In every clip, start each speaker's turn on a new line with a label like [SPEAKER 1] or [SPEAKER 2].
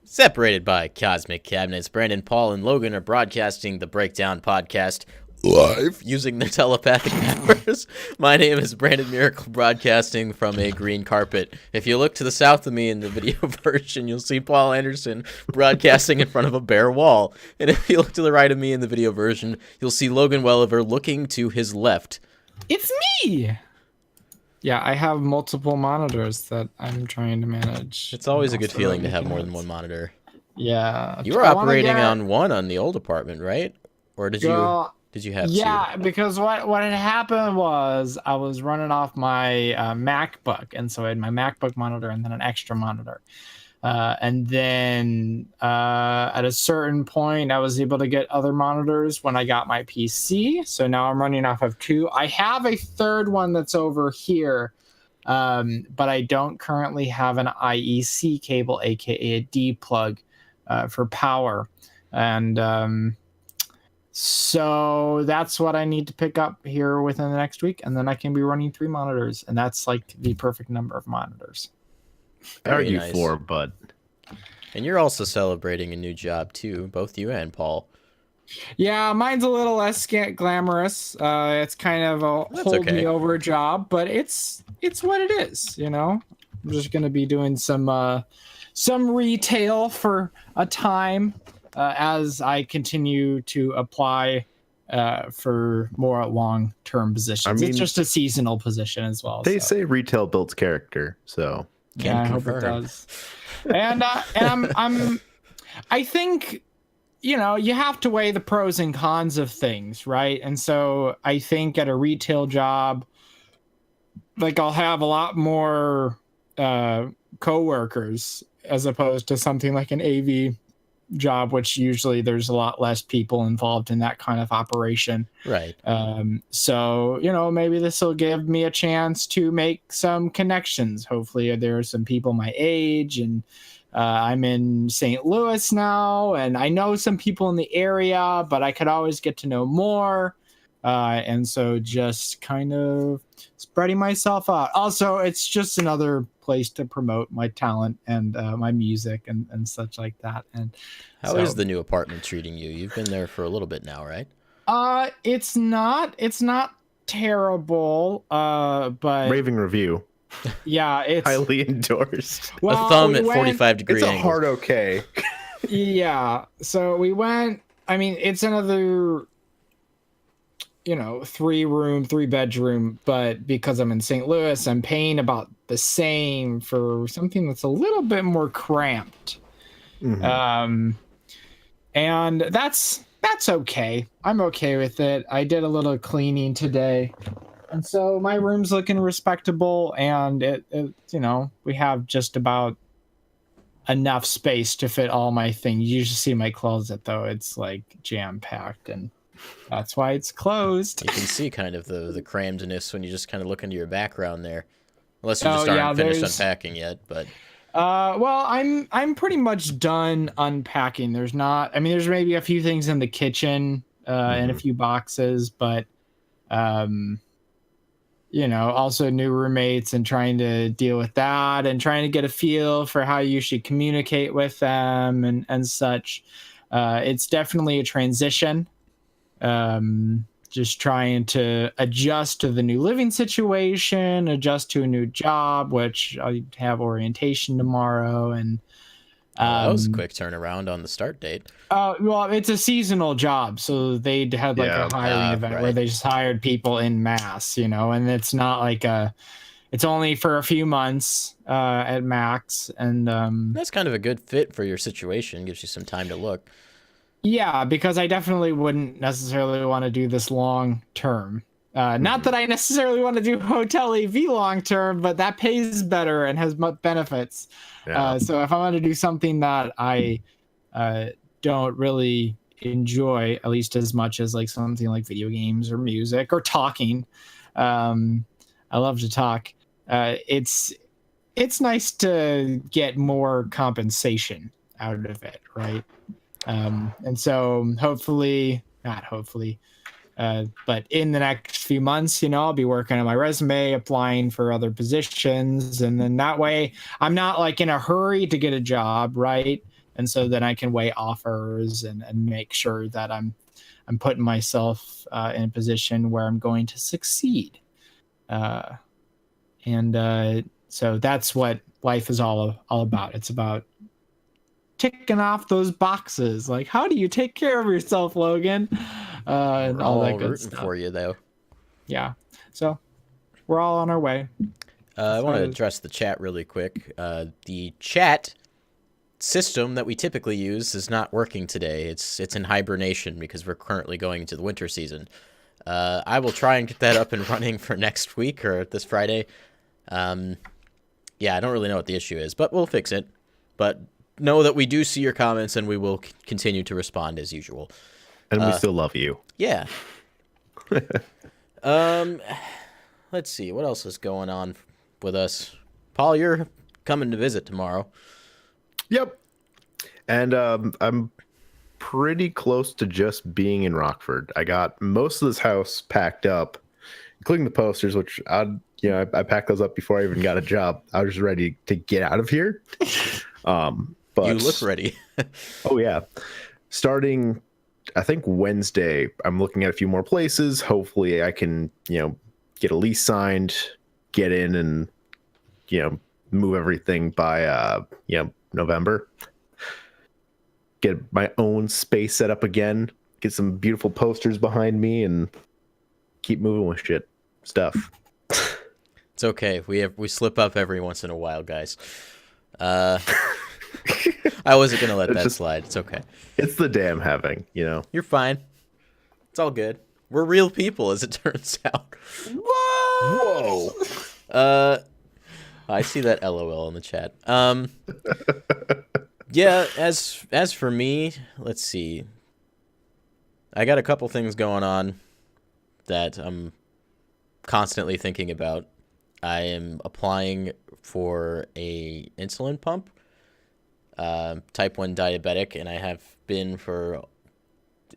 [SPEAKER 1] Separated by cosmic cabinets, Brandon, Paul, and Logan are broadcasting the Breakdown podcast live using their telepathic powers. My name is Brandon Miracle, broadcasting from a green carpet. If you look to the south of me in the video version, you'll see Paul Anderson broadcasting in front of a bare wall. And if you look to the right of me in the video version, you'll see Logan Welliver looking to his left.
[SPEAKER 2] It's me! Yeah, I have multiple monitors that I'm trying to manage.
[SPEAKER 1] It's always a good feeling to have more than one monitor.
[SPEAKER 2] Yeah.
[SPEAKER 1] You were operating on one on the old apartment, right? Or did you have
[SPEAKER 2] Yeah,
[SPEAKER 1] two?
[SPEAKER 2] Because what had happened was I was running off my MacBook, and so I had my MacBook monitor and then an extra monitor. And then at a certain point, I was able to get other monitors when I got my PC. So now I'm running off of two. I have a third one that's over here, but I don't currently have an IEC cable, aka a D plug, for power. And so that's what I need to pick up here within the next week, and then I can be running 3 monitors, and that's like the perfect number of monitors.
[SPEAKER 1] Very nice.
[SPEAKER 3] 4, but...
[SPEAKER 1] And you're also celebrating a new job, too, both you and Paul.
[SPEAKER 2] Yeah, mine's a little less glamorous. It's kind of a hold-me-over job, but it's what it is, you know? I'm just going to be doing some retail for a time as I continue to apply for more long-term positions. I mean, it's just a seasonal position as well.
[SPEAKER 3] They say retail builds character, so...
[SPEAKER 2] Yeah, I hope it does. And I think, you know, you have to weigh the pros and cons of things, right? And so I think at a retail job, like I'll have a lot more coworkers as opposed to something like an AV job, which usually there's a lot less people involved in that kind of operation.
[SPEAKER 1] Right.
[SPEAKER 2] So, you know, maybe this will give me a chance to make some connections. Hopefully there are some people my age, and I'm in St. Louis now, and I know some people in the area, but I could always get to know more. And so just kind of spreading myself out. Also, it's just another place to promote my talent and my music and such like that. And
[SPEAKER 1] how is the new apartment treating you? You've been there for a little bit now, right?
[SPEAKER 2] It's not terrible, but
[SPEAKER 3] raving review.
[SPEAKER 2] Yeah, it's
[SPEAKER 3] highly endorsed.
[SPEAKER 1] Well, a thumb at 45 degrees.
[SPEAKER 3] It's a hard okay.
[SPEAKER 2] Yeah, so we went. I mean, it's another, you know, 3-bedroom, but because I'm in St. Louis, I'm paying about the same for something that's a little bit more cramped. Mm-hmm. And that's okay. I'm okay with it. I did a little cleaning today, and so my room's looking respectable, and it you know, we have just about enough space to fit all my things. You should see my closet, though. It's like jam-packed, and that's why it's closed.
[SPEAKER 1] You can see kind of the crammedness when you just kind of look into your background there. Unless you just aren't finished unpacking yet, but...
[SPEAKER 2] well, I'm pretty much done unpacking. There's maybe a few things in the kitchen, and a few boxes, but, you know, also new roommates and trying to deal with that and trying to get a feel for how you should communicate with them and such. It's definitely a transition. Just trying to adjust to the new living situation, adjust to a new job, which I have orientation tomorrow. And
[SPEAKER 1] that was a quick turnaround on the start date.
[SPEAKER 2] Well, it's a seasonal job, so they had like a hiring event where they just hired people in mass, you know, and it's not like it's only for a few months at max. And
[SPEAKER 1] that's kind of a good fit for your situation. Gives you some time to look.
[SPEAKER 2] Yeah, because I definitely wouldn't necessarily want to do this long term. Not that I necessarily want to do hotel AV long term, but that pays better and has benefits. Yeah. So if I want to do something that I don't really enjoy, at least as much as like something like video games or music or talking, I love to talk. It's nice to get more compensation out of it, right? And so but in the next few months, you know, I'll be working on my resume, applying for other positions. And then that way I'm not like in a hurry to get a job. Right. and so then I can weigh offers and make sure that I'm putting myself in a position where I'm going to succeed. So that's what life is all about. It's about ticking off those boxes. Like, how do you take care of yourself, Logan? And all that good
[SPEAKER 1] rooting
[SPEAKER 2] stuff.
[SPEAKER 1] for you, though.
[SPEAKER 2] Yeah. So we're all on our way.
[SPEAKER 1] I want to address the chat really quick. The chat system that we typically use is not working today. It's in hibernation because we're currently going into the winter season. I will try and get that up and running for next week or this Friday. Yeah, I don't really know what the issue is, but we'll fix it. But know that we do see your comments, and we will continue to respond as usual.
[SPEAKER 3] And we still love you.
[SPEAKER 1] Yeah. Let's see. What else is going on with us? Paul, you're coming to visit tomorrow.
[SPEAKER 3] Yep. And I'm pretty close to just being in Rockford. I got most of this house packed up, including the posters, which I packed those up before I even got a job. I was just ready to get out of here. But
[SPEAKER 1] you look ready.
[SPEAKER 3] Oh yeah. Starting, I think Wednesday, I'm looking at a few more places. Hopefully I can, get a lease signed, get in and, move everything by, November. Get my own space set up again. Get some beautiful posters behind me and keep moving with stuff.
[SPEAKER 1] It's okay. We slip up every once in a while, guys. I wasn't going to let that slide. It's okay.
[SPEAKER 3] It's the damn having,
[SPEAKER 1] You're fine. It's all good. We're real people, as it turns out.
[SPEAKER 3] Whoa!
[SPEAKER 1] I see that LOL in the chat. Yeah, as for me, let's see. I got a couple things going on that I'm constantly thinking about. I am applying for a insulin pump. Type 1 diabetic, and I have been for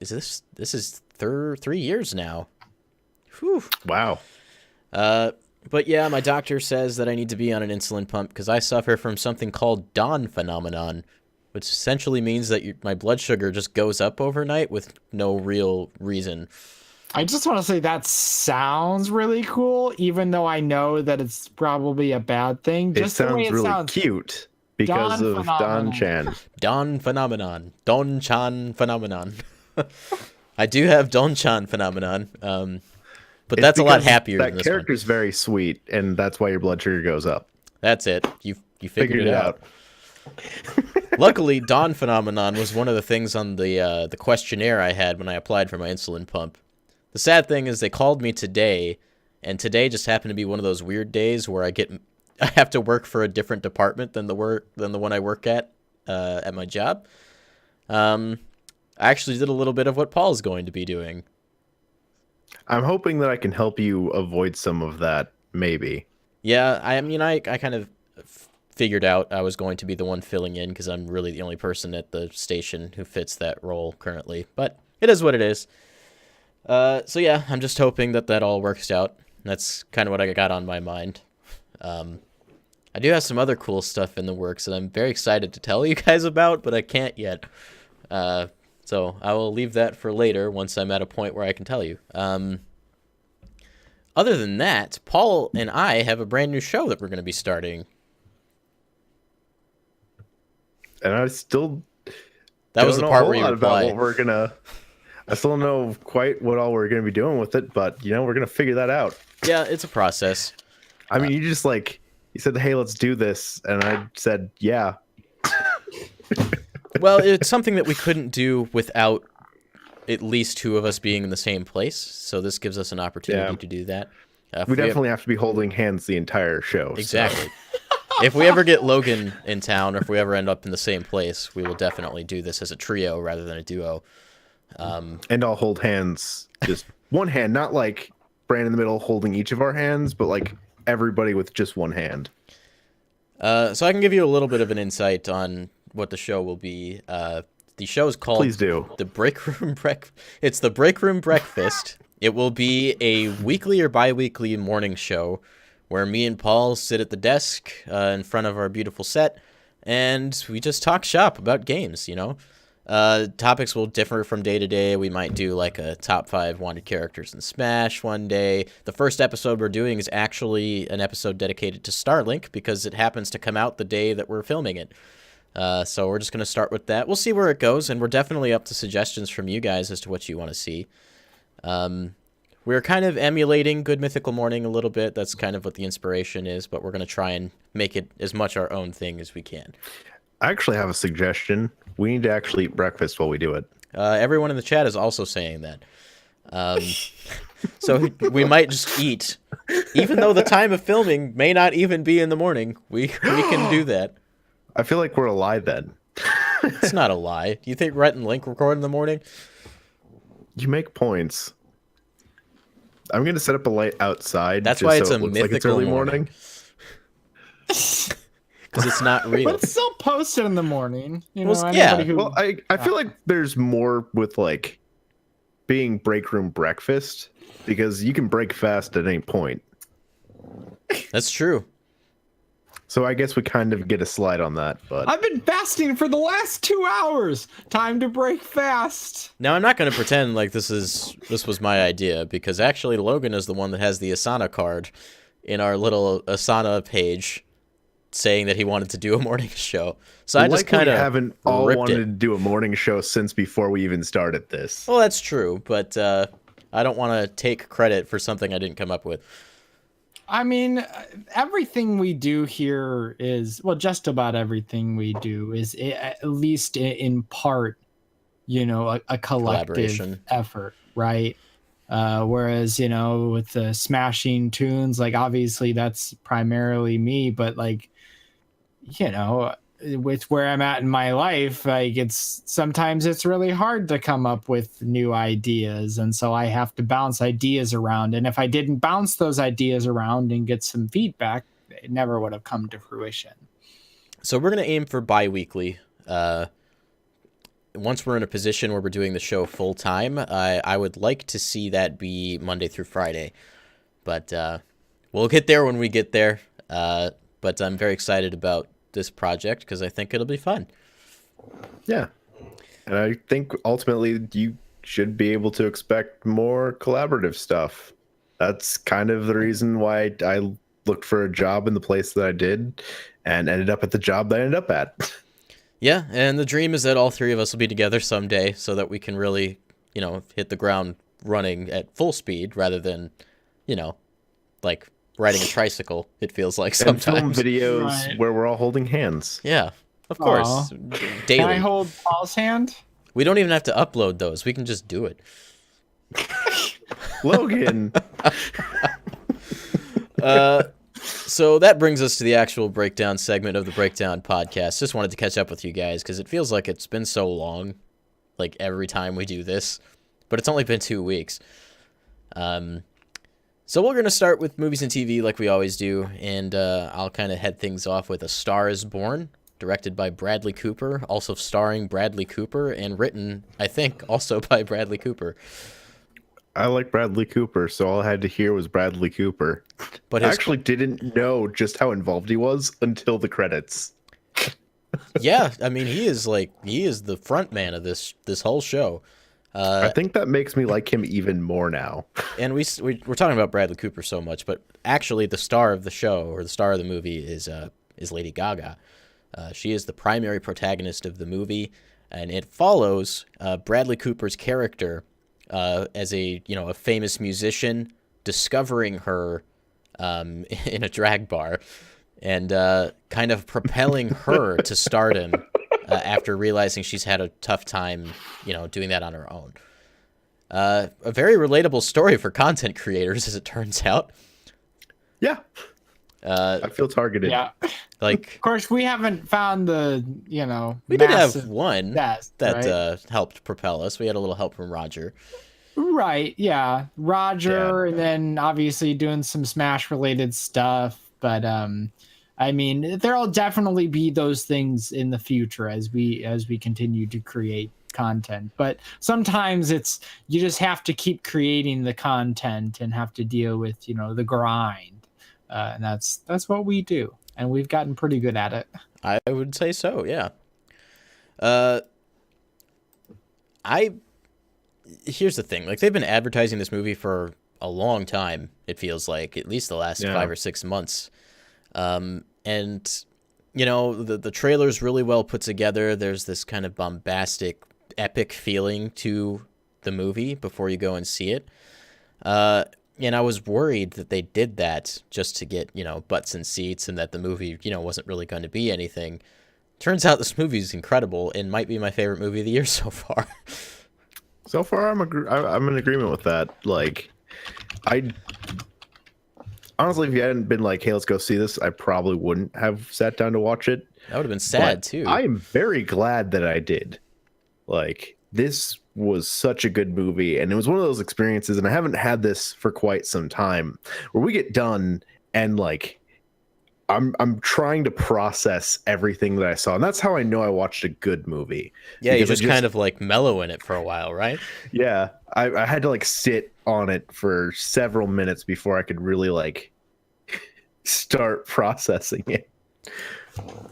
[SPEAKER 1] this is 3 years now. Whew.
[SPEAKER 3] Wow.
[SPEAKER 1] But yeah, my doctor says that I need to be on an insulin pump because I suffer from something called Dawn phenomenon, which essentially means that my blood sugar just goes up overnight with no real reason.
[SPEAKER 2] I just want to say that sounds really cool, even though I know that it's probably a bad thing.
[SPEAKER 3] Just the way it really sounds cute. Because of Don Chan.
[SPEAKER 1] Don phenomenon. Don Chan phenomenon. I do have Don Chan phenomenon. But that's a lot happier than this one.
[SPEAKER 3] That character's very sweet, and that's why your blood sugar goes up.
[SPEAKER 1] That's it. You figured it out. Luckily, Don phenomenon was one of the things on the questionnaire I had when I applied for my insulin pump. The sad thing is they called me today, and today just happened to be one of those weird days where I have to work for a different department than the one I work at my job. I actually did a little bit of what Paul's going to be doing.
[SPEAKER 3] I'm hoping that I can help you avoid some of that, maybe.
[SPEAKER 1] Yeah, I kind of figured out I was going to be the one filling in because I'm really the only person at the station who fits that role currently. But it is what it is. So yeah, I'm just hoping that all works out. That's kind of what I got on my mind. I do have some other cool stuff in the works that I'm very excited to tell you guys about, but I can't yet. So I will leave that for later once I'm at a point where I can tell you. Other than that, Paul and I have a brand new show that we're going to be starting.
[SPEAKER 3] And I still
[SPEAKER 1] that was the part where you
[SPEAKER 3] replied. I still don't know quite what all we're going to be doing with it, but we're going to figure that out.
[SPEAKER 1] Yeah, it's a process.
[SPEAKER 3] I mean, you said, hey, let's do this. And I said, yeah.
[SPEAKER 1] Well, it's something that we couldn't do without at least two of us being in the same place. So this gives us an opportunity to do that.
[SPEAKER 3] We definitely have to be holding hands the entire show.
[SPEAKER 1] Exactly. So. If we ever get Logan in town, or if we ever end up in the same place, we will definitely do this as a trio rather than a duo.
[SPEAKER 3] And I'll hold hands, just one hand, not like Brand in the middle holding each of our hands, but like everybody with just one hand.
[SPEAKER 1] So I can give you a little bit of an insight on what the show will be. The show is called
[SPEAKER 3] Please do.
[SPEAKER 1] The Break Room It's the Break Room Breakfast. It will be a weekly or bi-weekly morning show where me and Paul sit at the desk in front of our beautiful set, and we just talk shop about games, you know. Topics will differ from day to day. We might do like a top 5 wanted characters in Smash one day. The first episode we're doing is actually an episode dedicated to Starlink because it happens to come out the day that we're filming it. So we're just going to start with that. We'll see where it goes, and we're definitely up to suggestions from you guys as to what you want to see. We're kind of emulating Good Mythical Morning a little bit. That's kind of what the inspiration is, but we're going to try and make it as much our own thing as we can.
[SPEAKER 3] I actually have a suggestion. We need to actually eat breakfast while we do it.
[SPEAKER 1] Everyone in the chat is also saying that. So we might just eat. Even though the time of filming may not even be in the morning, we can do that.
[SPEAKER 3] I feel like we're a lie then.
[SPEAKER 1] It's not a lie. Do you think Rhett and Link record in the morning?
[SPEAKER 3] You make points. I'm going to set up a light outside.
[SPEAKER 1] That's why it's
[SPEAKER 3] so
[SPEAKER 1] a
[SPEAKER 3] looks
[SPEAKER 1] mythical
[SPEAKER 3] like it's early morning.
[SPEAKER 1] Because it's not real.
[SPEAKER 2] But still post it in the morning. You know,
[SPEAKER 1] Well, yeah.
[SPEAKER 2] Who,
[SPEAKER 3] Well, I feel like there's more with like being break room breakfast because you can break fast at any point.
[SPEAKER 1] That's true.
[SPEAKER 3] So I guess we kind of get a slide on that. But
[SPEAKER 2] I've been fasting for the last 2 hours. Time to break fast.
[SPEAKER 1] Now, I'm not going to pretend like this was my idea, because actually Logan is the one that has the Asana card in our little Asana page saying that he wanted to do a morning show. So I just kind of
[SPEAKER 3] haven't all
[SPEAKER 1] ripped
[SPEAKER 3] wanted
[SPEAKER 1] it.
[SPEAKER 3] to do a morning show since before we even started this.
[SPEAKER 1] Well, that's true, but I don't want to take credit for something I didn't come up with.
[SPEAKER 2] I mean, everything we do here is, well, just about everything we do is at least in part, you know, a collective effort, right? Whereas, you know, with the smashing tunes, like obviously that's primarily me, but like, you know, with where I'm at in my life, like sometimes it's really hard to come up with new ideas. And so I have to bounce ideas around. And if I didn't bounce those ideas around and get some feedback, it never would have come to fruition.
[SPEAKER 1] So we're going to aim for bi-weekly. Once we're in a position where we're doing the show full time, I would like to see that be Monday through Friday. But we'll get there when we get there. But I'm very excited about this project because I think it'll be fun.
[SPEAKER 3] Yeah. And I think ultimately you should be able to expect more collaborative stuff. That's kind of the reason why I looked for a job in the place that I did and ended up at the job that I ended up at.
[SPEAKER 1] Yeah, and the dream is that all three of us will be together someday so that we can really, you know, hit the ground running at full speed rather than, you know, like riding a tricycle, it feels like sometimes.
[SPEAKER 3] And film videos where we're all holding hands.
[SPEAKER 1] Yeah, of course. Daily.
[SPEAKER 2] Can I hold Paul's hand?
[SPEAKER 1] We don't even have to upload those. We can just do it.
[SPEAKER 3] Logan.
[SPEAKER 1] So that brings us to the actual breakdown segment of the Breakdown podcast. Just wanted to catch up with you guys because it feels like it's been so long, like every time we do this, but it's only been 2 weeks. So we're going to start with movies and TV like we always do, and I'll kind of head things off with A Star is Born, directed by Bradley Cooper, also starring Bradley Cooper, and written, I think, also by Bradley Cooper.
[SPEAKER 3] I like Bradley Cooper, so all I had to hear was Bradley Cooper.
[SPEAKER 1] But
[SPEAKER 3] I actually didn't know just how involved he was until the credits.
[SPEAKER 1] Yeah, I mean, he is the front man of this whole show.
[SPEAKER 3] I think that makes me like him even more now.
[SPEAKER 1] And we're talking about Bradley Cooper so much, but actually the star of the show, or the star of the movie, is Lady Gaga. She is the primary protagonist of the movie, and it follows Bradley Cooper's character as a famous musician discovering her in a drag bar and kind of propelling her to stardom after realizing she's had a tough time, doing that on her own. A very relatable story for content creators, as it turns out.
[SPEAKER 3] Yeah. I feel targeted.
[SPEAKER 2] Yeah.
[SPEAKER 1] Like,
[SPEAKER 2] of course, we haven't found the,
[SPEAKER 1] we did have one
[SPEAKER 2] that
[SPEAKER 1] right? Helped propel us. We had a little help from Roger.
[SPEAKER 2] Right. Yeah. Roger, and then obviously doing some Smash related stuff. But, I mean, there'll definitely be those things in the future as we continue to create content. But sometimes you just have to keep creating the content and have to deal with, the grind. And that's what we do. and we've gotten pretty good at it.
[SPEAKER 1] I would say so, yeah. Here's the thing. Like, they've been advertising this movie for a long time, it feels like, at least the last 5 or 6 months. And, you know, the trailer's really well put together. There's this kind of bombastic, epic feeling to the movie before you go and see it. And I was worried that they did that just to get, you know, butts in seats and that the movie, you know, wasn't really going to be anything. Turns out this movie is incredible and might be my favorite movie of the year so far.
[SPEAKER 3] So far, I'm in agreement with that. Like, honestly, if you hadn't been like, hey, let's go see this, I probably wouldn't have sat down to watch it.
[SPEAKER 1] That would have been sad, too.
[SPEAKER 3] I am very glad that I did. Like, this was such a good movie, and it was one of those experiences, and I haven't had this for quite some time, where we get done and like I'm trying to process everything that I saw, and that's how I know I watched a good movie.
[SPEAKER 1] Yeah, you just kind of like mellow in it for a while, right?
[SPEAKER 3] Yeah, I had to like sit on it for several minutes before I could really like start processing it.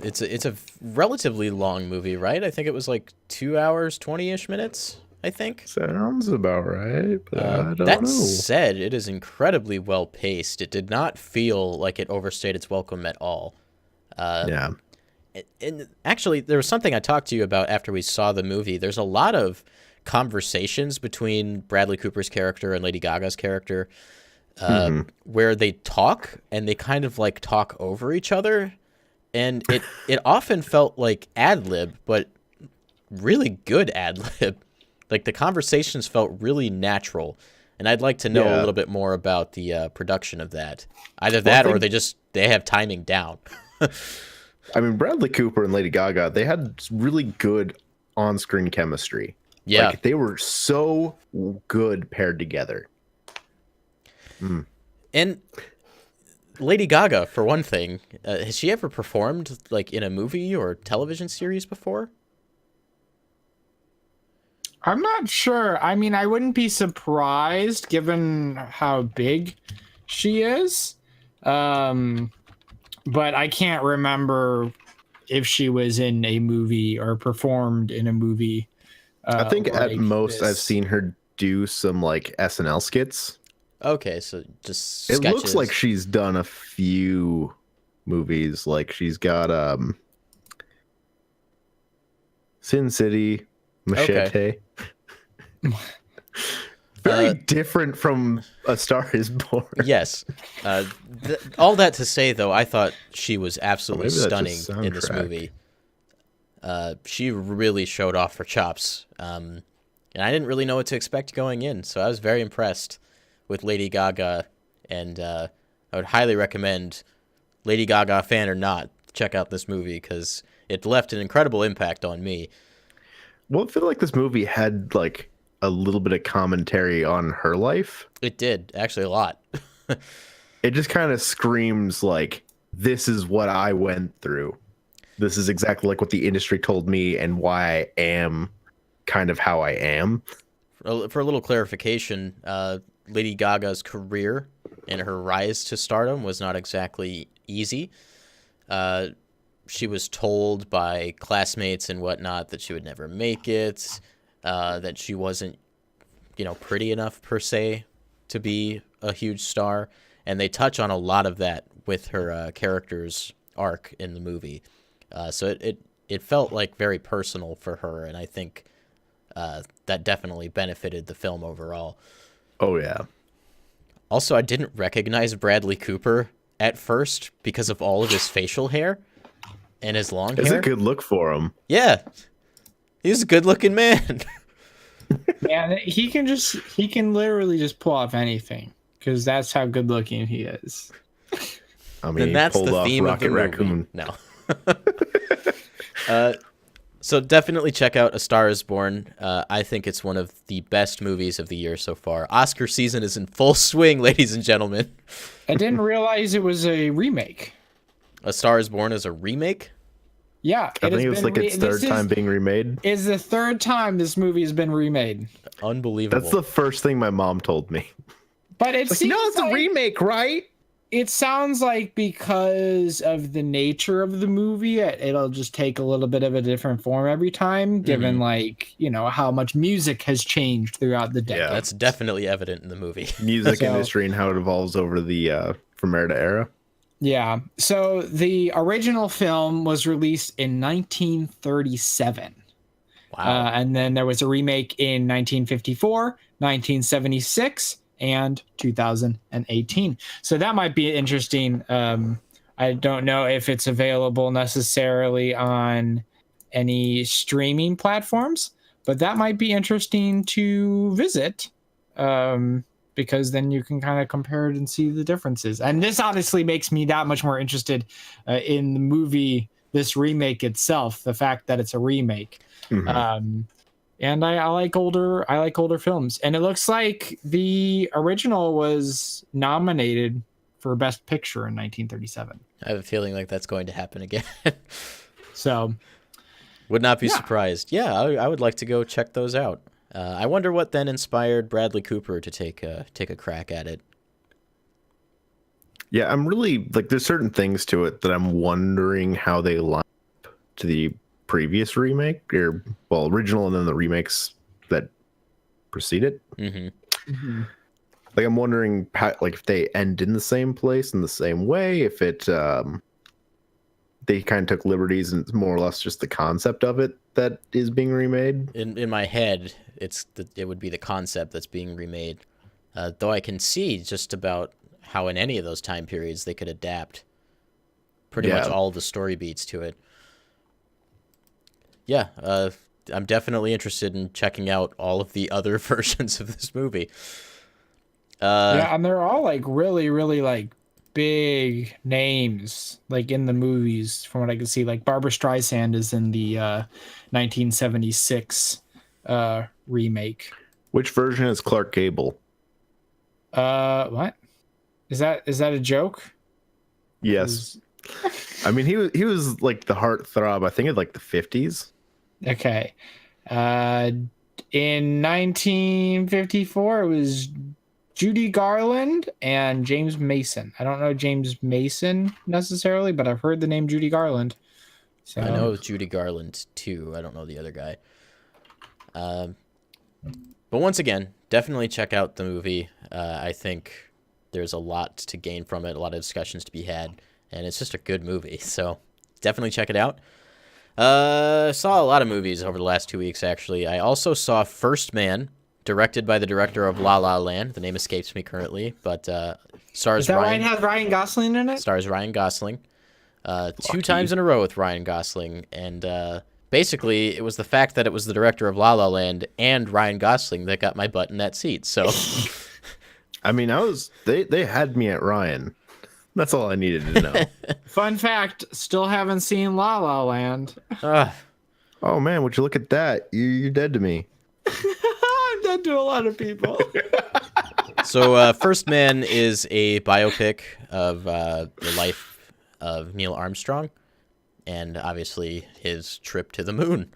[SPEAKER 1] It's a relatively long movie, right? I think it was like 2 hours, 20-ish minutes, I think.
[SPEAKER 3] Sounds about right, but I don't know.
[SPEAKER 1] That said, it is incredibly well paced. It did not feel like it overstayed its welcome at all.
[SPEAKER 3] Yeah.
[SPEAKER 1] And actually, there was something I talked to you about after we saw the movie. There's a lot of conversations between Bradley Cooper's character and Lady Gaga's character where they talk, and they kind of like talk over each other. And it often felt like ad-lib, but really good ad-lib. Like, the conversations felt really natural, and I'd like to know a little bit more about the production of that. Either that, or they have timing down.
[SPEAKER 3] I mean, Bradley Cooper and Lady Gaga, they had really good on-screen chemistry.
[SPEAKER 1] Yeah,
[SPEAKER 3] like, they were so good paired together.
[SPEAKER 1] And Lady Gaga, for one thing, has she ever performed like in a movie or television series before?
[SPEAKER 2] I'm not sure. I mean, I wouldn't be surprised given how big she is. But I can't remember if she was in a movie or performed in a movie.
[SPEAKER 3] I think at most I've seen her do some like SNL skits.
[SPEAKER 1] Okay, so just
[SPEAKER 3] sketches. It looks
[SPEAKER 1] looks
[SPEAKER 3] like she's done a few movies. Like, she's got Sin City, Machete. Okay. Very different from A Star Is Born.
[SPEAKER 1] Yes. All that to say, though, I thought she was absolutely stunning in this movie. She really showed off her chops. And I didn't really know what to expect going in, so I was very impressed with Lady Gaga. And I would highly recommend, Lady Gaga fan or not, check out this movie, because it left an incredible impact on me.
[SPEAKER 3] Well, I feel like this movie had like a little bit of commentary on her life.
[SPEAKER 1] It did, actually, a lot.
[SPEAKER 3] It just kind of screams like, this is what I went through. This is exactly like what the industry told me and why I am kind of how I am.
[SPEAKER 1] For a little clarification, Lady Gaga's career and her rise to stardom was not exactly easy. She was told by classmates and whatnot that she would never make it, that she wasn't, pretty enough per se to be a huge star. And they touch on a lot of that with her character's arc in the movie. So it felt like very personal for her, and I think that definitely benefited the film overall.
[SPEAKER 3] Oh, yeah.
[SPEAKER 1] Also, I didn't recognize Bradley Cooper at first because of all of his facial hair and his long hair.
[SPEAKER 3] It's a good look for him.
[SPEAKER 1] Yeah. He's a good-looking man.
[SPEAKER 2] Yeah, he can literally just pull off anything, because that's how good-looking he is.
[SPEAKER 3] I mean,
[SPEAKER 1] and that's the theme of the movie. Raccoon. No. So definitely check out A Star Is Born. I think it's one of the best movies of the year so far. Oscar season is in full swing, ladies and gentlemen.
[SPEAKER 2] I didn't realize it was a remake.
[SPEAKER 1] A Star Is Born is a remake?
[SPEAKER 2] Yeah.
[SPEAKER 3] I think it was like its third time being remade.
[SPEAKER 2] It's the third time this movie has been remade.
[SPEAKER 1] Unbelievable.
[SPEAKER 3] That's the first thing my mom told me.
[SPEAKER 2] But it's
[SPEAKER 3] like, it's a remake, right?
[SPEAKER 2] It sounds like because of the nature of the movie, it'll just take a little bit of a different form every time, given like, you know, how much music has changed throughout the decade.
[SPEAKER 3] Yeah.
[SPEAKER 1] That's definitely evident in the movie.
[SPEAKER 3] Music
[SPEAKER 2] So-
[SPEAKER 3] industry and how it evolves over the from era to era.
[SPEAKER 2] Yeah. So the original film was released in 1937.
[SPEAKER 1] Wow.
[SPEAKER 2] And then there was a remake in 1954, 1976, and 2018. So that might be interesting. I don't know if it's available necessarily on any streaming platforms, but that might be interesting to visit. Because then you can kind of compare it and see the differences. And this honestly makes me that much more interested in the movie, this remake itself, the fact that it's a remake.
[SPEAKER 3] Mhm.
[SPEAKER 2] And I like older films. And it looks like the original was nominated for Best Picture in 1937.
[SPEAKER 1] I have a feeling like that's going to happen again.
[SPEAKER 2] So
[SPEAKER 1] Would not be
[SPEAKER 2] Yeah.
[SPEAKER 1] surprised. Yeah, I would like to go check those out. I wonder what then inspired Bradley Cooper to take a crack at it.
[SPEAKER 3] Yeah, I'm really like there's certain things to it that I'm wondering how they line up to the previous remake or original and then the remakes that precede it.
[SPEAKER 1] Mm-hmm.
[SPEAKER 3] Like I'm wondering how, like if they end in the same place in the same way, if it they kind of took liberties and it's more or less just the concept of it that is being remade.
[SPEAKER 1] In my head, it would be the concept that's being remade. Though I can see just about how in any of those time periods they could adapt pretty much all the story beats to it. Yeah, I'm definitely interested in checking out all of the other versions of this movie.
[SPEAKER 2] yeah, and they're all like really, really like big names like in the movies from what I can see. Like Barbara Streisand is in the 1976 remake.
[SPEAKER 3] Which version is Clark Gable?
[SPEAKER 2] What? Is that a joke?
[SPEAKER 3] Yes. I mean, he was like the heartthrob, I think, in like the 50s.
[SPEAKER 2] Okay. In 1954, it was Judy Garland and James Mason. I don't know James Mason necessarily, but I've heard the name Judy Garland. So
[SPEAKER 1] I know Judy Garland too. I don't know the other guy. But once again, definitely check out the movie. I think there's a lot to gain from it, a lot of discussions to be had, and it's just a good movie. So definitely check it out. Saw a lot of movies over the last 2 weeks, actually. I also saw First Man, directed by the director of La La Land. The name escapes me currently, but stars
[SPEAKER 2] is that
[SPEAKER 1] Ryan.
[SPEAKER 2] has Ryan Gosling in it?
[SPEAKER 1] Stars Ryan Gosling. 2 times in a row with Ryan Gosling, and basically it was the fact that it was the director of La La Land and Ryan Gosling that got my butt in that seat. So,
[SPEAKER 3] I mean, they had me at Ryan. That's all I needed to know.
[SPEAKER 2] Fun fact: still haven't seen La La Land.
[SPEAKER 3] Oh man, would you look at that? You're dead to me.
[SPEAKER 2] I'm dead to a lot of people.
[SPEAKER 1] So First Man is a biopic of the life of Neil Armstrong, and obviously his trip to the moon.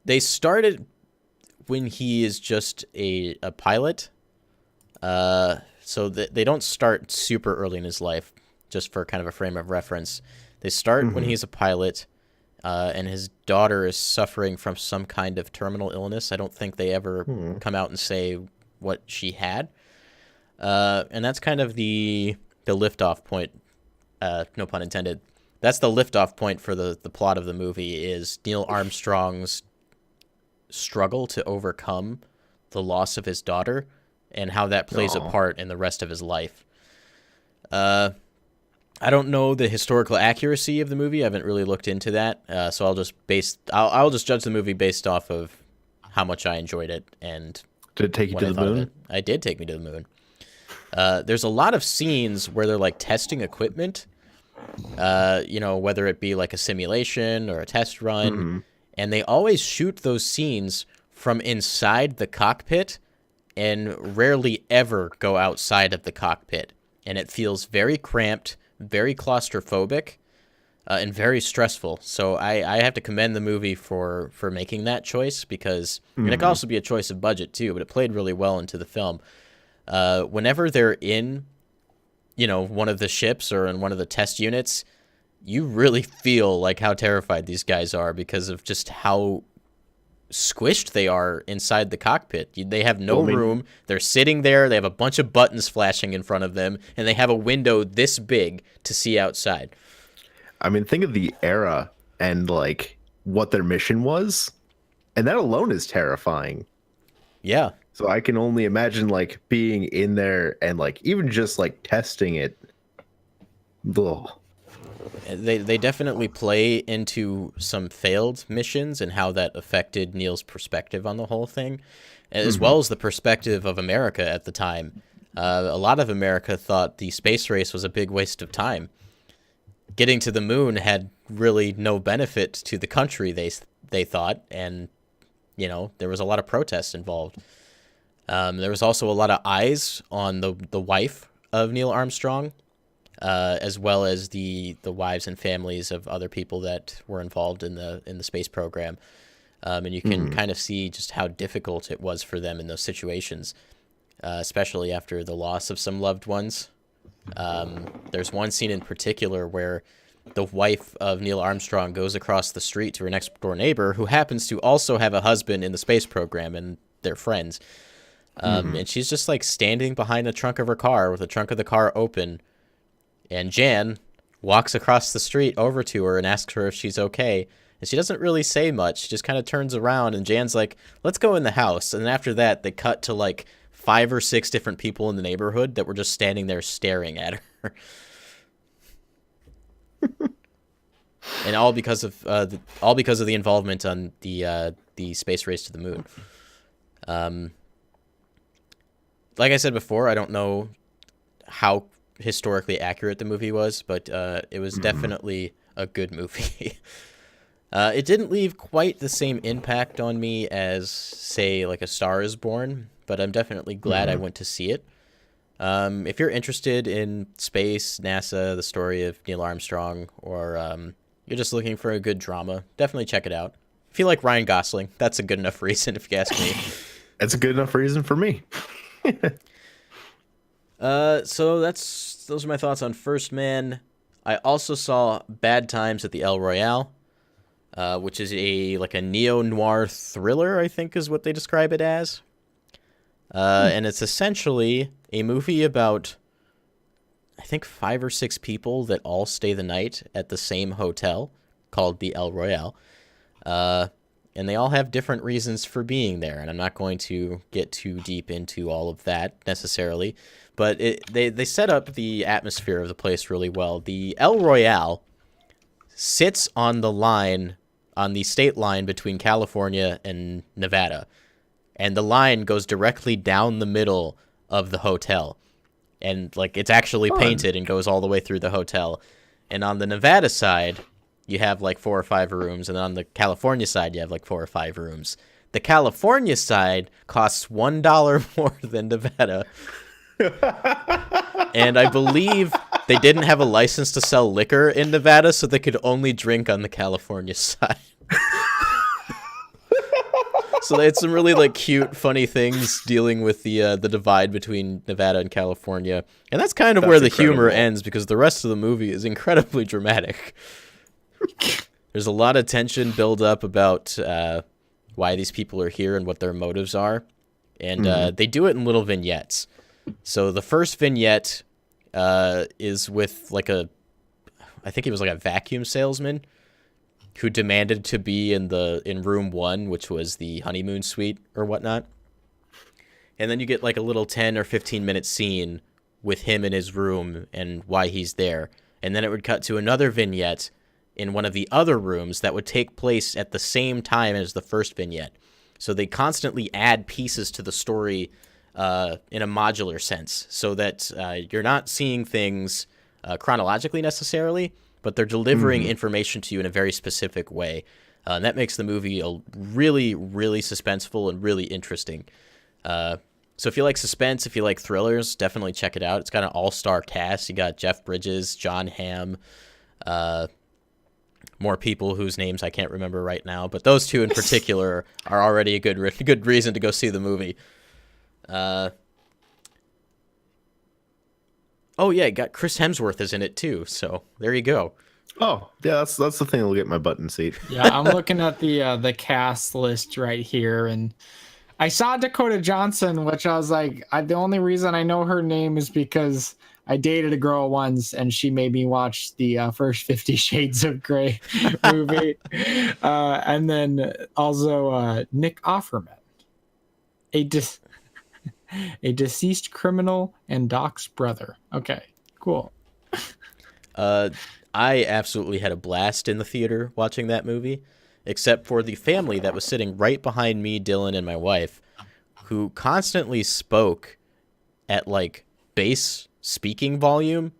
[SPEAKER 1] They started when he is just a pilot. So they don't start super early in his life, just for kind of a frame of reference. They start when he's a pilot, and his daughter is suffering from some kind of terminal illness. I don't think they ever come out and say what she had. And that's kind of the liftoff point, no pun intended. That's the liftoff point for the plot of the movie is Neil Armstrong's struggle to overcome the loss of his daughter and how that plays a part in the rest of his life. I don't know the historical accuracy of the movie. I haven't really looked into that. So I'll just judge the movie based off of how much I enjoyed it and
[SPEAKER 3] Did it take you
[SPEAKER 1] what
[SPEAKER 3] to
[SPEAKER 1] I
[SPEAKER 3] the
[SPEAKER 1] thought of
[SPEAKER 3] moon?
[SPEAKER 1] it. I did take me to the moon. There's a lot of scenes where they're like testing equipment, whether it be like a simulation or a test run, and they always shoot those scenes from inside the cockpit and rarely ever go outside of the cockpit. And it feels very cramped, very claustrophobic, and very stressful. So I have to commend the movie for making that choice because and it could also be a choice of budget too, but it played really well into the film. whenever they're in, one of the ships or in one of the test units, you really feel like how terrified these guys are because of just how squished they are inside the cockpit. They have no room. They're sitting there. They have a bunch of buttons flashing in front of them, and they have a window this big to see outside.
[SPEAKER 3] I mean, think of the era and like what their mission was, and that alone is terrifying.
[SPEAKER 1] Yeah.
[SPEAKER 3] So I can only imagine like being in there and like even just like testing it. Ugh.
[SPEAKER 1] They definitely play into some failed missions and how that affected Neil's perspective on the whole thing, as well as the perspective of America at the time. A lot of America thought the space race was a big waste of time. Getting to the moon had really no benefit to the country, they thought, and there was a lot of protests involved. There was also a lot of eyes on the wife of Neil Armstrong, as well as the wives and families of other people that were involved in the space program. And you can kind of see just how difficult it was for them in those situations, especially after the loss of some loved ones. There's one scene in particular where the wife of Neil Armstrong goes across the street to her next door neighbor, who happens to also have a husband in the space program, and they're friends. And she's just like standing behind the trunk of her car with the trunk of the car open. And Jan walks across the street over to her and asks her if she's okay. And she doesn't really say much. She just kind of turns around, and Jan's like, let's go in the house. And after that, they cut to like 5 or 6 different people in the neighborhood that were just standing there staring at her. And all because of the involvement on the space race to the moon. Like I said before, I don't know how historically accurate the movie was, but it was definitely a good movie. It didn't leave quite the same impact on me as, say, like A Star is Born, but I'm definitely glad I went to see it. If you're interested in space, NASA, the story of Neil Armstrong, or you're just looking for a good drama, definitely check it out. If you like Ryan Gosling, that's a good enough reason, if you ask me.
[SPEAKER 3] That's a good enough reason for me.
[SPEAKER 1] So those are my thoughts on First Man. I also saw Bad Times at the El Royale, which is a neo-noir thriller, I think is what they describe it as. And it's essentially a movie about, I think, 5 or 6 people that all stay the night at the same hotel called the El Royale. And they all have different reasons for being there, and I'm not going to get too deep into all of that necessarily, but they set up the atmosphere of the place really well. The El Royale sits on the state line between California and Nevada, and the line goes directly down the middle of the hotel, and it's actually painted and goes all the way through the hotel. And on the Nevada side, you have 4 or 5 rooms, and on the California side, you have 4 or 5 rooms. The California side costs $1 more than Nevada. And I believe they didn't have a license to sell liquor in Nevada, so they could only drink on the California side. So they had some really cute, funny things dealing with the divide between Nevada and California. And that's kind of where the humor ends, because the rest of the movie is incredibly dramatic. There's a lot of tension build up about why these people are here and what their motives are. And they do it in little vignettes. So the first vignette is with I think he was a vacuum salesman who demanded to be in room 1, which was the honeymoon suite or whatnot. And then you get a little 10 or 15 minute scene with him in his room and why he's there. And then it would cut to another vignette in one of the other rooms that would take place at the same time as the first vignette. So they constantly add pieces to the story in a modular sense, so that you're not seeing things chronologically necessarily, but they're delivering information to you in a very specific way. And that makes the movie really, really suspenseful and really interesting. So if you like suspense, if you like thrillers, definitely check it out. It's got an all-star cast. You got Jeff Bridges, John Hamm, more people whose names I can't remember right now, but those two in particular are already a good reason to go see the movie. Oh yeah, got Chris Hemsworth is in it too. So there you go.
[SPEAKER 3] Oh, yeah, that's the thing that'll get my button seat.
[SPEAKER 2] Yeah, I'm looking at the cast list right here, and I saw Dakota Johnson, which I was like, the only reason I know her name is because I dated a girl once, and she made me watch the first 50 Shades of Grey movie, and then also Nick Offerman, a deceased criminal and Doc's brother. Okay, cool.
[SPEAKER 1] I absolutely had a blast in the theater watching that movie, except for the family that was sitting right behind me, Dylan, and my wife, who constantly spoke at like bass speaking volume.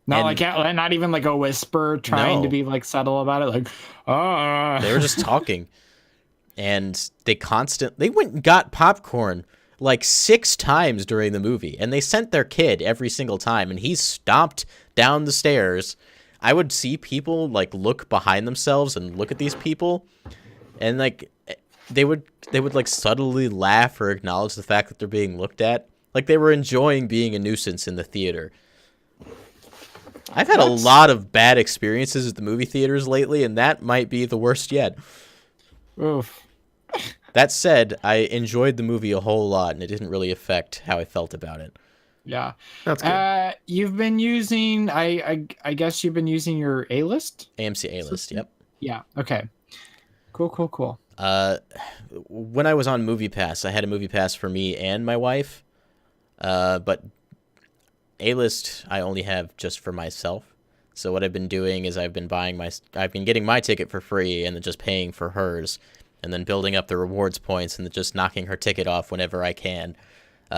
[SPEAKER 2] Not not even like a whisper trying to be like subtle about it. Like,
[SPEAKER 1] they were just talking, and they went and got popcorn like 6 times during the movie, and they sent their kid every single time, and he stomped down the stairs. I would see people like look behind themselves and look at these people, and like they would like subtly laugh or acknowledge the fact that they're being looked at, like they were enjoying being a nuisance in the theater. I've had a lot of bad experiences at the movie theaters lately, and that might be the worst yet.
[SPEAKER 2] Oof.
[SPEAKER 1] That said, I enjoyed the movie a whole lot, and it didn't really affect how I felt about it.
[SPEAKER 2] Yeah,
[SPEAKER 3] that's good.
[SPEAKER 2] You've been using, I guess you've been using your A-list?
[SPEAKER 1] AMC A-list, yep.
[SPEAKER 2] Yeah, okay. Cool.
[SPEAKER 1] When I was on MoviePass, I had a MoviePass for me and my wife, but A-list I only have just for myself. So what I've been doing is I've been getting my ticket for free and then just paying for hers, and then building up the rewards points and then just knocking her ticket off whenever I can,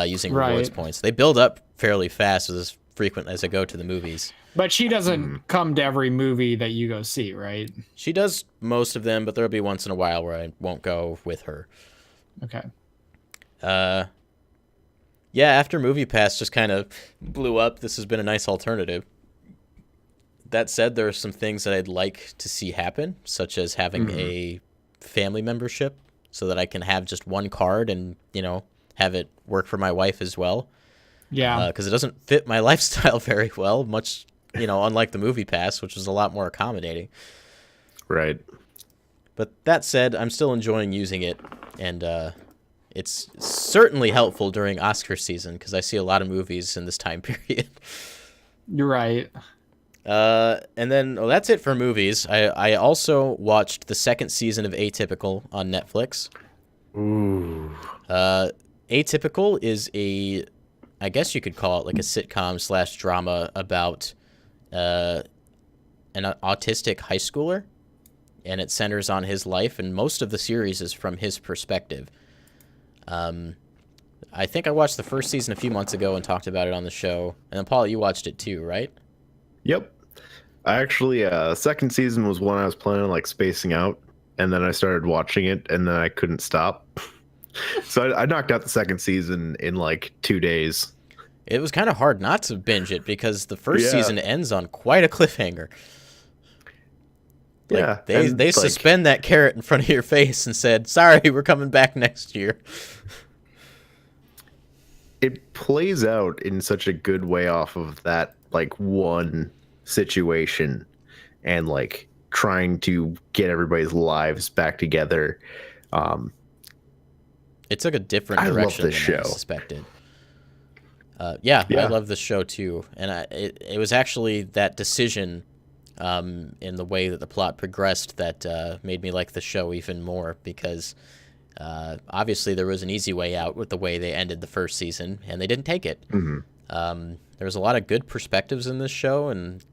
[SPEAKER 1] using rewards points. They build up fairly fast as frequent as I go to the movies.
[SPEAKER 2] But she doesn't come to every movie that you go see, right?
[SPEAKER 1] She does most of them, but there'll be once in a while where I won't go with her.
[SPEAKER 2] Okay.
[SPEAKER 1] Yeah, after MoviePass just kind of blew up, this has been a nice alternative. That said, there are some things that I'd like to see happen, such as having a family membership so that I can have just one card and, have it work for my wife as well.
[SPEAKER 2] Yeah.
[SPEAKER 1] Because it doesn't fit my lifestyle very well, much, unlike the MoviePass, which was a lot more accommodating.
[SPEAKER 3] Right.
[SPEAKER 1] But that said, I'm still enjoying using it, and it's certainly helpful during Oscar season because I see a lot of movies in this time period.
[SPEAKER 2] You're right.
[SPEAKER 1] And then that's it for movies. I also watched the 2nd season of Atypical on Netflix.
[SPEAKER 3] Ooh.
[SPEAKER 1] Atypical is I guess you could call it like a sitcom / drama about an autistic high schooler, and it centers on his life, and most of the series is from his perspective. I think I watched the 1st season a few months ago and talked about it on the show. And then, Paul, you watched it too, right?
[SPEAKER 3] Yep. I actually, 2nd season was one I was planning on like spacing out, and then I started watching it, and then I couldn't stop. So I knocked out the 2nd season in like 2 days.
[SPEAKER 1] It was kind of hard not to binge it because the 1st season ends on quite a cliffhanger. Like, they suspend that carrot in front of your face and said, "Sorry, we're coming back next year."
[SPEAKER 3] It plays out in such a good way off of that like one situation and like trying to get everybody's lives back together.
[SPEAKER 1] It took a different direction than I suspected. Yeah, I love this show too, and it was actually that decision in the way that the plot progressed that made me like the show even more, because obviously there was an easy way out with the way they ended the 1st season, and they didn't take it. There was a lot of good perspectives in this show, and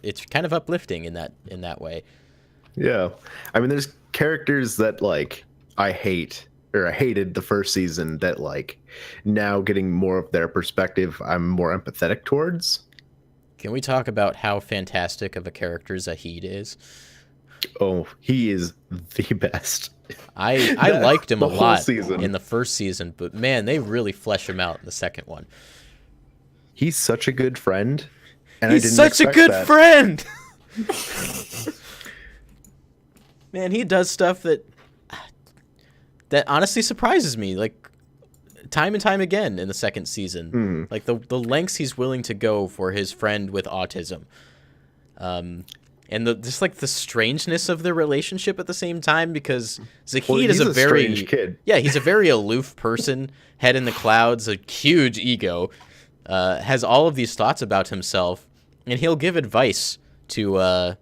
[SPEAKER 1] it's kind of uplifting in that way.
[SPEAKER 3] Yeah, I mean, there's characters that like I hated the 1st season that like now getting more of their perspective I'm more empathetic towards.
[SPEAKER 1] Can we talk about how fantastic of a character Zahid is?
[SPEAKER 3] Oh, he is the best.
[SPEAKER 1] I liked him a lot in the 1st season, but man, they really flesh him out in the 2nd one.
[SPEAKER 3] He's such a good friend. And
[SPEAKER 1] He's such a good friend. Man, he does stuff that honestly surprises me. Like, time and time again in the second season. Like the lengths he's willing to go for his friend with autism. And just like the strangeness of their relationship at the same time, because Zahid is a very
[SPEAKER 3] strange kid.
[SPEAKER 1] Yeah, he's a very aloof person, head in the clouds, a huge ego, has all of these thoughts about himself, and he'll give advice to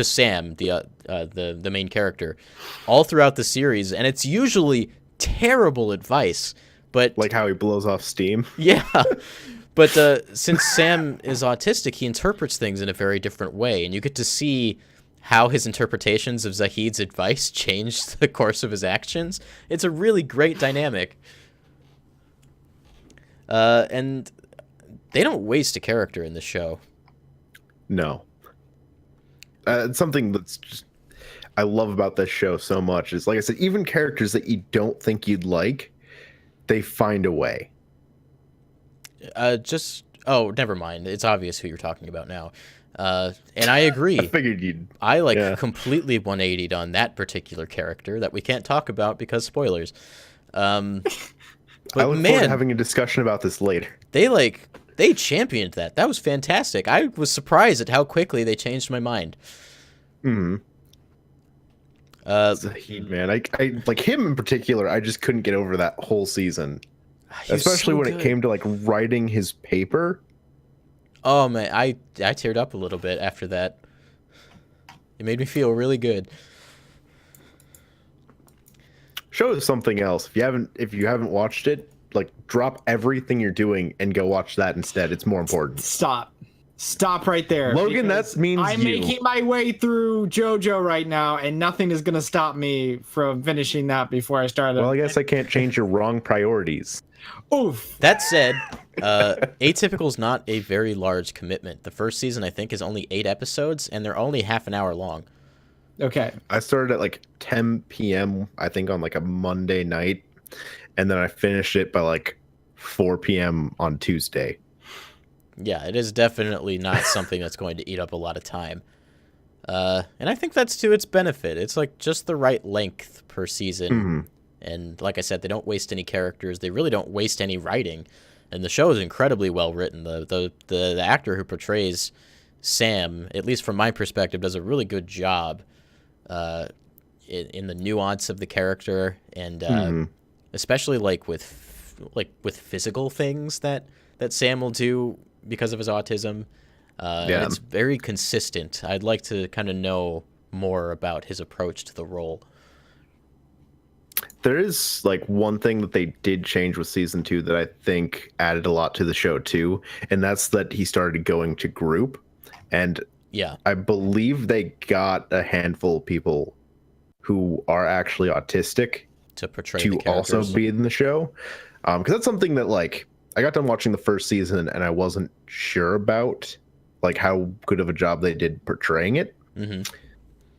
[SPEAKER 1] Sam, the main character, all throughout the series, and it's usually terrible advice, but
[SPEAKER 3] like how he blows off steam.
[SPEAKER 1] Yeah. But since Sam is autistic, he interprets things in a very different way, and you get to see how his interpretations of Zahid's advice changed the course of his actions. It's a really great dynamic. And they don't waste a character in the show.
[SPEAKER 3] No. It's something that's just I love about this show so much. Is like I said, even characters that you don't think you'd like, they find a way.
[SPEAKER 1] Never mind. It's obvious who you're talking about now. And I agree.
[SPEAKER 3] I figured you'd.
[SPEAKER 1] I completely 180'd on that particular character that we can't talk about because spoilers. But
[SPEAKER 3] I look forward to having a discussion about this later.
[SPEAKER 1] They championed that. That was fantastic. I was surprised at how quickly they changed my mind.
[SPEAKER 3] Zahid, man, I like him in particular. I just couldn't get over that whole season. Especially when it came to like writing his paper.
[SPEAKER 1] Oh man, I teared up a little bit after that. It made me feel really good.
[SPEAKER 3] Show us something else. If you haven't watched it, like drop everything you're doing and go watch that instead. It's more important.
[SPEAKER 2] Stop right there,
[SPEAKER 3] Logan. That means
[SPEAKER 2] I'm making my way through JoJo right now, and nothing is gonna stop me from finishing that before I start.
[SPEAKER 3] Well, I guess I can't change your wrong priorities.
[SPEAKER 2] Oof.
[SPEAKER 1] That said, Atypical is not a very large commitment. The first season, I think, is only 8 episodes, and they're only half an hour long.
[SPEAKER 2] Okay.
[SPEAKER 3] I started at like 10 p.m. I think on like a Monday night, and then I finished it by like 4 p.m. on Tuesday.
[SPEAKER 1] Yeah, it is definitely not something that's going to eat up a lot of time. And I think that's to its benefit. It's like just the right length per season. And like I said, they don't waste any characters. They really don't waste any writing. And the show is incredibly well written. The actor who portrays Sam, at least from my perspective, does a really good job in the nuance of the character, and especially like with physical things that Sam will do because of his autism. It's very consistent. I'd like to kind of know more about his approach to the role.
[SPEAKER 3] There is like one thing that they did change with season 2 that I think added a lot to the show too, and that's that he started going to group, and I believe they got a handful of people who are actually autistic
[SPEAKER 1] to portray
[SPEAKER 3] to also be in the show, because that's something that like I got done watching the first season and I wasn't sure about like how good of a job they did portraying it.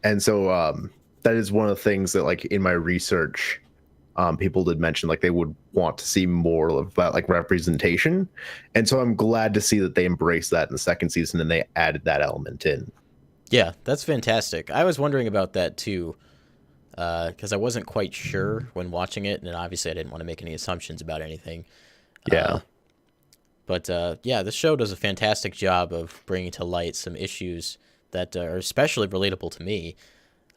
[SPEAKER 3] And so that is one of the things that like in my research people did mention like they would want to see more of that like representation, and so I'm glad to see that they embraced that in the second season and they added that element in.
[SPEAKER 1] Yeah, that's fantastic. I was wondering about that too, because I wasn't quite sure when watching it, and obviously I didn't want to make any assumptions about anything. But this show does a fantastic job of bringing to light some issues that are especially relatable to me.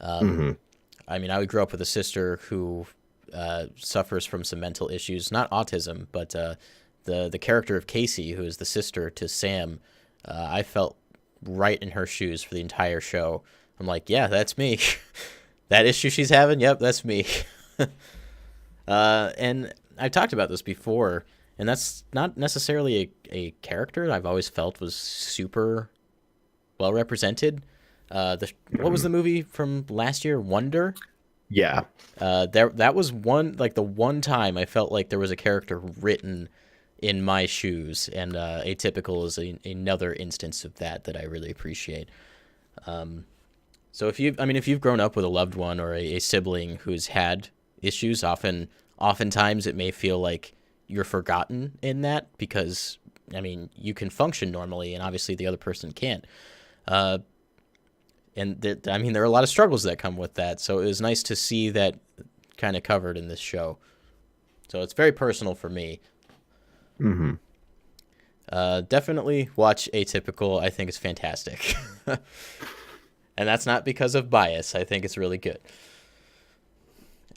[SPEAKER 1] I mean, I grew up with a sister who suffers from some mental issues, not autism, but the character of Casey, who is the sister to Sam, I felt right in her shoes for the entire show. I'm like, yeah, that's me. That issue she's having, yep, that's me. And I've talked about this before, and that's not necessarily a character I've always felt was super well represented. What was the movie from last year? Wonder?
[SPEAKER 3] Yeah.
[SPEAKER 1] That was the one time I felt like there was a character written in my shoes, and Atypical is another instance of that I really appreciate. So if you've grown up with a loved one or a sibling who's had issues, oftentimes it may feel like you're forgotten in that, because I mean you can function normally and obviously the other person can't. And there are a lot of struggles that come with that. So it was nice to see that kind of covered in this show. So it's very personal for me.
[SPEAKER 3] Mm-hmm.
[SPEAKER 1] Definitely watch Atypical. I think it's fantastic. And that's not because of bias. I think it's really good.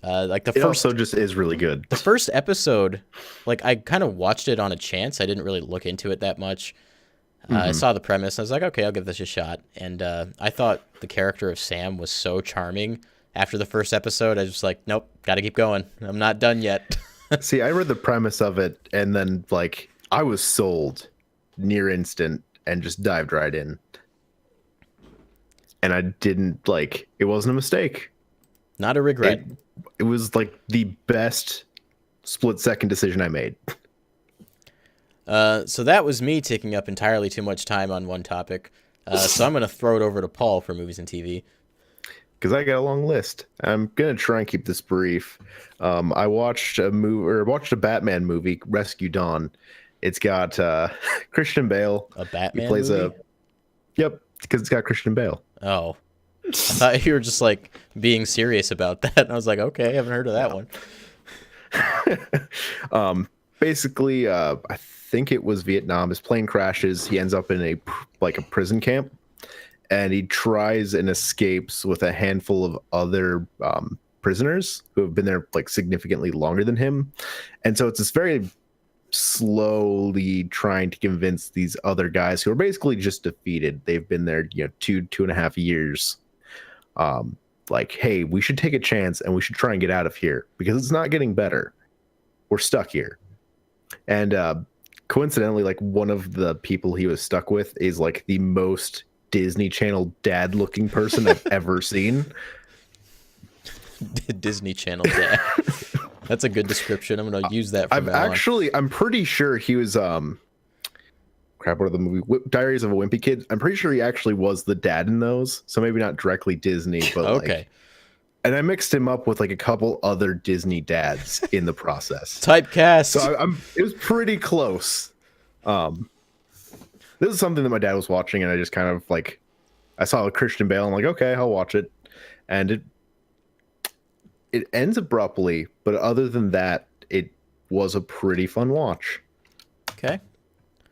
[SPEAKER 1] Like
[SPEAKER 3] It also just is really good.
[SPEAKER 1] The first episode, like I kind of watched it on a chance. I didn't really look into it that much. I saw the premise. I was like, okay, I'll give this a shot. And I thought the character of Sam was so charming. After the first episode, I was just like, nope, got to keep going. I'm not done yet.
[SPEAKER 3] See, I read the premise of it, and then like I was sold near instant and just dived right in. And I didn't like, it wasn't a mistake.
[SPEAKER 1] Not a regret.
[SPEAKER 3] It was like the best split-second decision I made.
[SPEAKER 1] So that was me taking up entirely too much time on one topic. So I'm going to throw it over to Paul for movies and TV.
[SPEAKER 3] Because I got a long list. I'm gonna try and keep this brief. I watched a Batman movie, Rescue Dawn. It's got Christian Bale.
[SPEAKER 1] A Batman movie?
[SPEAKER 3] Yep, because it's got Christian Bale.
[SPEAKER 1] Oh, I thought you were just like being serious about that. And I was like, okay, I haven't heard of that one.
[SPEAKER 3] Basically, I think it was Vietnam. His plane crashes. He ends up in a prison camp. And he tries and escapes with a handful of other prisoners who have been there like significantly longer than him. And so it's this very slowly trying to convince these other guys who are basically just defeated. They've been there, 2.5 years. Like, hey, we should take a chance and we should try and get out of here because it's not getting better. We're stuck here. And coincidentally, like one of the people he was stuck with is like the most Disney Channel dad looking person I've ever seen.
[SPEAKER 1] Disney Channel dad. That's a good description. I'm going to use that from now on.
[SPEAKER 3] I'm pretty sure he was what are the movie Diaries of a Wimpy Kid? I'm pretty sure he actually was the dad in those. So maybe not directly Disney, but
[SPEAKER 1] okay.
[SPEAKER 3] And I mixed him up with like a couple other Disney dads in the process.
[SPEAKER 1] Typecast.
[SPEAKER 3] So it was pretty close. This is something that my dad was watching, and I just kind of like, I saw a Christian Bale, and I'm like, okay, I'll watch it. And it ends abruptly, but other than that, it was a pretty fun watch.
[SPEAKER 1] Okay.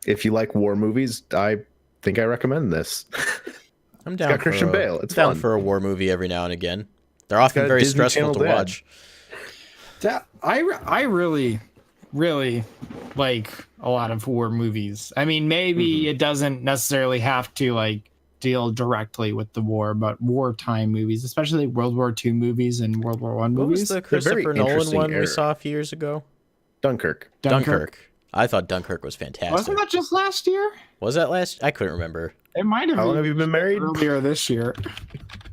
[SPEAKER 3] If you like war movies, I think I recommend this.
[SPEAKER 1] I'm down.
[SPEAKER 3] It's got Christian Bale. It's
[SPEAKER 1] down
[SPEAKER 3] fun.
[SPEAKER 1] for a war movie every now and again. They're often very
[SPEAKER 3] Disney
[SPEAKER 1] stressful
[SPEAKER 3] Channel
[SPEAKER 1] to
[SPEAKER 3] dad.
[SPEAKER 1] watch.
[SPEAKER 2] I really like a lot of war movies. I mean, maybe it doesn't necessarily have to like deal directly with the war, but wartime movies, especially World War II movies and World War I movies.
[SPEAKER 1] What was the Christopher Nolan one we saw a few years ago?
[SPEAKER 3] Dunkirk.
[SPEAKER 1] I thought Dunkirk was fantastic.
[SPEAKER 2] Wasn't that just last year?
[SPEAKER 1] Was that last? I couldn't remember.
[SPEAKER 2] It might have.
[SPEAKER 3] How long have you been married?
[SPEAKER 2] Earlier this year.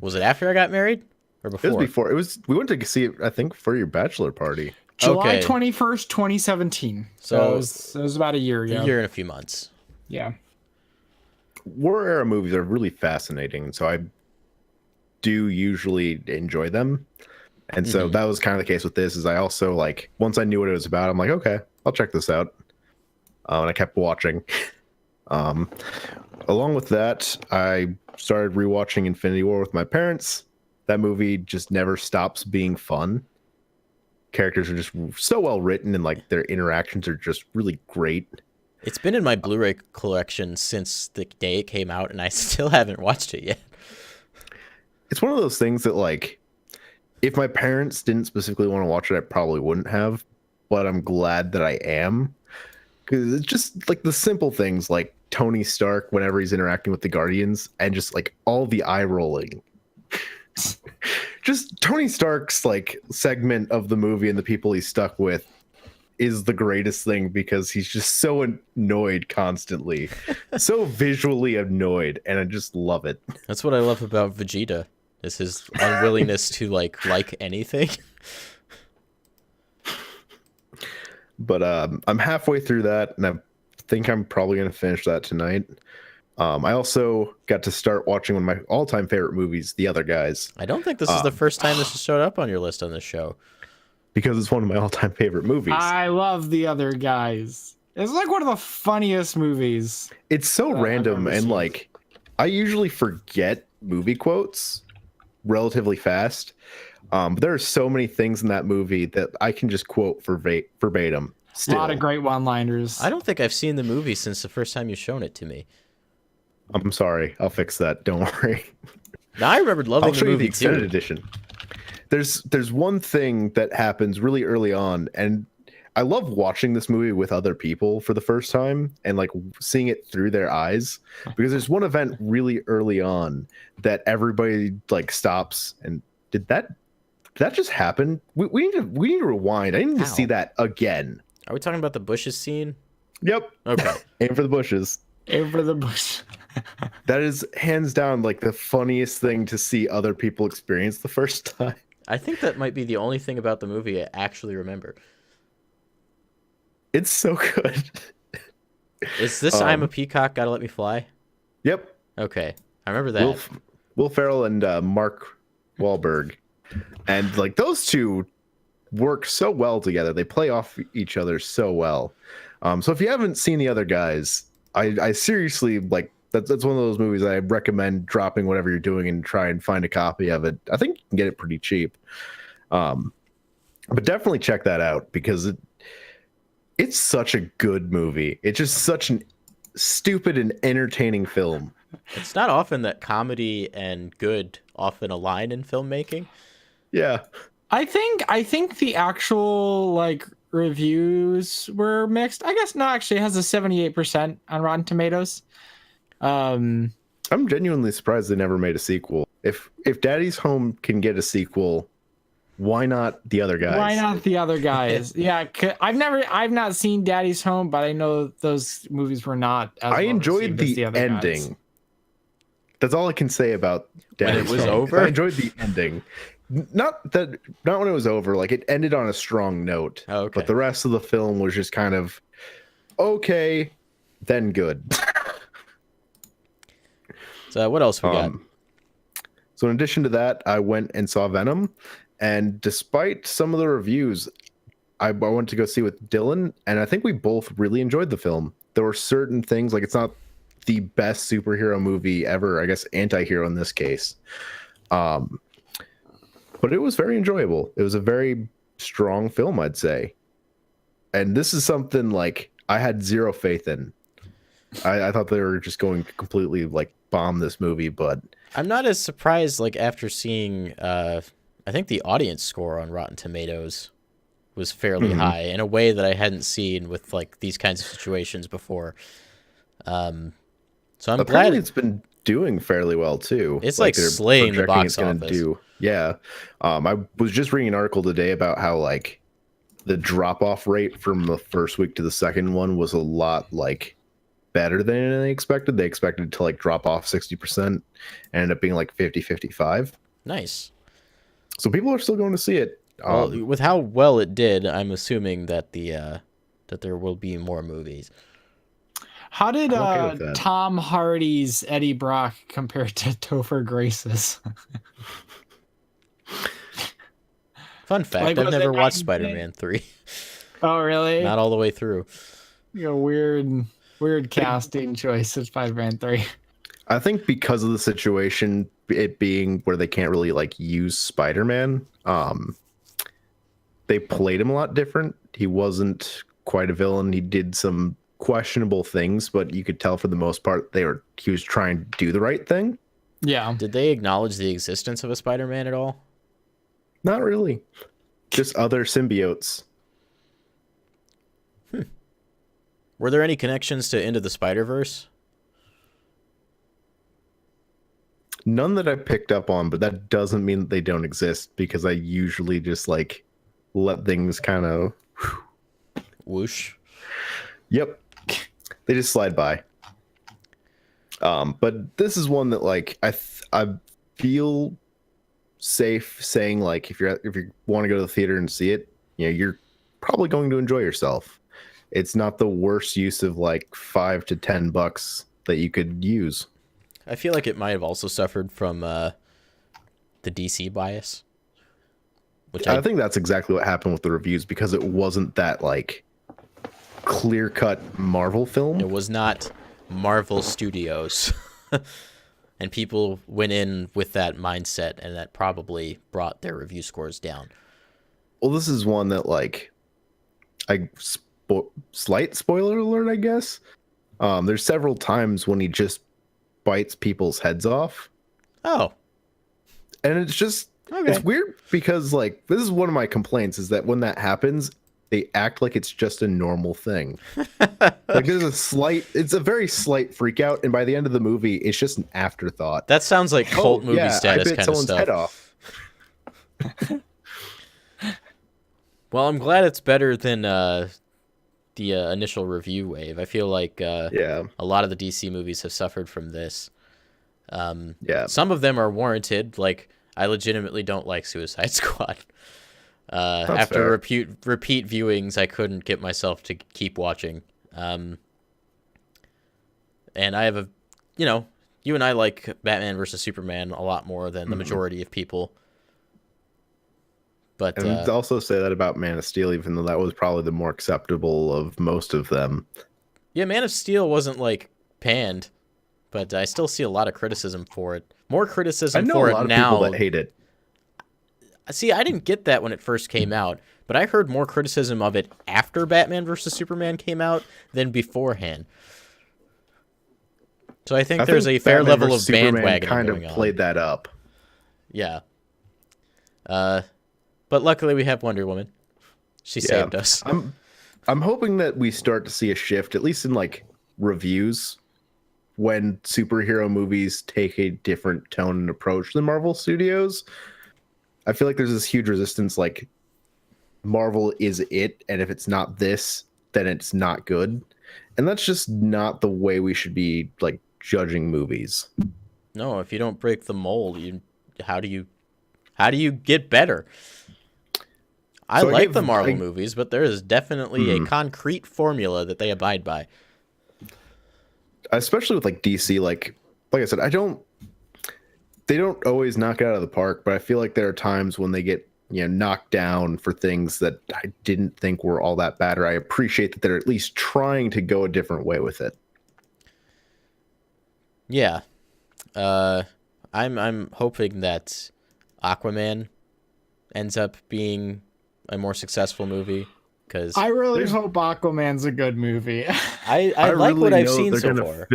[SPEAKER 1] Was it after I got married or before?
[SPEAKER 3] It was before. We went to see it, I think, for your bachelor party.
[SPEAKER 2] July 21st, 2017. So it was about a year ago.
[SPEAKER 1] A year and a few months.
[SPEAKER 2] Yeah.
[SPEAKER 3] War era movies are really fascinating, so I do usually enjoy them. And so that was kind of the case with this. Is I also like once I knew what it was about, I'm like, okay, I'll check this out. And I kept watching. Along with that, I started rewatching Infinity War with my parents. That movie just never stops being fun. Characters are just so well written, and like their interactions are just really great.
[SPEAKER 1] It's been in my Blu-ray collection since the day it came out, and I still haven't watched it yet.
[SPEAKER 3] It's one of those things that, like, if my parents didn't specifically want to watch it, I probably wouldn't have. But I'm glad that I am, because it's just like the simple things, like Tony Stark whenever he's interacting with the Guardians, and just like all the eye rolling. Just Tony Stark's like segment of the movie and the people he's stuck with is the greatest thing because he's just so annoyed constantly, so visually annoyed, and I just love it.
[SPEAKER 1] That's what I love about Vegeta, is his unwillingness to like anything.
[SPEAKER 3] But I'm halfway through that, and I think I'm probably going to finish that tonight. I also got to start watching one of my all-time favorite movies, The Other Guys.
[SPEAKER 1] I don't think this is the first time this has showed up on your list on this show.
[SPEAKER 3] Because it's one of my all-time favorite movies.
[SPEAKER 2] I love The Other Guys. It's like one of the funniest movies.
[SPEAKER 3] It's so random, and like I usually forget movie quotes relatively fast. But there are so many things in that movie that I can just quote verbatim.
[SPEAKER 2] A lot of great one-liners.
[SPEAKER 1] I don't think I've seen the movie since the first time you've shown it to me.
[SPEAKER 3] I'm sorry. I'll fix that. Don't worry.
[SPEAKER 1] Now, I remembered loving
[SPEAKER 3] I'll show
[SPEAKER 1] the
[SPEAKER 3] you
[SPEAKER 1] movie
[SPEAKER 3] the extended
[SPEAKER 1] too.
[SPEAKER 3] edition. There's one thing that happens really early on, and I love watching this movie with other people for the first time and like seeing it through their eyes, because there's one event really early on that everybody like stops and did that just happen? We need to rewind. I need to see that again.
[SPEAKER 1] Are we talking about the bushes scene?
[SPEAKER 3] Yep.
[SPEAKER 1] Okay.
[SPEAKER 3] Aim for the bushes.
[SPEAKER 2] Aim for the bush.
[SPEAKER 3] That is hands down like the funniest thing to see other people experience the first time.
[SPEAKER 1] I think that might be the only thing about the movie I actually remember.
[SPEAKER 3] It's so good.
[SPEAKER 1] Is this I'm a Peacock, Gotta Let Me Fly?
[SPEAKER 3] Yep.
[SPEAKER 1] Okay. I remember that.
[SPEAKER 3] Will Ferrell and Mark Wahlberg. And like those two work so well together. They play off each other so well. So if you haven't seen the other guys, I seriously like that's one of those movies I recommend dropping whatever you're doing and try and find a copy of it. I think you can get it pretty cheap. But definitely check that out because it's such a good movie. It's just such an stupid and entertaining film.
[SPEAKER 1] It's not often that comedy and good often align in filmmaking.
[SPEAKER 3] Yeah.
[SPEAKER 2] I think the actual like reviews were mixed. I guess no, actually it has a 78% on Rotten Tomatoes.
[SPEAKER 3] I'm genuinely surprised they never made a sequel. If Daddy's Home can get a sequel, why not the other guys?
[SPEAKER 2] Why not the other guys? Yeah, I've not seen Daddy's Home, but I know those movies were not as
[SPEAKER 3] I
[SPEAKER 2] well
[SPEAKER 3] enjoyed
[SPEAKER 2] received as
[SPEAKER 3] the
[SPEAKER 2] other
[SPEAKER 3] ending.
[SPEAKER 2] guys.
[SPEAKER 3] That's all I can say about Daddy's
[SPEAKER 1] When it was
[SPEAKER 3] Home.
[SPEAKER 1] over?
[SPEAKER 3] I enjoyed the ending. Not when it was over. Like it ended on a strong note.
[SPEAKER 1] Oh, okay.
[SPEAKER 3] But the rest of the film was just kind of okay, then good.
[SPEAKER 1] So what else we got?
[SPEAKER 3] So in addition to that, I went and saw Venom, and despite some of the reviews, I went to go see with Dylan, and I think we both really enjoyed the film. There were certain things, like it's not the best superhero movie ever, I guess anti-hero in this case. But it was very enjoyable. It was a very strong film, I'd say. And this is something like I had zero faith in. I thought they were just going to completely like bomb this movie, but
[SPEAKER 1] I'm not as surprised like after seeing I think the audience score on Rotten Tomatoes was fairly high in a way that I hadn't seen with like these kinds of situations before. So I'm
[SPEAKER 3] apparently
[SPEAKER 1] glad
[SPEAKER 3] it's been doing fairly well too.
[SPEAKER 1] It's like
[SPEAKER 3] they're
[SPEAKER 1] slaying the
[SPEAKER 3] projecting
[SPEAKER 1] box
[SPEAKER 3] it's gonna
[SPEAKER 1] office.
[SPEAKER 3] Yeah. I was just reading an article today about how like the drop off rate from the first week to the second one was a lot like better than they expected. They expected to like drop off 60% and ended up being like 50-55.
[SPEAKER 1] Nice.
[SPEAKER 3] So people are still going to see it.
[SPEAKER 1] Well, with how well it did, I'm assuming that that there will be more movies.
[SPEAKER 2] How did
[SPEAKER 3] I'm okay with that.
[SPEAKER 2] Tom Hardy's Eddie Brock compare to Topher Grace's?
[SPEAKER 1] Fun fact,
[SPEAKER 2] Like,
[SPEAKER 1] I've
[SPEAKER 2] was it
[SPEAKER 1] never watched
[SPEAKER 2] night and day?
[SPEAKER 1] Spider-Man 3.
[SPEAKER 2] Oh, really?
[SPEAKER 1] Not all the way through.
[SPEAKER 2] You know, weird casting choice of Spider-Man 3.
[SPEAKER 3] I think because of the situation, it being where they can't really like use Spider-Man, they played him a lot different. He wasn't quite a villain. He did some questionable things, but you could tell for the most part he was trying to do the right thing.
[SPEAKER 2] Yeah.
[SPEAKER 1] Did they acknowledge the existence of a Spider-Man at all?
[SPEAKER 3] Not really. Just other symbiotes.
[SPEAKER 1] Were there any connections to Into the Spider-Verse?
[SPEAKER 3] None that I picked up on, but that doesn't mean that they don't exist because I usually just like let things kind of
[SPEAKER 1] Whoosh.
[SPEAKER 3] Yep. They just slide by. But this is one that like I feel safe saying like if you want to go to the theater and see it, you're probably going to enjoy yourself. It's not the worst use of like $5 to $10 that you could use.
[SPEAKER 1] I feel like it might have also suffered from the DC bias. Which
[SPEAKER 3] I think that's exactly what happened with the reviews because it wasn't that like clear-cut Marvel film.
[SPEAKER 1] It was not Marvel Studios. and people went in with that mindset, and that probably brought their review scores down.
[SPEAKER 3] Well, this is one that, like, slight spoiler alert, I guess. There's several times when he just bites people's heads off.
[SPEAKER 1] Oh.
[SPEAKER 3] And it's just,
[SPEAKER 1] Okay.
[SPEAKER 3] it's weird because, like, this is one of my complaints is that when that happens, they act like it's just a normal thing. Like, it's a very slight freak out, and by the end of the movie, it's just an afterthought.
[SPEAKER 1] That sounds like cult movie status
[SPEAKER 3] I bit
[SPEAKER 1] kind of
[SPEAKER 3] someone's
[SPEAKER 1] stuff.
[SPEAKER 3] head off.
[SPEAKER 1] Well, I'm glad it's better than the initial review wave. I feel like a lot of the DC movies have suffered from this. Some of them are warranted. Like, I legitimately don't like Suicide Squad. After repeat viewings, I couldn't get myself to keep watching. And I have you and I like Batman versus Superman a lot more than the majority of people. But
[SPEAKER 3] and also say that about Man of Steel, even though that was probably the more acceptable of most of them.
[SPEAKER 1] Yeah, Man of Steel wasn't like panned, but I still see a lot of criticism for it. More criticism for it now.
[SPEAKER 3] I know a lot of people that hate it.
[SPEAKER 1] See, I didn't get that when it first came out, but I heard more criticism of it after Batman versus Superman came out than beforehand. So I think there's a fair level of bandwagoning
[SPEAKER 3] kind of
[SPEAKER 1] going on.
[SPEAKER 3] Played that up.
[SPEAKER 1] Yeah. But luckily we have Wonder Woman. She saved us.
[SPEAKER 3] I'm hoping that we start to see a shift, at least in like reviews, when superhero movies take a different tone and approach than Marvel Studios. I feel like there's this huge resistance, like Marvel is it, and if it's not this, then it's not good. And that's just not the way we should be like judging movies.
[SPEAKER 1] No, if you don't break the mold, how do you get better? I like the Marvel movies, but there is definitely a concrete formula that they abide by.
[SPEAKER 3] Especially with like DC, like I said, they don't always knock it out of the park, but I feel like there are times when they get, knocked down for things that I didn't think were all that bad, or I appreciate that they're at least trying to go a different way with it.
[SPEAKER 1] Yeah. I'm hoping that Aquaman ends up being a more successful movie, because
[SPEAKER 2] I really hope Aquaman's a good movie.
[SPEAKER 1] I like
[SPEAKER 3] really
[SPEAKER 1] what I've
[SPEAKER 3] know
[SPEAKER 1] seen
[SPEAKER 3] they're
[SPEAKER 1] so
[SPEAKER 3] gonna
[SPEAKER 1] far.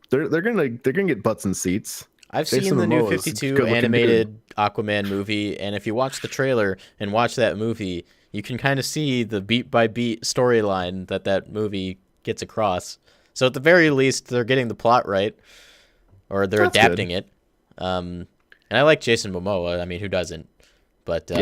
[SPEAKER 3] They're gonna get butts and seats.
[SPEAKER 1] I've
[SPEAKER 3] Jason
[SPEAKER 1] seen the new
[SPEAKER 3] Momoa is
[SPEAKER 1] 52
[SPEAKER 3] good-looking
[SPEAKER 1] animated Aquaman movie, and if you watch the trailer and watch that movie, you can kind of see the beat by beat storyline that movie gets across. So at the very least, they're getting the plot right, or they're adapting it. And I like Jason Momoa. I mean, who doesn't? But
[SPEAKER 3] he's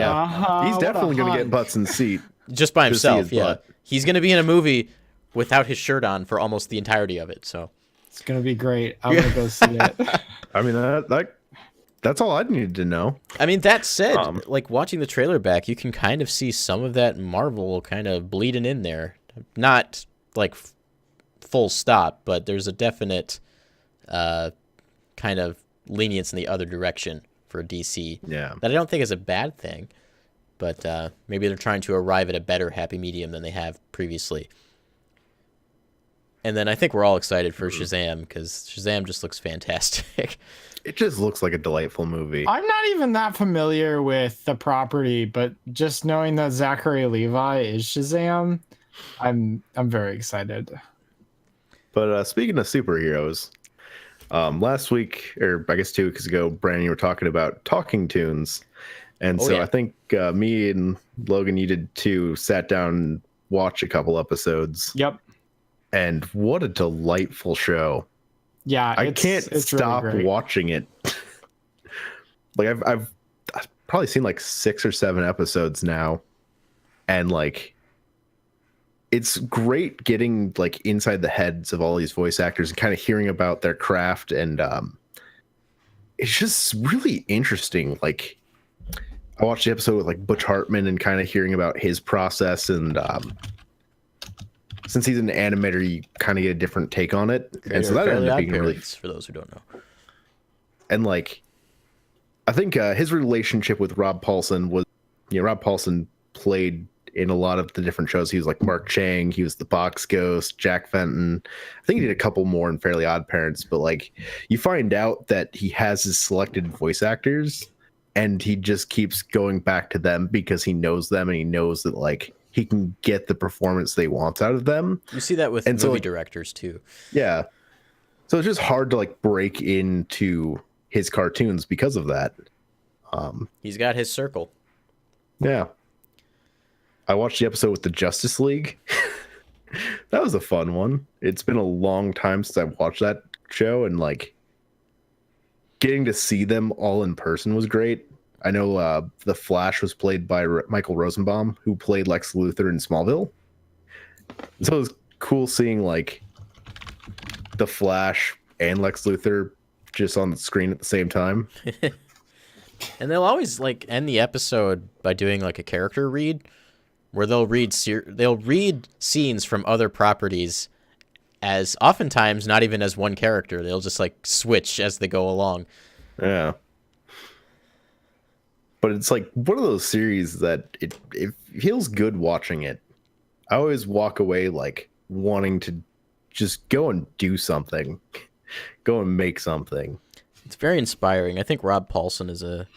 [SPEAKER 3] definitely going to get butts in seat.
[SPEAKER 1] Just by himself, yeah.
[SPEAKER 3] Butt.
[SPEAKER 1] He's going to be in a movie without his shirt on for almost the entirety of it. So
[SPEAKER 2] it's going to be great. I'm going to go see it.
[SPEAKER 3] I mean, that's all I needed to know.
[SPEAKER 1] I mean, that said, like watching the trailer back, you can kind of see some of that Marvel kind of bleeding in there. Not like full stop, but there's a definite kind of lenience in the other direction for DC.
[SPEAKER 3] Yeah.
[SPEAKER 1] That I don't think is a bad thing, but maybe they're trying to arrive at a better happy medium than they have previously. And then I think we're all excited for Shazam, because Shazam just looks fantastic.
[SPEAKER 3] It just looks like a delightful movie.
[SPEAKER 2] I'm not even that familiar with the property, but just knowing that Zachary Levi is Shazam, I'm very excited.
[SPEAKER 3] But speaking of superheroes, last week, or I guess 2 weeks ago, Brandon, you were talking about talking tunes. And I think me and Logan, you did too, sat down and watched a couple episodes.
[SPEAKER 2] Yep.
[SPEAKER 3] And what a delightful show.
[SPEAKER 2] Yeah,
[SPEAKER 3] I can't stop
[SPEAKER 2] really
[SPEAKER 3] watching it. Like I've probably seen like 6 or 7 episodes now. And like it's great getting like inside the heads of all these voice actors and kind of hearing about their craft, and it's just really interesting. Like I watched the episode with like Butch Hartman and kind of hearing about his process, and since he's an animator, you kind of get a different take on it. And so that ended up being really,
[SPEAKER 1] for those who don't know.
[SPEAKER 3] And like, I think his relationship with Rob Paulson was, Rob Paulson played in a lot of the different shows. He was like Mark Chang, he was the Box Ghost, Jack Fenton. I think he did a couple more in Fairly Odd Parents, but like you find out that he has his selected voice actors and he just keeps going back to them because he knows them and he knows that like he can get the performance they want out of them.
[SPEAKER 1] You see that with movie directors too.
[SPEAKER 3] Yeah. So it's just hard to like break into his cartoons because of that.
[SPEAKER 1] He's got his circle.
[SPEAKER 3] Yeah. I watched the episode with the Justice League. That was a fun one. It's been a long time since I've watched that show, and like getting to see them all in person was great. I know the Flash was played by Michael Rosenbaum, who played Lex Luthor in Smallville. So it was cool seeing like the Flash and Lex Luthor just on the screen at the same time.
[SPEAKER 1] And they'll always like end the episode by doing like a character read, where they'll read scenes from other properties, as oftentimes not even as one character. They'll just like switch as they go along.
[SPEAKER 3] Yeah. But it's like one of those series that it feels good watching it. I always walk away like wanting to just go and do something, go and make something.
[SPEAKER 1] It's very inspiring. I think Rob Paulson is a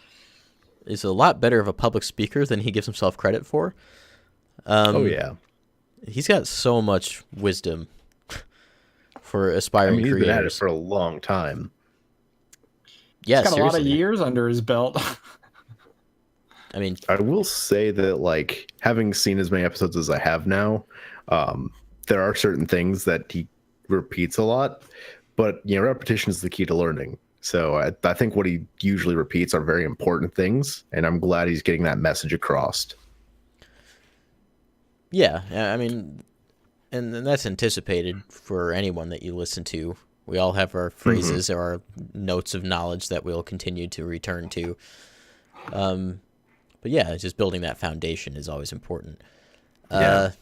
[SPEAKER 1] lot better of a public speaker than he gives himself credit for.
[SPEAKER 3] Oh yeah,
[SPEAKER 1] he's got so much wisdom for aspiring
[SPEAKER 3] he's
[SPEAKER 1] creators.
[SPEAKER 3] been at it for a long time.
[SPEAKER 1] Yeah,
[SPEAKER 2] he's got a lot of years under his belt.
[SPEAKER 1] I mean,
[SPEAKER 3] I will say that like having seen as many episodes as I have now, there are certain things that he repeats a lot, but repetition is the key to learning. So I think what he usually repeats are very important things, and I'm glad he's getting that message across.
[SPEAKER 1] Yeah, I mean, and that's anticipated for anyone that you listen to. We all have our phrases or our notes of knowledge that we'll continue to return to. But yeah, just building that foundation is always important.
[SPEAKER 3] Yeah.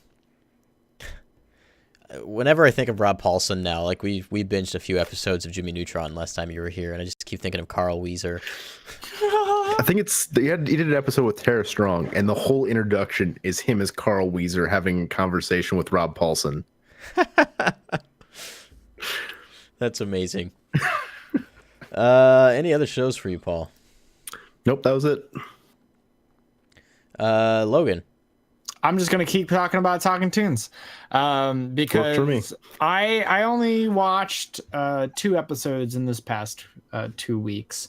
[SPEAKER 1] Whenever I think of Rob Paulson now, like we binged a few episodes of Jimmy Neutron last time you were here, and I just keep thinking of Carl Weezer.
[SPEAKER 3] I think he did an episode with Tara Strong, and the whole introduction is him as Carl Weezer having a conversation with Rob Paulson.
[SPEAKER 1] That's amazing. Any other shows for you, Paul?
[SPEAKER 3] Nope, that was it.
[SPEAKER 1] Logan.
[SPEAKER 2] I'm just gonna keep talking about Talking Tunes, because
[SPEAKER 3] for me.
[SPEAKER 2] I only watched 2 episodes in this past 2 weeks.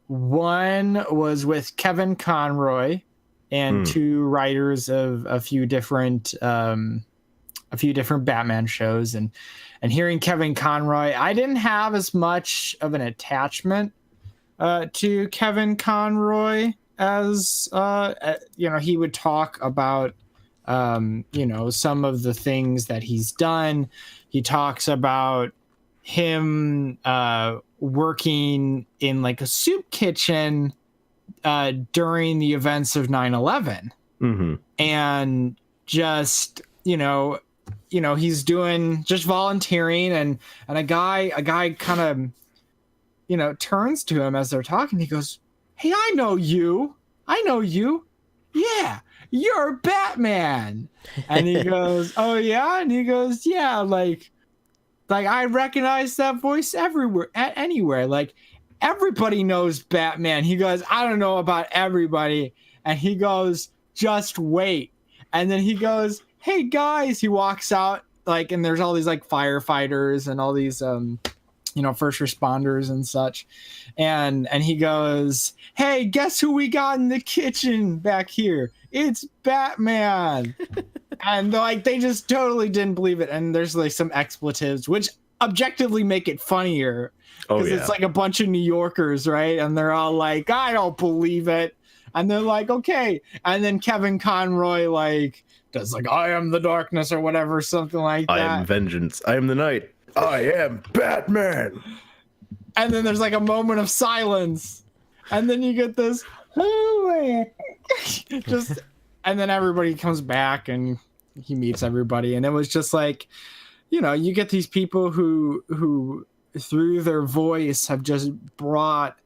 [SPEAKER 2] One was with Kevin Conroy and 2 writers of a few different Batman shows, and hearing Kevin Conroy, I didn't have as much of an attachment to Kevin Conroy as he would talk about some of the things that he's done. He talks about him working in like a soup kitchen during the events of 9/11, and just he's doing just volunteering, and a guy kind of turns to him as they're talking. He goes, "Hey, I know you. Yeah, you're Batman." And he goes, "Oh yeah?" And he goes, "Yeah, like I recognize that voice anywhere. Like everybody knows Batman." He goes, "I don't know about everybody." And he goes, "Just wait." And then he goes, "Hey guys," he walks out and there's all these like firefighters and all these first responders and such. And he goes, "Hey, guess who we got in the kitchen back here? It's Batman." And they just totally didn't believe it. And there's like some expletives, which objectively make it funnier. Because it's like a bunch of New Yorkers, right? And they're all like, "I don't believe it." And they're like, "Okay." And then Kevin Conroy does "I am the darkness" or whatever, something like that.
[SPEAKER 3] "I am vengeance. I am the night. I am Batman."
[SPEAKER 2] And then there's like a moment of silence, and then you get this just, and then everybody comes back and he meets everybody, and it was just like, you get these people who through their voice have just brought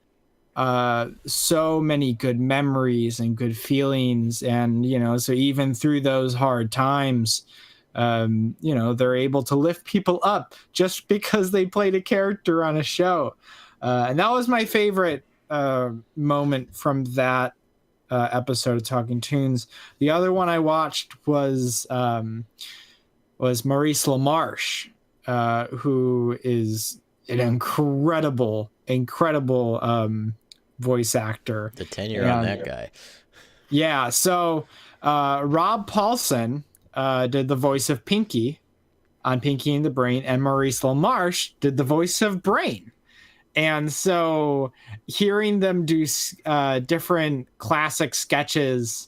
[SPEAKER 2] so many good memories and good feelings, and so even through those hard times, they're able to lift people up just because they played a character on a show. And that was my favorite moment from that episode of Talking Toons. The other one I watched was Maurice LaMarche, who is an incredible voice actor.
[SPEAKER 1] The tenure on that guy.
[SPEAKER 2] Yeah, so Rob Paulson did the voice of Pinky on Pinky and the Brain, and Maurice LaMarche did the voice of Brain. And so hearing them do different classic sketches,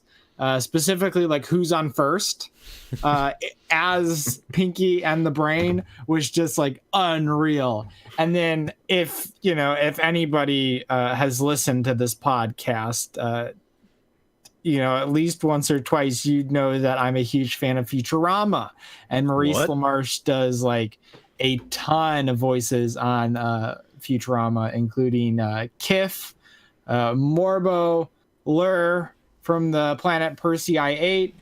[SPEAKER 2] specifically like Who's on First, as Pinky and the Brain, was just like unreal. And then if anybody has listened to this podcast, at least once or twice, you'd know that I'm a huge fan of Futurama, and Maurice LaMarche does like a ton of voices on Futurama, including Kif, Morbo, Lur from the planet Persei 8,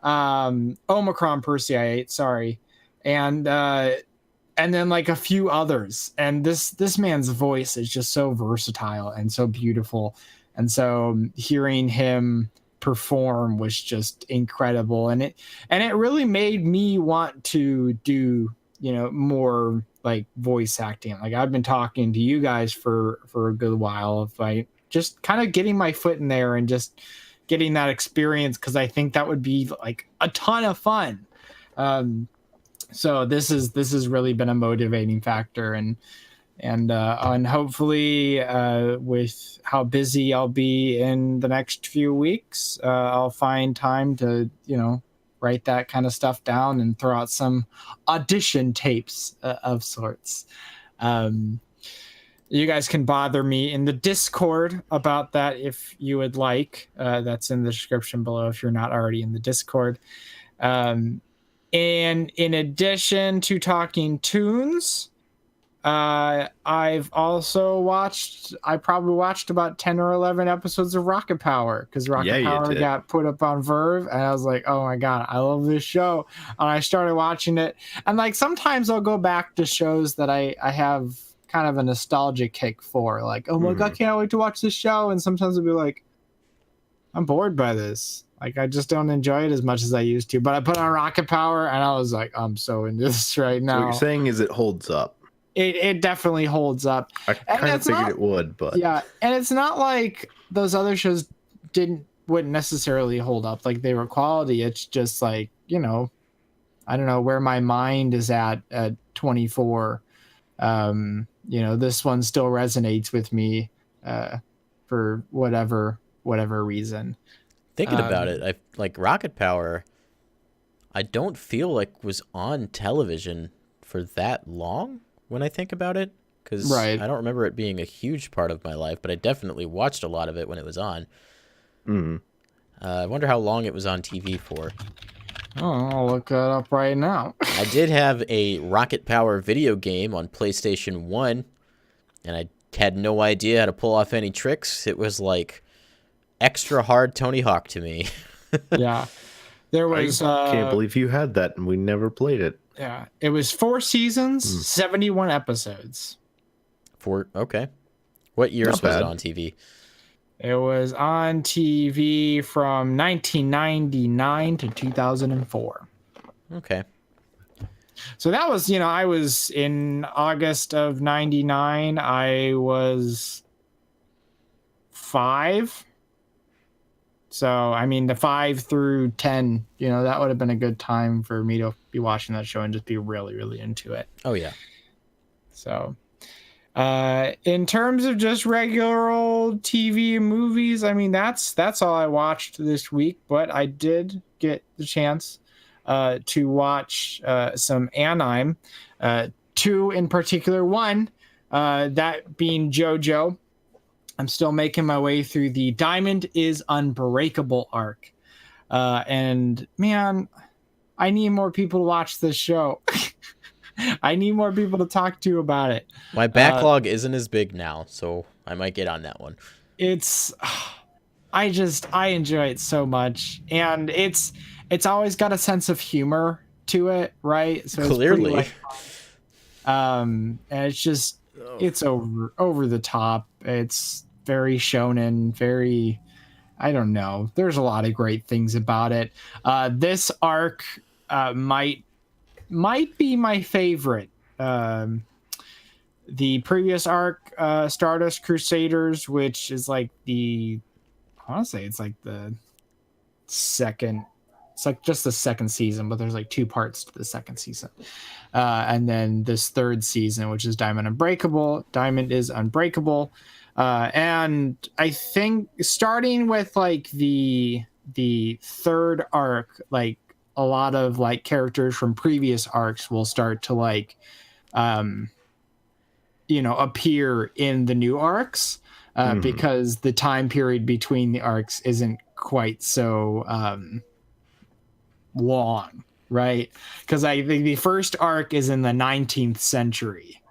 [SPEAKER 2] Omicron Persei 8, sorry, and then like a few others. And this man's voice is just so versatile and so beautiful, and so hearing him perform was just incredible, and it really made me want to do more like voice acting. Like I've been talking to you guys for a good while of like just kind of getting my foot in there and just getting that experience, because I think that would be like a ton of fun. So this has really been a motivating factor, and hopefully with how busy I'll be in the next few weeks, I'll find time to write that kind of stuff down and throw out some audition tapes of sorts. You guys can bother me in the Discord about that if you would like. That's in the description below if you're not already in the Discord. And in addition to Talking Toons, I've also I probably watched about 10 or 11 episodes of Rocket Power, because Rocket Power got put up on Verve, and I was like, oh my God, I love this show. And I started watching it. And like sometimes I'll go back to shows that I have kind of a nostalgia kick for, like, oh my God, can't wait to watch this show. And sometimes I'll be like, I'm bored by this. Like, I just don't enjoy it as much as I used to. But I put on Rocket Power, and I was like, I'm so into this right now.
[SPEAKER 3] So what you're saying is it holds up.
[SPEAKER 2] It definitely holds up.
[SPEAKER 3] I kind of figured it would, but
[SPEAKER 2] yeah, and it's not like those other shows wouldn't necessarily hold up. Like, they were quality. It's just like, I don't know where my mind is at 24. This one still resonates with me for whatever reason.
[SPEAKER 1] Thinking about it, I like Rocket Power. I don't feel like was on television for that long when I think about it, because I don't remember it being a huge part of my life, but I definitely watched a lot of it when it was on. I wonder how long it was on TV for.
[SPEAKER 2] Oh, I'll look that up right now.
[SPEAKER 1] I did have a Rocket Power video game on PlayStation 1, and I had no idea how to pull off any tricks. It was like extra hard Tony Hawk to me.
[SPEAKER 2] Yeah. There was
[SPEAKER 3] I can't believe you had that and we never played it.
[SPEAKER 2] Yeah. It was 4 seasons, 71 episodes.
[SPEAKER 1] Okay. What years was it on TV?
[SPEAKER 2] It was on TV from 1999 to 2004.
[SPEAKER 1] Okay.
[SPEAKER 2] So that was, I was in August of 99. I was 5. So, I mean, the 5 through 10, that would have been a good time for me to be watching that show and just be really, really into it.
[SPEAKER 1] Oh, yeah.
[SPEAKER 2] So, in terms of just regular old TV and movies, I mean, that's all I watched this week. But I did get the chance to watch some anime, 2 in particular. One, that being JoJo. I'm still making my way through the Diamond is Unbreakable arc. And man, I need more people to watch this show. I need more people to talk to about it.
[SPEAKER 1] My backlog isn't as big now, so I might get on that one.
[SPEAKER 2] It's I enjoy it so much, and it's always got a sense of humor to it, right? So it's pretty
[SPEAKER 1] Clearly.
[SPEAKER 2] and it's just it's over the top. It's very shonen, very, I don't know. There's a lot of great things about it. This arc might be my favorite. The previous arc, Stardust Crusaders, which is like I want to say it's like the second. It's like just the second season, but there's like 2 parts to the second season. And then this third season, which is Diamond Unbreakable. Diamond is Unbreakable. And I think starting with like the third arc, like a lot of like characters from previous arcs will start to like appear in the new arcs, because the time period between the arcs isn't quite so long, right? Because I think the first arc is in the 19th century,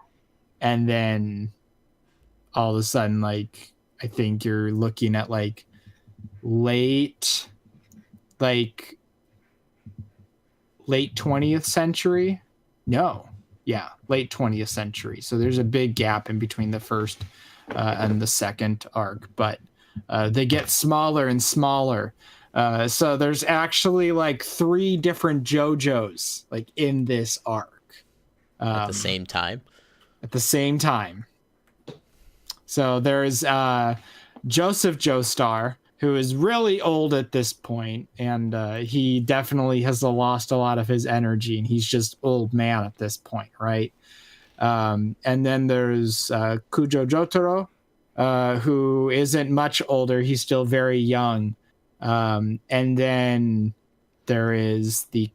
[SPEAKER 2] and then all of a sudden, like, I think you're looking at like late 20th century. No, yeah, late 20th century. So there's a big gap in between the first and the second arc, but they get smaller and smaller. So there's actually like 3 different JoJos like in this arc
[SPEAKER 1] At the same time.
[SPEAKER 2] So there's Joseph Joestar, who is really old at this point, and he definitely has lost a lot of his energy, and he's just old man at this point, right? And then there's Kujo Jotaro, who isn't much older. He's still very young. And then there is the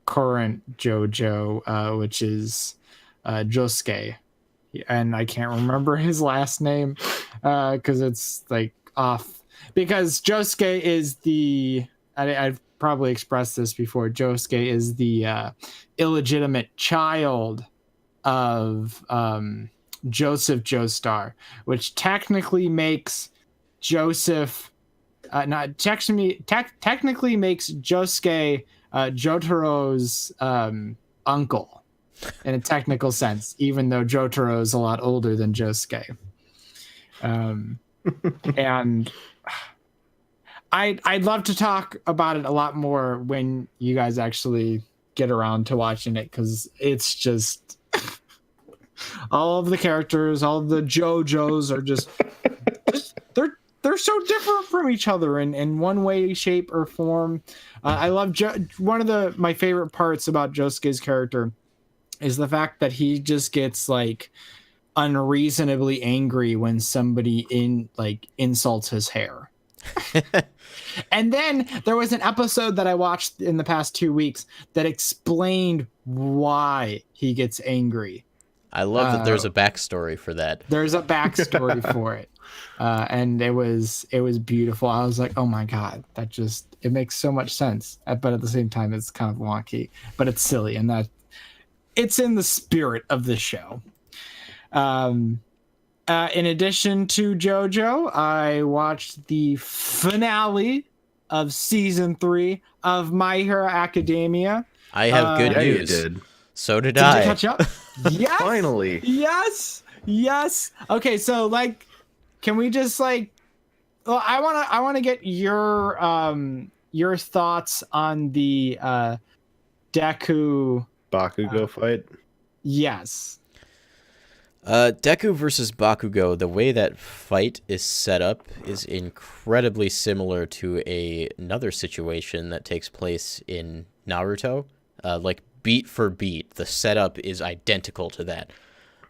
[SPEAKER 2] current JoJo, which is Josuke. And I can't remember his last name because it's like off. Because Josuke is I've probably expressed this before. Josuke is the illegitimate child of Joseph Joestar, which technically makes Joseph, technically makes Josuke Jotaro's uncle in a technical sense, even though Jotaro is a lot older than Josuke. And I'd love to talk about it a lot more when you guys actually get around to watching it, because it's just all of the characters, all of the JoJos are just they're so different from each other in one way, shape, or form. I love one of my favorite parts about Josuke's character is the fact that he just gets like unreasonably angry when somebody insults his hair. And then there was an episode that I watched in the past 2 weeks that explained why he ggets angry.
[SPEAKER 1] I love that there's a backstory for that.
[SPEAKER 2] There's a backstory for it. And it was beautiful. I was like, oh my God, it makes so much sense. But at the same time, it's kind of wonky, but it's silly. And that it's in the spirit of the show. In addition to JoJo, I watched the finale of season 3 of My Hero Academia.
[SPEAKER 1] I have good
[SPEAKER 3] Yeah,
[SPEAKER 1] news.
[SPEAKER 3] you did.
[SPEAKER 1] So did
[SPEAKER 2] Did
[SPEAKER 1] I.
[SPEAKER 2] you catch up? Yes.
[SPEAKER 3] Finally.
[SPEAKER 2] Yes. Okay, so like, can we just like? Well, I wanna get your thoughts on the Deku
[SPEAKER 3] Bakugo fight.
[SPEAKER 2] Yes.
[SPEAKER 1] Deku versus Bakugo, the way that fight is set up is incredibly similar to another situation that takes place in Naruto. Like beat for beat, the setup is identical to that.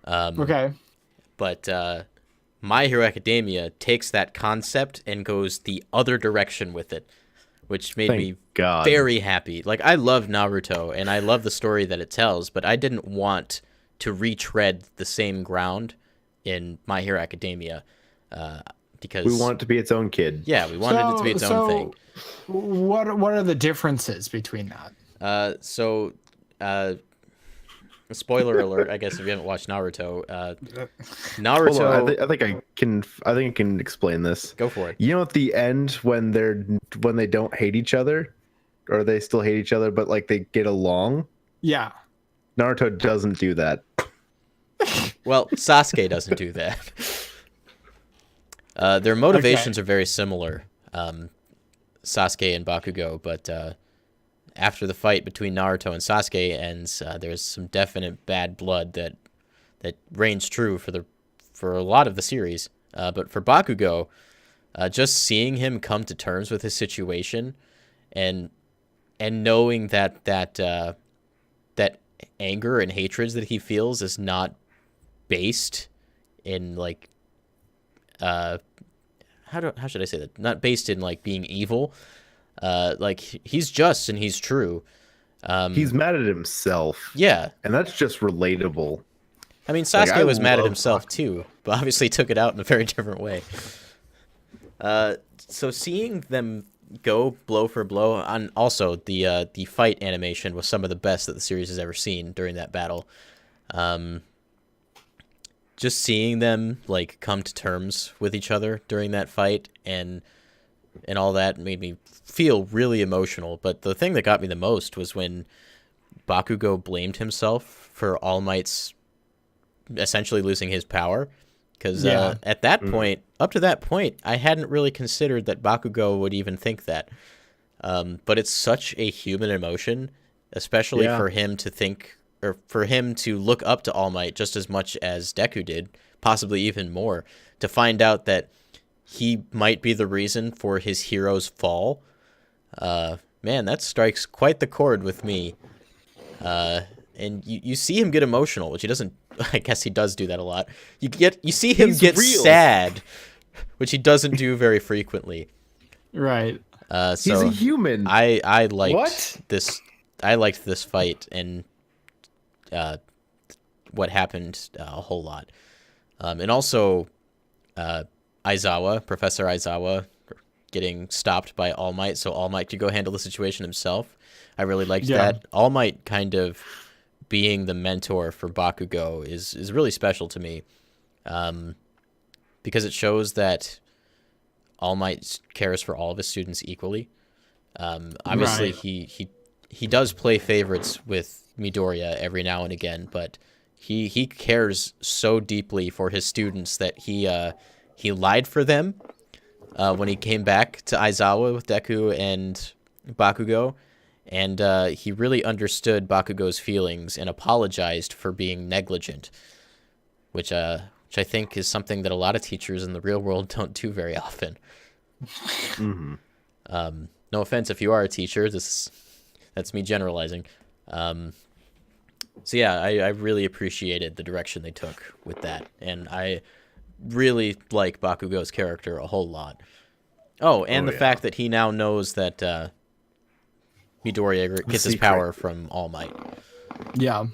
[SPEAKER 2] Okay.
[SPEAKER 1] But My Hero Academia takes that concept and goes the other direction with it, which made me very happy. Like, I love Naruto, and I love the story that it tells, but I didn't want to retread the same ground in My Hero Academia because
[SPEAKER 3] We want it to be its own kid.
[SPEAKER 1] Yeah, we wanted it to be its own thing.
[SPEAKER 2] What are the differences between that?
[SPEAKER 1] spoiler alert, I guess if you haven't watched Naruto,
[SPEAKER 3] Hold
[SPEAKER 1] Naruto.
[SPEAKER 3] on, I think I can explain this.
[SPEAKER 1] Go for it.
[SPEAKER 3] You know, at the end when they don't hate each other, or they still hate each other, but like they get along.
[SPEAKER 2] Yeah.
[SPEAKER 3] Naruto doesn't do that.
[SPEAKER 1] Well, Sasuke doesn't do that. Their motivations are very similar, Sasuke and Bakugo, but after the fight between Naruto and Sasuke ends, there's some definite bad blood that reigns true for a lot of the series. But for Bakugo, just seeing him come to terms with his situation and knowing that anger and hatred that he feels is not based in like how should I say that? Not based in like being evil. Like he's just and he's true.
[SPEAKER 3] He's mad at himself.
[SPEAKER 1] Yeah,
[SPEAKER 3] and that's just relatable.
[SPEAKER 1] I mean, Sasuke
[SPEAKER 3] I
[SPEAKER 1] was mad at
[SPEAKER 3] love
[SPEAKER 1] himself too, but obviously took it out in a very different way. So seeing them go blow for blow, and also the fight animation was some of the best that the series has ever seen during that battle. Just seeing them like come to terms with each other during that fight and all that made me feel really emotional. But the thing that got me the most was when Bakugo blamed himself for All Might's essentially losing his power. Because at that point, up to that point, I hadn't really considered that Bakugo would even think that. But it's such a human emotion, especially for him to think, or for him to look up to All Might just as much as Deku did, possibly even more, to find out that he might be the reason for his hero's fall. Man, that strikes quite the chord with me. And you see him get emotional, which he doesn't. I guess he does do that a lot. You see him get sad, which he doesn't do very frequently.
[SPEAKER 2] Right.
[SPEAKER 1] So
[SPEAKER 3] he's a human.
[SPEAKER 1] I liked this. I liked this fight and what happened a whole lot, and also Professor Aizawa, getting stopped by All Might, so All Might could go handle the situation himself. I really liked that. All Might kind of being the mentor for Bakugo is really special to me, because it shows that All Might cares for all of his students equally. Obviously, he does play favorites with Midoriya every now and again, but he cares so deeply for his students that he lied for them when he came back to Aizawa with Deku and Bakugo. And he really understood Bakugo's feelings and apologized for being negligent, which I think is something that a lot of teachers in the real world don't do very often.
[SPEAKER 3] Mm-hmm.
[SPEAKER 1] No offense if you are a teacher. That's me generalizing. So yeah, I really appreciated the direction they took with that, and I really like Bakugo's character a whole lot. Oh, and the fact that he now knows that Midoriya gets his power from All Might.
[SPEAKER 2] Yeah.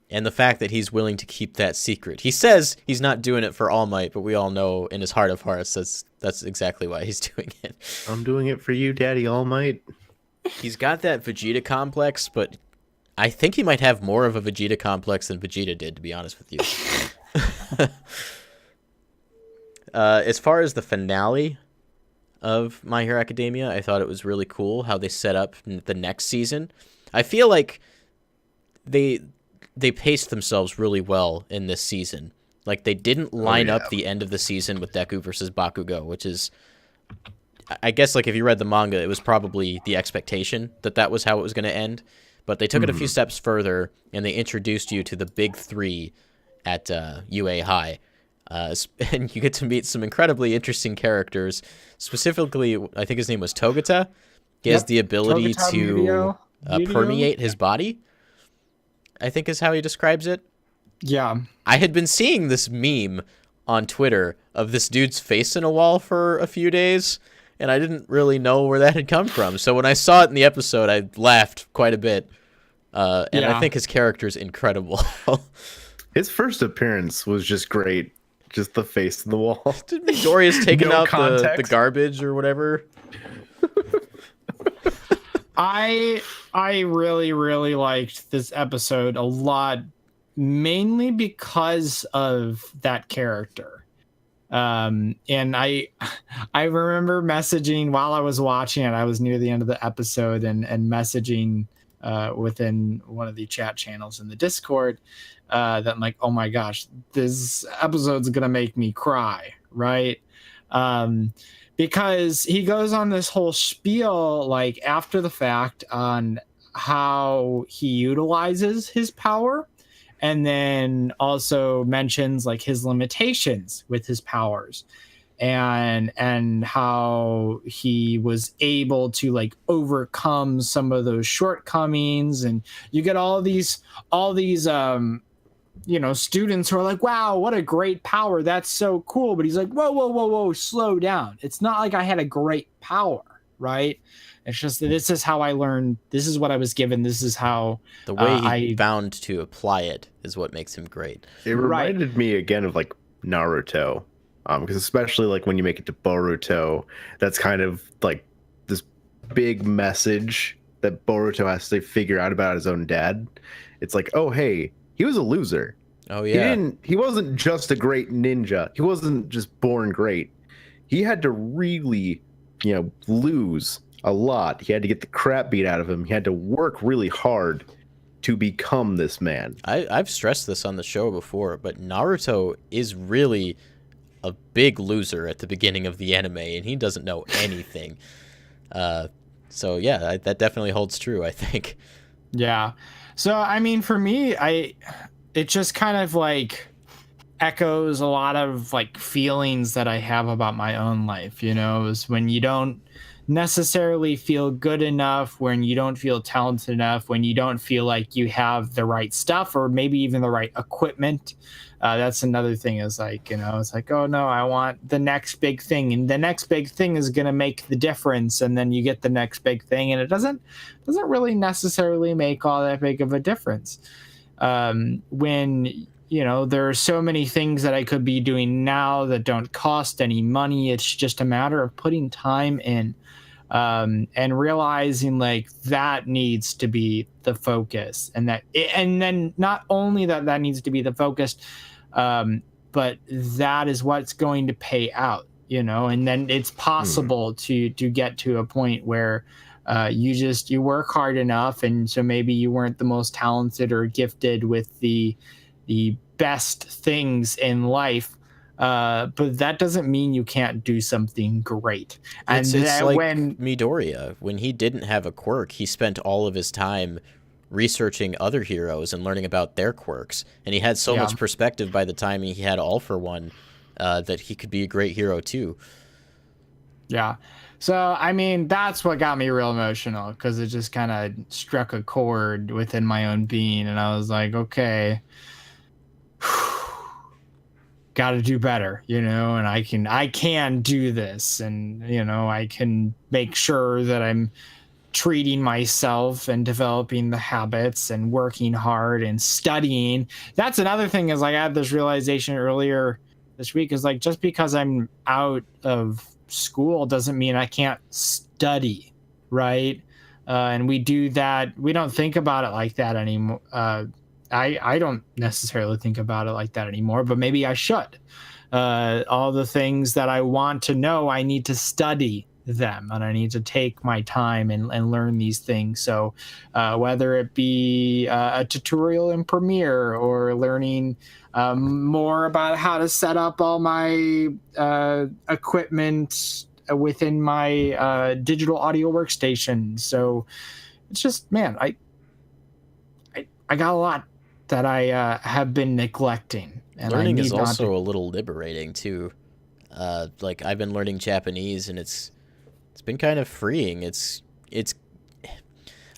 [SPEAKER 1] And the fact that he's willing to keep that secret. He says he's not doing it for All Might, but we all know in his heart of hearts that's exactly why he's doing it.
[SPEAKER 3] I'm doing it for you, Daddy All Might.
[SPEAKER 1] He's got that Vegeta complex, but I think he might have more of a Vegeta complex than Vegeta did, to be honest with you. As far as the finale of My Hero Academia, I thought it was really cool how they set up the next season. I feel like they paced themselves really well in this season. Like, they didn't line up the end of the season with Deku versus Bakugo, which is, I guess, like, if you read the manga, it was probably the expectation that was how it was going to end. But they took it a few steps further, and they introduced you to the big three at UA High. And you get to meet some incredibly interesting characters. Specifically, I think his name was Togata. He has the ability to permeate his body, I think is how he describes it.
[SPEAKER 2] Yeah.
[SPEAKER 1] I had been seeing this meme on Twitter of this dude's face in a wall for a few days, and I didn't really know where that had come from. So when I saw it in the episode, I laughed quite a bit. And I think his character's incredible.
[SPEAKER 3] His first appearance was just great. Just the face in the wall.
[SPEAKER 1] Did Midoriya's taking out the garbage or whatever?
[SPEAKER 2] I really, really liked this episode a lot mainly because of that character. And I remember messaging while I was watching it. I was near the end of the episode and messaging within one of the chat channels in the Discord that I'm like, oh my gosh, this episode's gonna make me cry, right? Because he goes on this whole spiel like after the fact on how he utilizes his power, and then also mentions like his limitations with his powers, and how he was able to like overcome some of those shortcomings. And you get all these students who are like, wow, what a great power, that's so cool. But he's like, whoa, slow down. It's not like I had a great power, right? It's just that this is how I learned, this is what I was given, this is how
[SPEAKER 1] the way he found to apply it is what makes him great.
[SPEAKER 3] It reminded me again of like Naruto, because especially like when you make it to Boruto, that's kind of like this big message that Boruto has to figure out about his own dad. It's like, oh hey, he was a loser.
[SPEAKER 1] Oh yeah.
[SPEAKER 3] He wasn't just a great ninja. He wasn't just born great. He had to really, lose a lot. He had to get the crap beat out of him. He had to work really hard to become this man.
[SPEAKER 1] I've stressed this on the show before, but Naruto is really a big loser at the beginning of the anime, and he doesn't know anything. So yeah, that definitely holds true, I think. Yeah.
[SPEAKER 2] So I mean, for me, it just kind of like echoes a lot of like feelings that I have about my own life, is when you don't necessarily feel good enough, when you don't feel talented enough, when you don't feel like you have the right stuff or maybe even the right equipment. That's another thing, is like, it's like, oh no, I want the next big thing, and the next big thing is going to make the difference. And then you get the next big thing and it doesn't really necessarily make all that big of a difference. When there are so many things that I could be doing now that don't cost any money. It's just a matter of putting time in, and realizing like that needs to be the focus, and then not only that needs to be the focus, but that is what's going to pay out, and then it's possible to get to a point where you work hard enough, and so maybe you weren't the most talented or gifted with the best things in life, but that doesn't mean you can't do something great. And
[SPEAKER 1] it's like when Midoriya, when he didn't have a quirk, he spent all of his time researching other heroes and learning about their quirks, and he had so much perspective by the time he had All For One, that he could be a great hero too.
[SPEAKER 2] Yeah. So, I mean, that's what got me real emotional, because it just kind of struck a chord within my own being. And I was like, okay, got to do better, and I can do this. And, I can make sure that I'm treating myself and developing the habits and working hard and studying. That's another thing, is like, I had this realization earlier this week, is like, just because I'm out of school doesn't mean I can't study, right? And we do that. We don't think about it like that anymore. I don't necessarily think about it like that anymore, but maybe I should. All the things that I want to know, I need to study them, and I need to take my time and learn these things. So whether it be a tutorial in Premiere, or learning more about how to set up all my equipment within my digital audio workstation. So it's just, man, I got a lot that I have been neglecting. And
[SPEAKER 1] learning is also a little liberating too. Like, I've been learning Japanese, and it's been kind of freeing. It's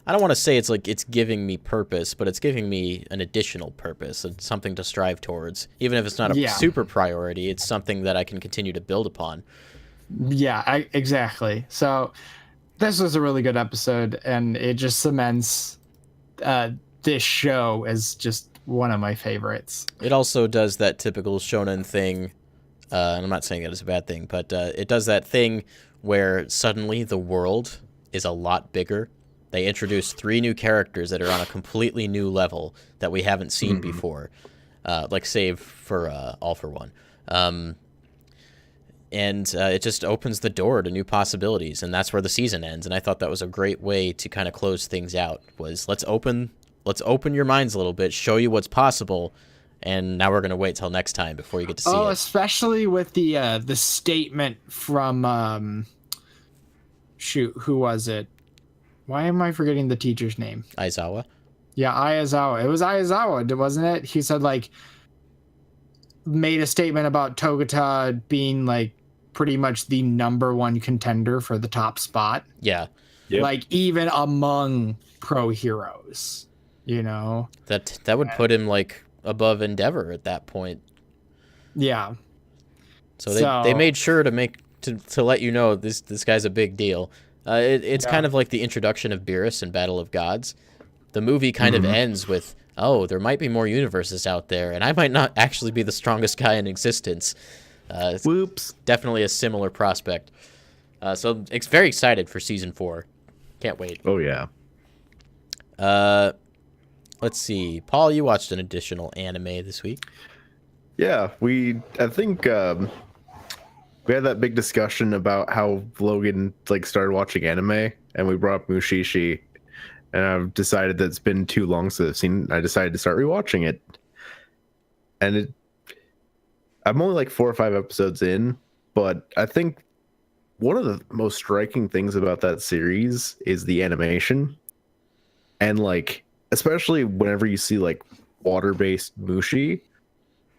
[SPEAKER 1] I don't want to say it's like it's giving me purpose, but it's giving me an additional purpose and something to strive towards. Even if it's not a super priority, it's something that I can continue to build upon.
[SPEAKER 2] Yeah, exactly. So this was a really good episode, and it just cements this show as just one of my favorites.
[SPEAKER 1] It also does that typical shonen thing, and I'm not saying that it's a bad thing, but it does that thing where suddenly the world is a lot bigger They introduced 3 new characters that are on a completely new level that we haven't seen before, like save for All for One. And it just opens the door to new possibilities, and that's where the season ends. And I thought that was a great way to kind of close things out, was let's open your minds a little bit, show you what's possible, and now we're going to wait till next time before you get to see it.
[SPEAKER 2] Especially with the statement from, who was it? Why am I forgetting the teacher's name?
[SPEAKER 1] Aizawa?
[SPEAKER 2] Yeah, Aizawa. It was Aizawa, wasn't it? He said, like, made a statement about Togata being, like, pretty much the number 1 contender for the top spot.
[SPEAKER 1] Yeah.
[SPEAKER 3] Yep.
[SPEAKER 2] Like, even among pro heroes, you know?
[SPEAKER 1] That would put him, like, above Endeavor at that point.
[SPEAKER 2] Yeah.
[SPEAKER 1] So they made sure to let you know this guy's a big deal. It's kind of like the introduction of Beerus in Battle of Gods. The movie kind of ends with, oh, there might be more universes out there, and I might not actually be the strongest guy in existence.
[SPEAKER 3] Whoops.
[SPEAKER 1] Definitely a similar prospect. So it's very excited for season 4. Can't wait.
[SPEAKER 3] Oh, yeah.
[SPEAKER 1] Let's see. Paul, you watched an additional anime this week.
[SPEAKER 3] Yeah, I think we had that big discussion about how Logan like started watching anime, and we brought up Mushishi, and I've decided that it's been too long since I decided to start rewatching it. And I'm only like 4 or 5 episodes in, but I think one of the most striking things about that series is the animation. And like, especially whenever you see like water-based Mushi,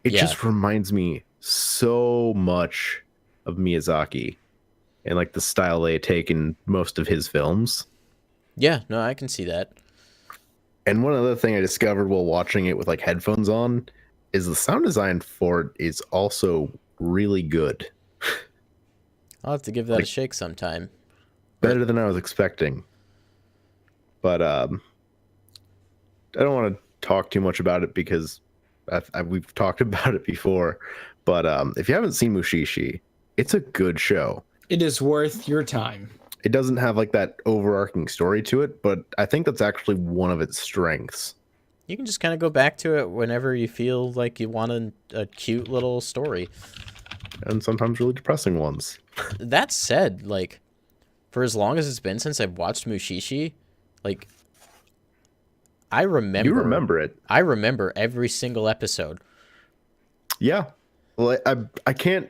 [SPEAKER 3] it just reminds me so much of Miyazaki and like the style they take in most of his films.
[SPEAKER 1] Yeah, no, I can see that.
[SPEAKER 3] And one other thing I discovered while watching it with like headphones on is the sound design for it is also really good.
[SPEAKER 1] I'll have to give that a shake sometime.
[SPEAKER 3] Better than I was expecting. But I don't want to talk too much about it because we've talked about it before. But if you haven't seen Mushishi, it's a good show.
[SPEAKER 2] It is worth your time.
[SPEAKER 3] It doesn't have like that overarching story to it, but I think that's actually one of its strengths.
[SPEAKER 1] You can just kind of go back to it whenever you feel like you want a cute little story.
[SPEAKER 3] And sometimes really depressing ones.
[SPEAKER 1] That said, like, for as long as it's been since I've watched Mushishi, like, I remember...
[SPEAKER 3] You remember it.
[SPEAKER 1] I remember every single episode.
[SPEAKER 3] Yeah. Well, I can't...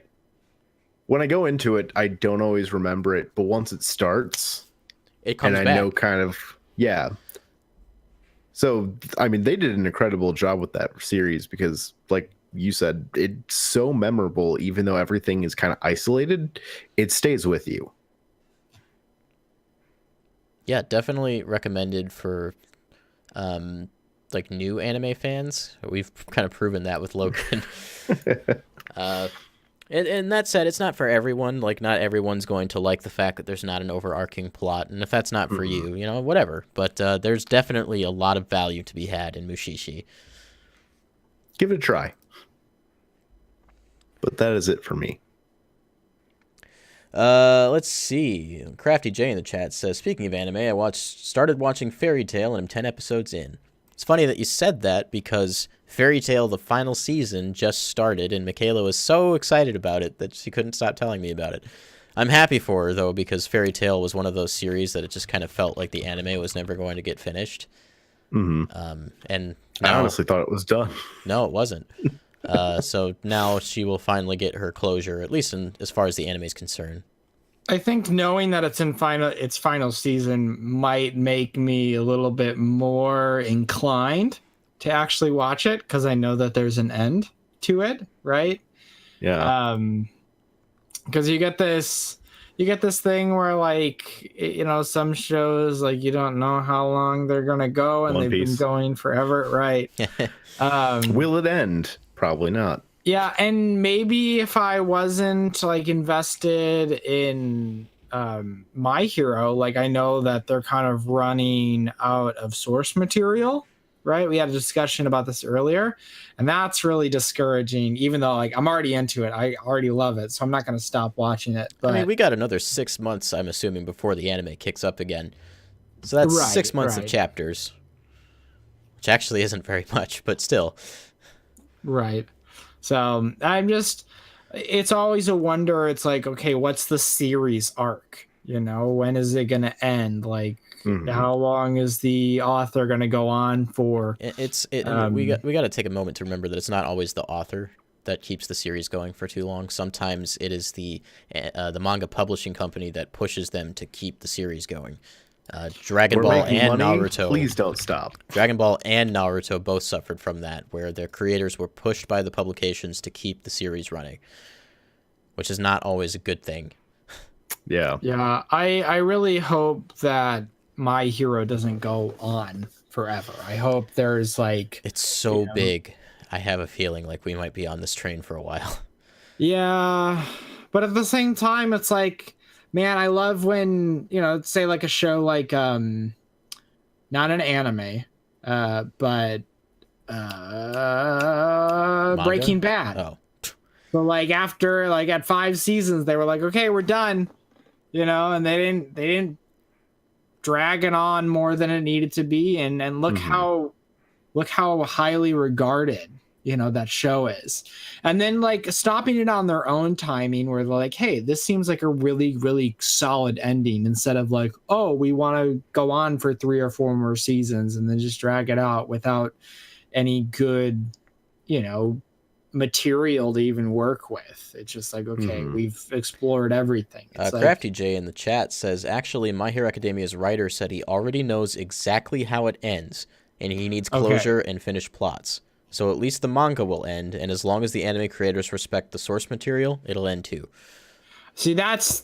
[SPEAKER 3] When I go into it, I don't always remember it, but once it starts...
[SPEAKER 1] It comes back.
[SPEAKER 3] And I know kind of... Yeah. So, I mean, they did an incredible job with that series because, like you said, it's so memorable, even though everything is kind of isolated, it stays with you.
[SPEAKER 1] Yeah, definitely recommended for, like, new anime fans. We've kind of proven that with Logan. And that said, it's not for everyone. Like, not everyone's going to like the fact that there's not an overarching plot. And if that's not for you, you know, whatever. But there's definitely a lot of value to be had in Mushishi.
[SPEAKER 3] Give it a try. But that is it for me.
[SPEAKER 1] Let's see. Crafty J in the chat says, speaking of anime, I started watching Fairy Tail and I'm 10 episodes in. It's funny that you said that because Fairy Tail, the final season, just started, and Michaela was so excited about it that she couldn't stop telling me about it. I'm happy for her, though, because Fairy Tail was one of those series that it just kind of felt like the anime was never going to get finished.
[SPEAKER 3] Mm-hmm.
[SPEAKER 1] And
[SPEAKER 3] I honestly thought it was done.
[SPEAKER 1] No, it wasn't. So now she will finally get her closure, at least as far as the anime is concerned.
[SPEAKER 2] I think knowing that it's in its final season might make me a little bit more inclined to actually watch it because I know that there's an end to it, right?
[SPEAKER 3] Yeah.
[SPEAKER 2] Because you get this thing where, like, you know, some shows, like, you don't know how long they're gonna go, and they've been going forever, right?
[SPEAKER 3] Will it end? Probably not.
[SPEAKER 2] Yeah, and maybe if I wasn't, like, invested in My Hero, like, I know that they're kind of running out of source material, right? We had a discussion about this earlier, and that's really discouraging, even though, like, I'm already into it. I already love it, so I'm not going to stop watching it. But
[SPEAKER 1] I mean, we got another 6 months, I'm assuming, before the anime kicks up again. So that's
[SPEAKER 2] Right,
[SPEAKER 1] 6 months of
[SPEAKER 2] right.
[SPEAKER 1] chapters, which actually isn't very much, but still.
[SPEAKER 2] Right. So it's always a wonder. It's like, okay, what's the series arc? When is it going to end? Like, how long is the author going to go on for?
[SPEAKER 1] And we got to take a moment to remember that it's not always the author that keeps the series going for too long. Sometimes it is the manga publishing company that pushes them to keep the series going. Dragon Ball and Naruto.
[SPEAKER 3] Please don't stop.
[SPEAKER 1] Dragon Ball and Naruto both suffered from that, where their creators were pushed by the publications to keep the series running, which is not always a good thing.
[SPEAKER 3] Yeah.
[SPEAKER 2] Yeah, I really hope that My Hero doesn't go on forever. I hope there's like...
[SPEAKER 1] It's so big. I have a feeling like we might be on this train for a while.
[SPEAKER 2] Yeah, but at the same time, it's like, man, I love when, say like a show like, not an anime, but Breaking Bad.
[SPEAKER 1] Oh.
[SPEAKER 2] So like after like at 5 seasons, they were like, okay, we're done, and they didn't drag it on more than it needed to be, and look how highly regarded that show is. And then like stopping it on their own timing where they're like, hey, this seems like a really, really solid ending, instead of like, oh, we want to go on for 3 or 4 more seasons and then just drag it out without any good, material to even work with. It's just like, okay, we've explored everything.
[SPEAKER 1] Crafty J in the chat says, actually, My Hero Academia's writer said he already knows exactly how it ends, and he needs closure and finished plots. So at least the manga will end, and as long as the anime creators respect the source material, it'll end too.
[SPEAKER 2] See, that's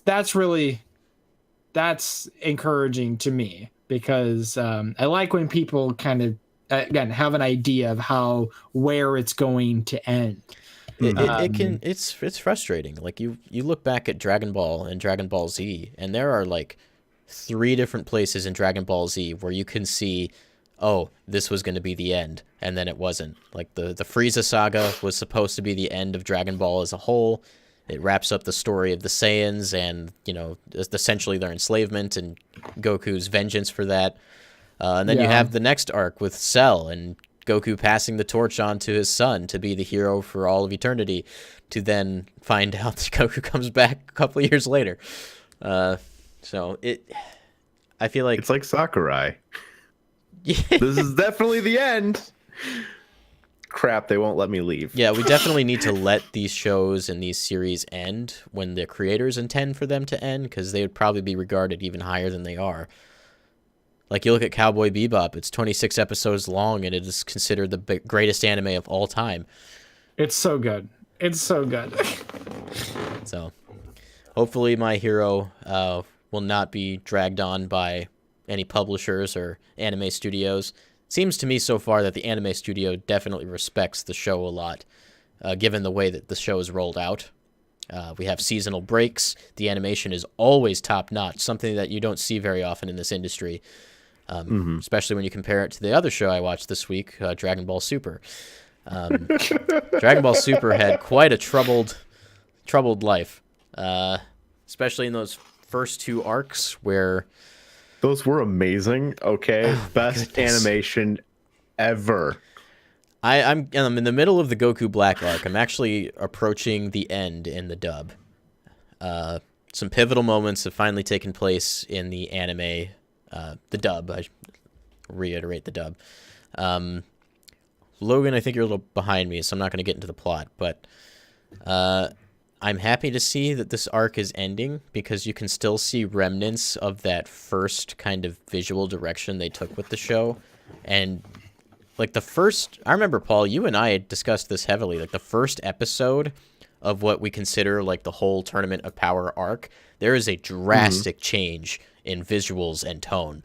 [SPEAKER 2] encouraging to me, because I like when people kind of again have an idea of where it's going to end.
[SPEAKER 1] It's frustrating. Like you look back at Dragon Ball and Dragon Ball Z, and there are like 3 different places in Dragon Ball Z where you can see, oh, this was going to be the end, and then it wasn't. Like the Frieza saga was supposed to be the end of Dragon Ball as a whole. It wraps up the story of the Saiyans and, essentially their enslavement and Goku's vengeance for that. And then you have the next arc with Cell and Goku passing the torch on to his son to be the hero for all of eternity, to then find out that Goku comes back a couple of years later. I feel like...
[SPEAKER 3] It's like Sakurai. This is definitely the end. Crap, they won't let me leave.
[SPEAKER 1] Yeah, we definitely need to let these shows and these series end when the creators intend for them to end, because they would probably be regarded even higher than they are. Like, you look at Cowboy Bebop, it's 26 episodes long, and it is considered the greatest anime of all time.
[SPEAKER 2] It's so good. It's so good.
[SPEAKER 1] So, hopefully My Hero will not be dragged on by any publishers or anime studios. It seems to me so far that the anime studio definitely respects the show a lot, given the way that the show is rolled out. We have seasonal breaks. The animation is always top-notch, something that you don't see very often in this industry, especially when you compare it to the other show I watched this week, Dragon Ball Super. Dragon Ball Super had quite a troubled life, especially in those first 2 arcs where...
[SPEAKER 3] Those were amazing. Okay, best animation ever.
[SPEAKER 1] I'm in the middle of the Goku Black arc. I'm actually approaching the end in the dub. Some pivotal moments have finally taken place in the anime, the dub. I reiterate the dub. Logan, I think you're a little behind me, so I'm not going to get into the plot, but I'm happy to see that this arc is ending, because you can still see remnants of that first kind of visual direction they took with the show. And like I remember, Paul, you and I discussed this heavily, like the first episode of what we consider like the whole Tournament of Power arc, there is a drastic change in visuals and tone.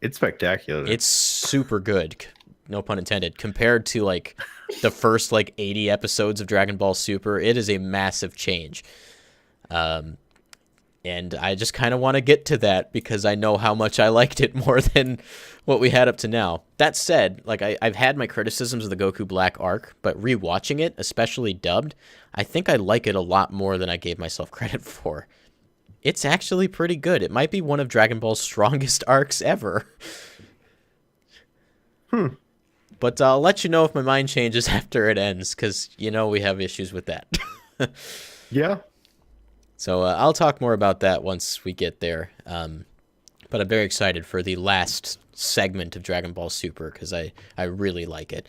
[SPEAKER 3] It's spectacular.
[SPEAKER 1] It's super good. No pun intended. Compared to like the first like 80 episodes of Dragon Ball Super, it is a massive change. And I just kind of want to get to that because I know how much I liked it more than what we had up to now. That said, like I've had my criticisms of the Goku Black arc, but rewatching it, especially dubbed, I think I like it a lot more than I gave myself credit for. it's actually pretty good. It might be one of Dragon Ball's strongest arcs ever. But I'll let you know if my mind changes after it ends, because we have issues with that.
[SPEAKER 3] Yeah.
[SPEAKER 1] So I'll talk more about that once we get there. But I'm very excited for the last segment of Dragon Ball Super, because I really like it.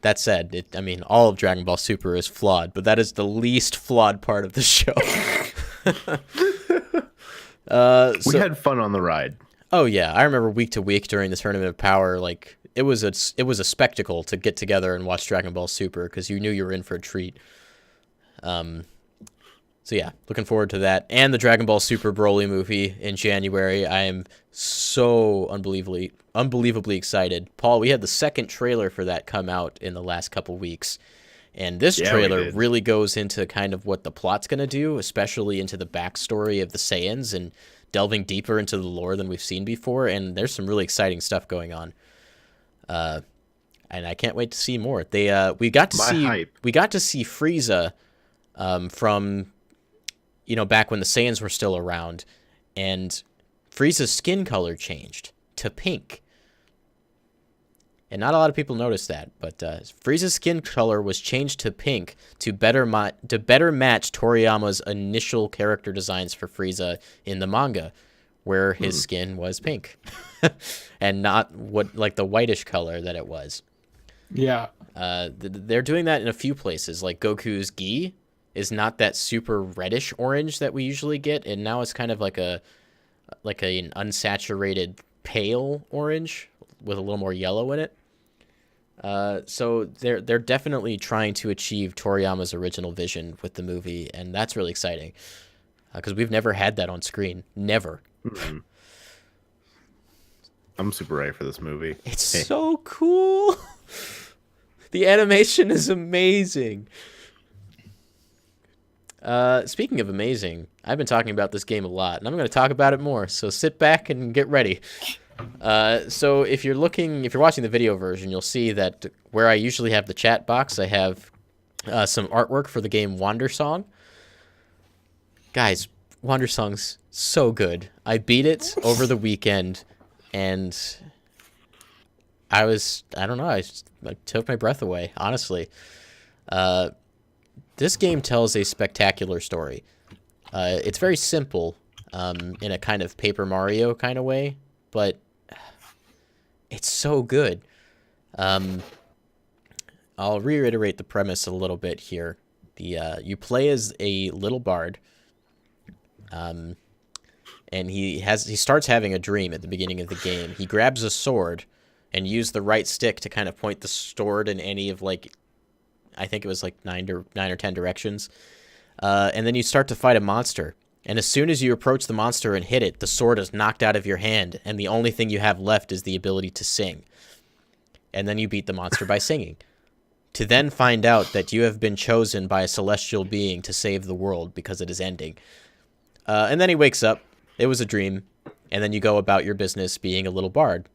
[SPEAKER 1] That said, all of Dragon Ball Super is flawed, but that is the least flawed part of the show.
[SPEAKER 3] We had fun on the ride.
[SPEAKER 1] Oh yeah, I remember week to week during the Tournament of Power, like it was a spectacle to get together and watch Dragon Ball Super, because you knew you were in for a treat. So yeah, looking forward to that, and the Dragon Ball Super Broly movie in January. I am so unbelievably excited. Paul, we had the second trailer for that come out in the last couple weeks, and this trailer really goes into kind of what the plot's going to do, especially into the backstory of the Saiyans and delving deeper into the lore than we've seen before, and there's some really exciting stuff going on. And I can't wait to see more. We got to see Frieza from back when the Saiyans were still around, and Frieza's skin color changed to pink. And not a lot of people noticed that, but Frieza's skin color was changed to pink to better match Toriyama's initial character designs for Frieza in the manga, where his skin was pink and not the whitish color that it was.
[SPEAKER 2] Yeah.
[SPEAKER 1] They're doing that in a few places, like Goku's gi is not that super reddish orange that we usually get, and now it's kind of like an unsaturated pale orange with a little more yellow in it. So they're definitely trying to achieve Toriyama's original vision with the movie, and that's really exciting because we've never had that on screen. Never.
[SPEAKER 3] Mm-hmm. I'm super ready for this movie.
[SPEAKER 1] It's so cool. The animation is amazing. Speaking of amazing, I've been talking about this game a lot, and I'm going to talk about it more, so sit back and get ready. So if you're watching the video version, you'll see that where I usually have the chat box, I have some artwork for the game Wandersong. Guys, Wandersong's so good. I beat it over the weekend, and I took my breath away, honestly. This game tells a spectacular story. It's very simple in a kind of Paper Mario kind of way, but it's so good. I'll reiterate the premise a little bit here. You play as a little bard, and he starts having a dream at the beginning of the game. He grabs a sword and uses the right stick to kind of point the sword in any of I think it was 9 or 10 directions. And then you start to fight a monster. And as soon as you approach the monster and hit it, the sword is knocked out of your hand, and the only thing you have left is the ability to sing. And then you beat the monster by singing. To then find out that you have been chosen by a celestial being to save the world because it is ending. And then he wakes up. It was a dream. And then you go about your business being a little bard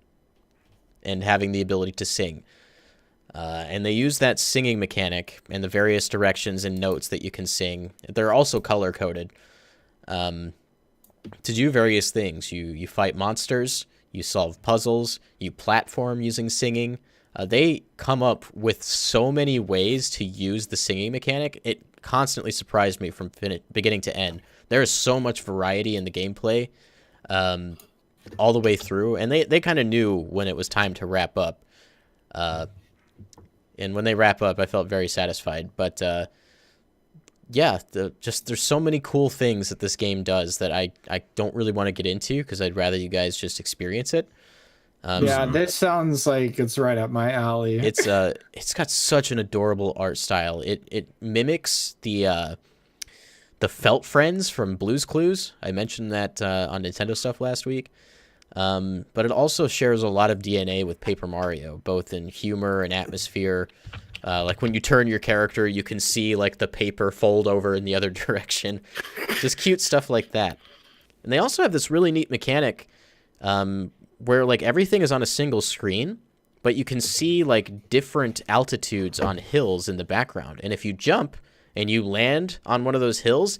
[SPEAKER 1] and having the ability to sing. And they use that singing mechanic and the various directions and notes that you can sing. They're also color-coded to do various things. You fight monsters, you solve puzzles, you platform using singing. They come up with so many ways to use the singing mechanic. It constantly surprised me from beginning to end. There is so much variety in the gameplay all the way through, and they kind of knew when it was time to wrap up. And when they wrap up, I felt very satisfied. But yeah, there's so many cool things that this game does that I don't really want to get into because I'd rather you guys just experience it.
[SPEAKER 2] This sounds like it's right up my alley.
[SPEAKER 1] It's got such an adorable art style. It mimics the Felt Friends from Blue's Clues. I mentioned that on Nintendo Stuff last week. But it also shares a lot of DNA with Paper Mario, both in humor and atmosphere. Like when you turn your character, you can see the paper fold over in the other direction. Just cute stuff like that. And they also have this really neat mechanic where everything is on a single screen, but you can see different altitudes on hills in the background. And if you jump and you land on one of those hills,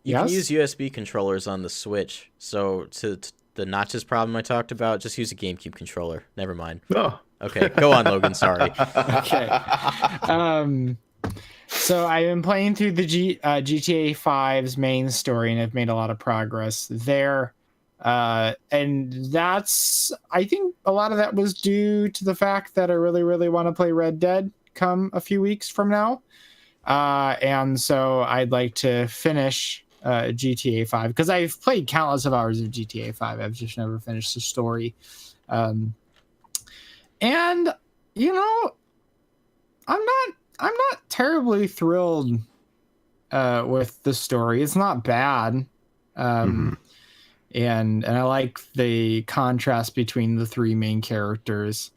[SPEAKER 1] You can use USB controllers on the Switch. So to the notches problem I talked about, just use a GameCube controller. Never mind.
[SPEAKER 3] Oh.
[SPEAKER 1] Okay, go on, Logan. Sorry.
[SPEAKER 2] Okay. So I've been playing through the GTA 5's main story, and I've made a lot of progress there. And that's, I think a lot of that was due to the fact that I really, really want to play Red Dead come a few weeks from now. And so I'd like to finish GTA 5 because I've played countless of hours of GTA 5. I've just never finished the story. And you know, I'm not terribly thrilled with the story. It's not bad. And I like the contrast between the three main characters.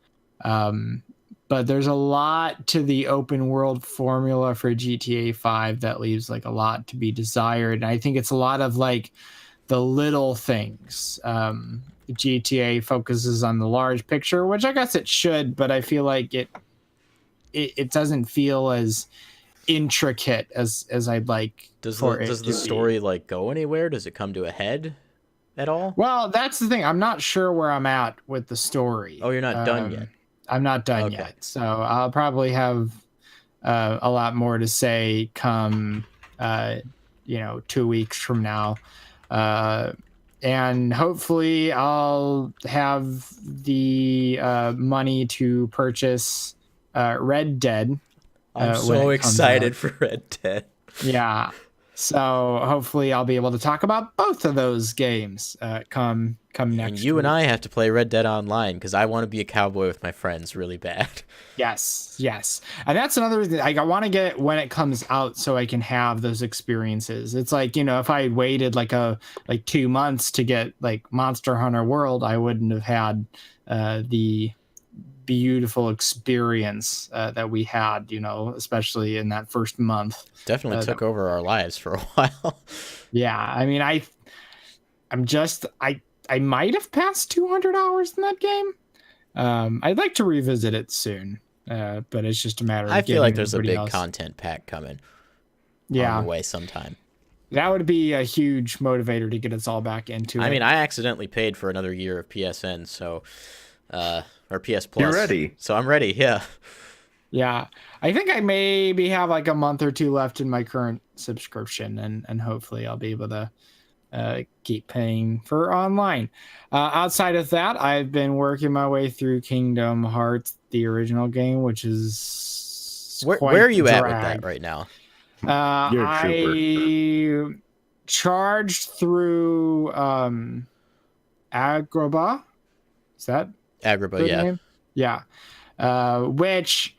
[SPEAKER 2] But there's a lot to the open world formula for GTA 5 that leaves like a lot to be desired. And I think it's a lot of like the little things. GTA focuses on the large picture, which I guess it should, but I feel like it doesn't feel as intricate as I'd like.
[SPEAKER 1] Does the story like go anywhere? Does it come to a head at all?
[SPEAKER 2] Well, that's the thing. I'm not sure where I'm at with the story.
[SPEAKER 1] Oh, you're not done yet.
[SPEAKER 2] I'm not done yet. So I'll probably have a lot more to say come 2 weeks from now. And hopefully I'll have the money to purchase Red Dead.
[SPEAKER 1] I'm so excited for Red Dead.
[SPEAKER 2] Yeah. So hopefully I'll be able to talk about both of those games come next
[SPEAKER 1] And you
[SPEAKER 2] week.
[SPEAKER 1] and I have to play Red Dead Online because I want to be a cowboy with my friends really bad.
[SPEAKER 2] Yes. And that's another thing. I want to get it when it comes out so I can have those experiences. It's like, if I had waited like 2 months to get like Monster Hunter World, I wouldn't have had the beautiful experience that we had, especially in that first month.
[SPEAKER 1] Definitely took over our lives for a while.
[SPEAKER 2] Yeah. I mean, I might have passed 200 hours in that game. I'd like to revisit it soon, but it's just a matter of
[SPEAKER 1] I feel like there's a big
[SPEAKER 2] else.
[SPEAKER 1] content pack coming
[SPEAKER 2] on
[SPEAKER 1] the way sometime.
[SPEAKER 2] That would be a huge motivator to get us all back into it.
[SPEAKER 1] I mean, I accidentally paid for another year of PSN, so or PS Plus.
[SPEAKER 3] You're ready.
[SPEAKER 1] So I'm ready, yeah.
[SPEAKER 2] Yeah. I think I maybe have like a month or two left in my current subscription, and hopefully I'll be able to keep paying for online. Outside of that, I've been working my way through Kingdom Hearts, the original game, which is
[SPEAKER 1] where are you at with that right now?
[SPEAKER 3] You're a
[SPEAKER 2] I charged through Agrabah. Is that
[SPEAKER 1] Agrabah, yeah.
[SPEAKER 2] name? Yeah. Which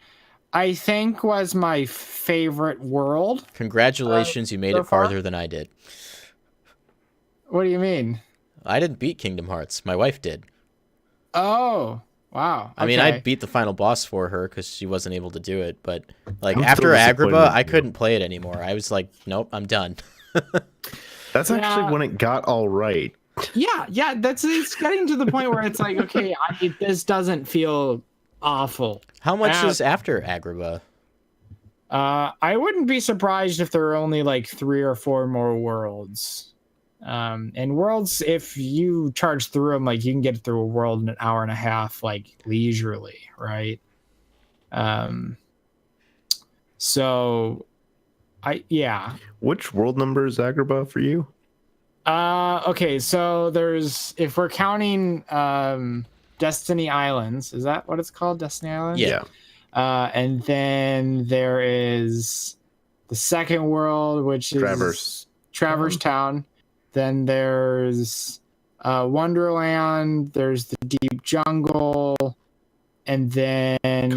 [SPEAKER 2] I think was my favorite world.
[SPEAKER 1] Congratulations, you made
[SPEAKER 2] so
[SPEAKER 1] it farther than I did.
[SPEAKER 2] What do you mean?
[SPEAKER 1] I didn't beat Kingdom Hearts. My wife did.
[SPEAKER 2] Oh, wow.
[SPEAKER 1] I mean, I beat the final boss for her because she wasn't able to do it. But like
[SPEAKER 3] I'm
[SPEAKER 1] after
[SPEAKER 3] still disappointed
[SPEAKER 1] Agrabah,
[SPEAKER 3] in
[SPEAKER 1] I
[SPEAKER 3] you.
[SPEAKER 1] couldn't play it anymore. I was like, nope, I'm done.
[SPEAKER 3] That's actually when it got all right.
[SPEAKER 2] Yeah. It's getting to the point where it's like, okay, this doesn't feel awful.
[SPEAKER 1] How much is after Agrabah?
[SPEAKER 2] I wouldn't be surprised if there are only like 3 or 4 more worlds. And worlds, if you charge through them, like you can get through a world in an hour and a half, like leisurely, right? So
[SPEAKER 3] Which world number is Agrabah for you?
[SPEAKER 2] Okay, so if we're counting Destiny Islands, is that what it's called? Destiny Islands?
[SPEAKER 3] Yeah.
[SPEAKER 2] And then there is the second world, which is Traverse Town. Then there's Wonderland. There's the Deep Jungle, and then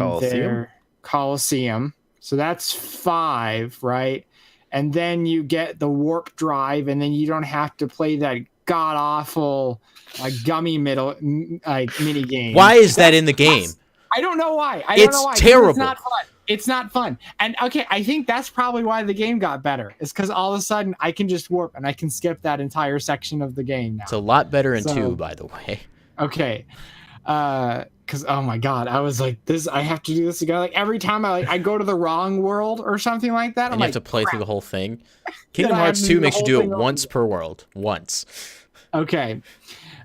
[SPEAKER 2] Coliseum. So that's 5, right? And then you get the Warp Drive, and then you don't have to play that god awful gummy mini game.
[SPEAKER 1] Why is that in the game?
[SPEAKER 2] I don't know why.
[SPEAKER 1] It's terrible.
[SPEAKER 2] It's not fun. It's not fun. And okay, I think that's probably why the game got better. It's because all of a sudden I can just warp and I can skip that entire section of the game now.
[SPEAKER 1] It's a lot better in 2, by the way.
[SPEAKER 2] Okay. Because oh my god, I was like, this, I have to do this again. Like every time I go to the wrong world or something like that,
[SPEAKER 1] And
[SPEAKER 2] I'm
[SPEAKER 1] you
[SPEAKER 2] like,
[SPEAKER 1] have to play
[SPEAKER 2] crap.
[SPEAKER 1] through the whole thing.
[SPEAKER 2] Then
[SPEAKER 1] Kingdom
[SPEAKER 2] I have
[SPEAKER 1] Hearts
[SPEAKER 2] to
[SPEAKER 1] 2
[SPEAKER 2] do the
[SPEAKER 1] makes you
[SPEAKER 2] whole
[SPEAKER 1] do it
[SPEAKER 2] thing over
[SPEAKER 1] once
[SPEAKER 2] again.
[SPEAKER 1] per world. Once.
[SPEAKER 2] Okay.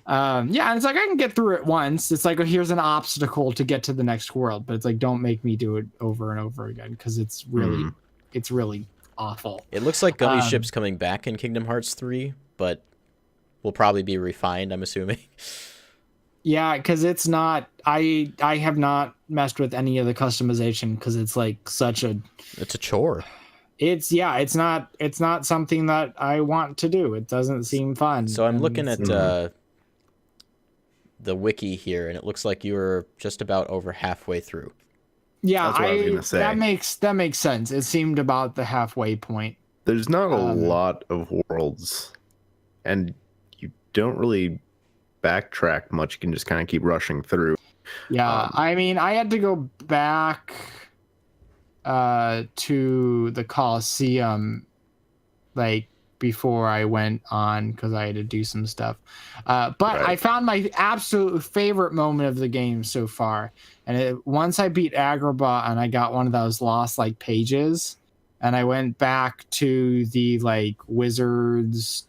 [SPEAKER 2] Yeah, and it's like I can get through it once. It's like, oh, here's an obstacle to get to the next world, but it's like, don't make me do it over and over again because it's really awful.
[SPEAKER 1] It looks like Gummy Ship's coming back in Kingdom Hearts 3, but will probably be refined, I'm assuming.
[SPEAKER 2] Yeah, because it's not. I have not messed with any of the customization because it's like such a.
[SPEAKER 1] It's a chore.
[SPEAKER 2] It's not something that I want to do. It doesn't seem fun.
[SPEAKER 1] So I'm
[SPEAKER 2] and
[SPEAKER 1] looking at the wiki here, and it looks like you're just about over halfway through.
[SPEAKER 2] Yeah,
[SPEAKER 3] That's what I was gonna say.
[SPEAKER 2] that makes sense. It seemed about the halfway point.
[SPEAKER 3] There's not a lot of worlds, and you don't really backtrack much. You can just kind of keep rushing through.
[SPEAKER 2] Yeah, I mean, I had to go back to the Coliseum like before I went on because I had to do some stuff. But
[SPEAKER 3] Right.
[SPEAKER 2] I found my absolute favorite moment of the game so far. And once I beat Agrabah and I got one of those lost like pages, and I went back to the like wizards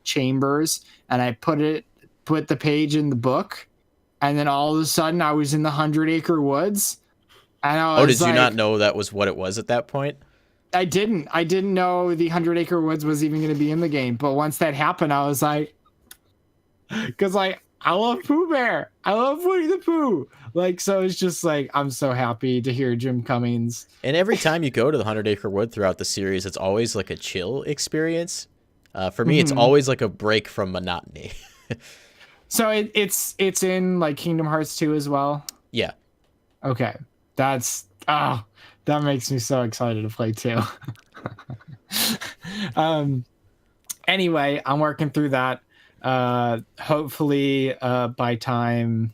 [SPEAKER 2] chambers and I put the page in the book, and then all of a sudden I was in the 100-Acre Woods. And I was
[SPEAKER 1] did you not know that was what it was at that point?
[SPEAKER 2] I didn't know the 100-Acre Woods was even going to be in the game. But once that happened, I was like, because like I love Pooh Bear, I love Winnie the Pooh. Like, so it's just like I'm so happy to hear Jim Cummings.
[SPEAKER 1] And every time you go to the 100-Acre Wood throughout the series, it's always like a chill experience. For me, it's always like a break from monotony.
[SPEAKER 2] So it's in like Kingdom Hearts 2 as well.
[SPEAKER 1] Yeah.
[SPEAKER 2] Okay, that makes me so excited to play too. Anyway, I'm working through that. Hopefully, by time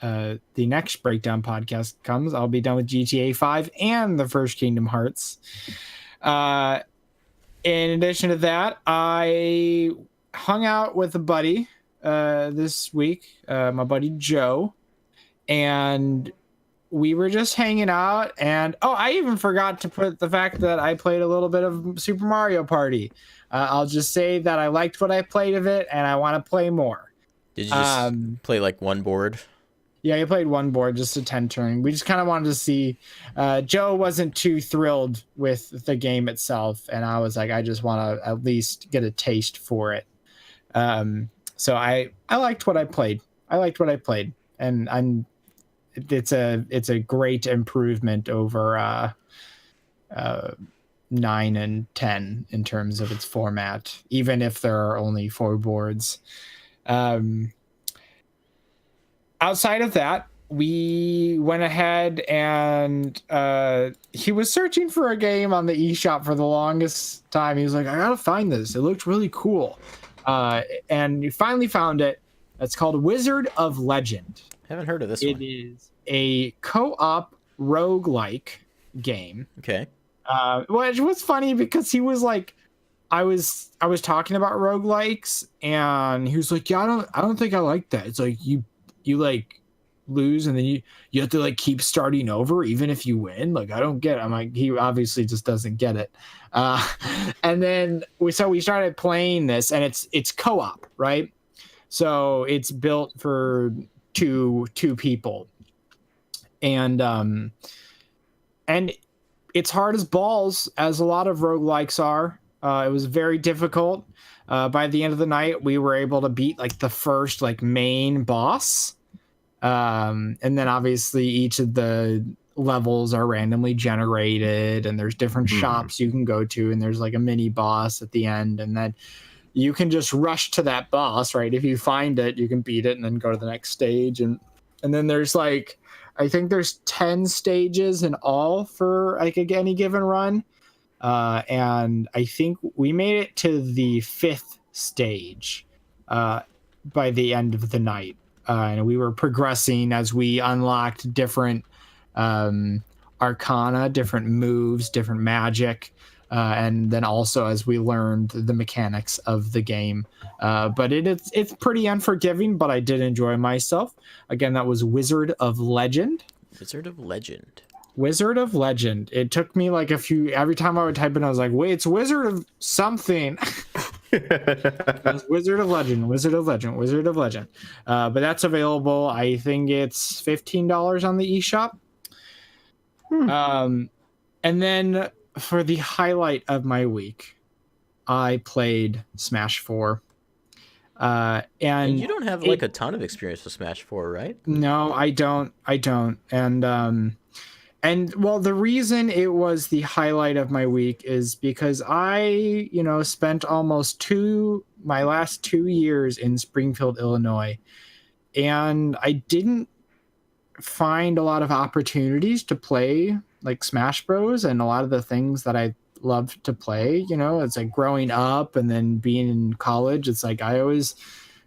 [SPEAKER 2] the next breakdown podcast comes, I'll be done with GTA 5 and the first Kingdom Hearts. In addition to that, I hung out with a buddy this week, my buddy Joe, and we were just hanging out. And I even forgot to put the fact that I played a little bit of Super Mario Party. I'll just say that I liked what I played of it, and I want to play more.
[SPEAKER 1] Did you just play like one board?
[SPEAKER 2] Yeah, I played one board, just a 10 turn. We just kind of wanted to see. Joe wasn't too thrilled with the game itself, and I was like, I just want to at least get a taste for it. So I liked what I played. And it's a great improvement over 9 and 10 in terms of its format, even if there are only 4 boards. Outside of that, we went ahead and he was searching for a game on the eShop for the longest time. He was like, I gotta find this. It looked really cool. And he finally found it. It's called Wizard of Legend.
[SPEAKER 1] Haven't heard of this one.
[SPEAKER 2] It is a co-op roguelike game.
[SPEAKER 1] Okay.
[SPEAKER 2] Which was funny because he was like, I was talking about roguelikes, and he was like, yeah, I don't think I like that. It's like you like lose and then you have to like keep starting over even if you win. Like, I don't get it. I'm like, he obviously just doesn't get it. And then we started playing this, and it's co-op, right? So it's built for two people, and it's hard as balls, as a lot of roguelikes are. It was very difficult. By the end of the night, we were able to beat like the first like main boss. And then obviously each of the levels are randomly generated, and there's different shops you can go to, and there's like a mini boss at the end, and then you can just rush to that boss, right? If you find it, you can beat it and then go to the next stage. And then there's like, I think there's 10 stages in all for like any given run. And I think we made it to the 5th stage by the end of the night. And we were progressing as we unlocked different arcana, different moves, different magic. and then also as we learned the mechanics of the game. But it's pretty unforgiving, but I did enjoy myself. Again, that was Wizard of Legend.
[SPEAKER 1] Wizard of Legend.
[SPEAKER 2] Wizard of Legend. It took me like every time I would type in, I was like, wait, it's Wizard of something. It was Wizard of Legend, Wizard of Legend, Wizard of Legend. But that's available. I think it's $15 on the eShop. And then for the highlight of my week, I played Smash 4. And
[SPEAKER 1] you don't have like a ton of experience with Smash 4, right?
[SPEAKER 2] No, I don't. And well, the reason it was the highlight of my week is because I, spent almost my last 2 years in Springfield, Illinois, and I didn't find a lot of opportunities to play like Smash Bros. And a lot of the things that I loved to play, it's like growing up and then being in college, it's like I always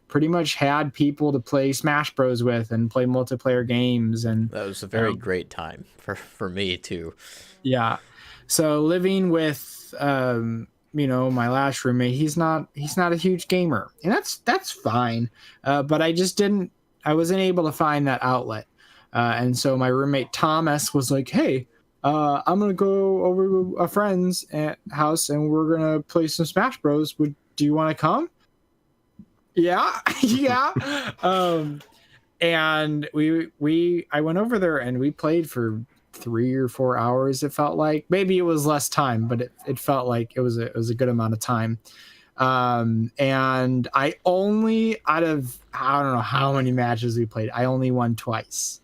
[SPEAKER 2] pretty much had people to play Smash Bros with and play multiplayer games. And
[SPEAKER 1] that was a very great time for me too.
[SPEAKER 2] Yeah. So living with, my last roommate, he's not a huge gamer, and that's fine. But I wasn't able to find that outlet. And so my roommate Thomas was like, hey, I'm going to go over to a friend's house and we're going to play some Smash Bros. Do you want to come? Yeah. Yeah. And I went over there and we played for 3 or 4 hours. It felt like maybe it was less time, but it felt like it was a good amount of time. And I only, out of, I don't know how many matches we played, I only won twice.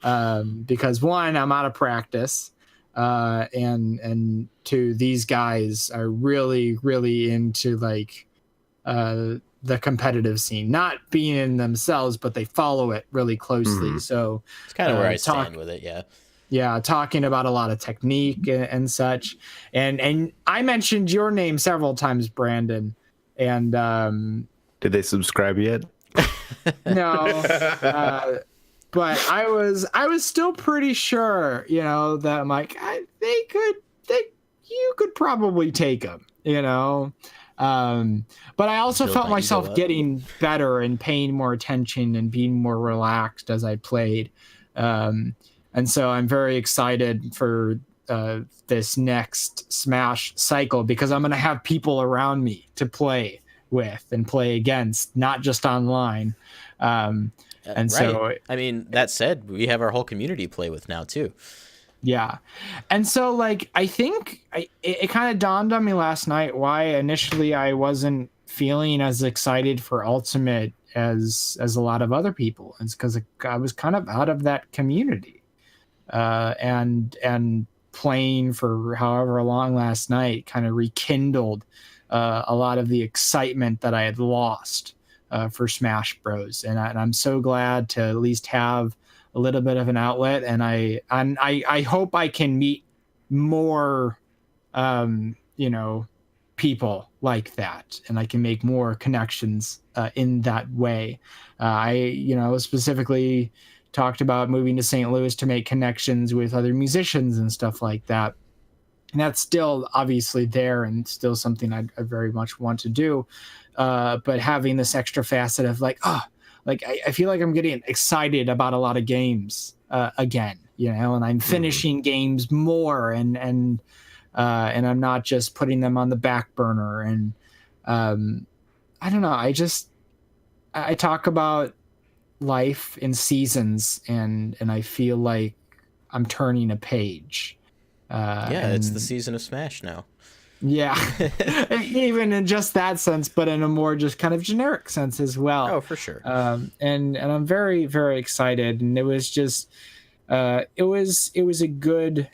[SPEAKER 2] Because one, I'm out of practice. And two, these guys are really, really into like, the competitive scene, not being in themselves, but they follow it really closely. So
[SPEAKER 1] it's kind of where I stand with it.
[SPEAKER 2] Yeah. Talking about a lot of technique and such. And I mentioned your name several times, Brandon. And,
[SPEAKER 3] did they subscribe yet?
[SPEAKER 2] No. But I was still pretty sure, that I'm like, you could probably take them, but I also felt myself getting better and paying more attention and being more relaxed as I played. And so I'm very excited for this next Smash cycle because I'm going to have people around me to play with and play against, not just online. And
[SPEAKER 1] right.
[SPEAKER 2] So,
[SPEAKER 1] I mean, that said, we have our whole community to play with now too.
[SPEAKER 2] Yeah. And so like, I think it kind of dawned on me last night why initially I wasn't feeling as excited for Ultimate as a lot of other people. It's because I was kind of out of that community. And playing for however long last night kind of rekindled a lot of the excitement that I had lost for Smash Bros. And I'm so glad to at least have a little bit of an outlet, and I hope I can meet more, people like that, and I can make more connections in that way. I specifically talked about moving to St. Louis to make connections with other musicians and stuff like that. And that's still obviously there and still something I very much want to do. But having this extra facet of like, I feel like I'm getting excited about a lot of games again, and I'm finishing games more and I'm not just putting them on the back burner. And I don't know. I talk about life in seasons and I feel like I'm turning a page.
[SPEAKER 1] It's the season of Smash now.
[SPEAKER 2] Yeah, even in just that sense, but in a more just kind of generic sense as well.
[SPEAKER 1] Oh, for sure.
[SPEAKER 2] And I'm very, very excited. And it was just, it was a good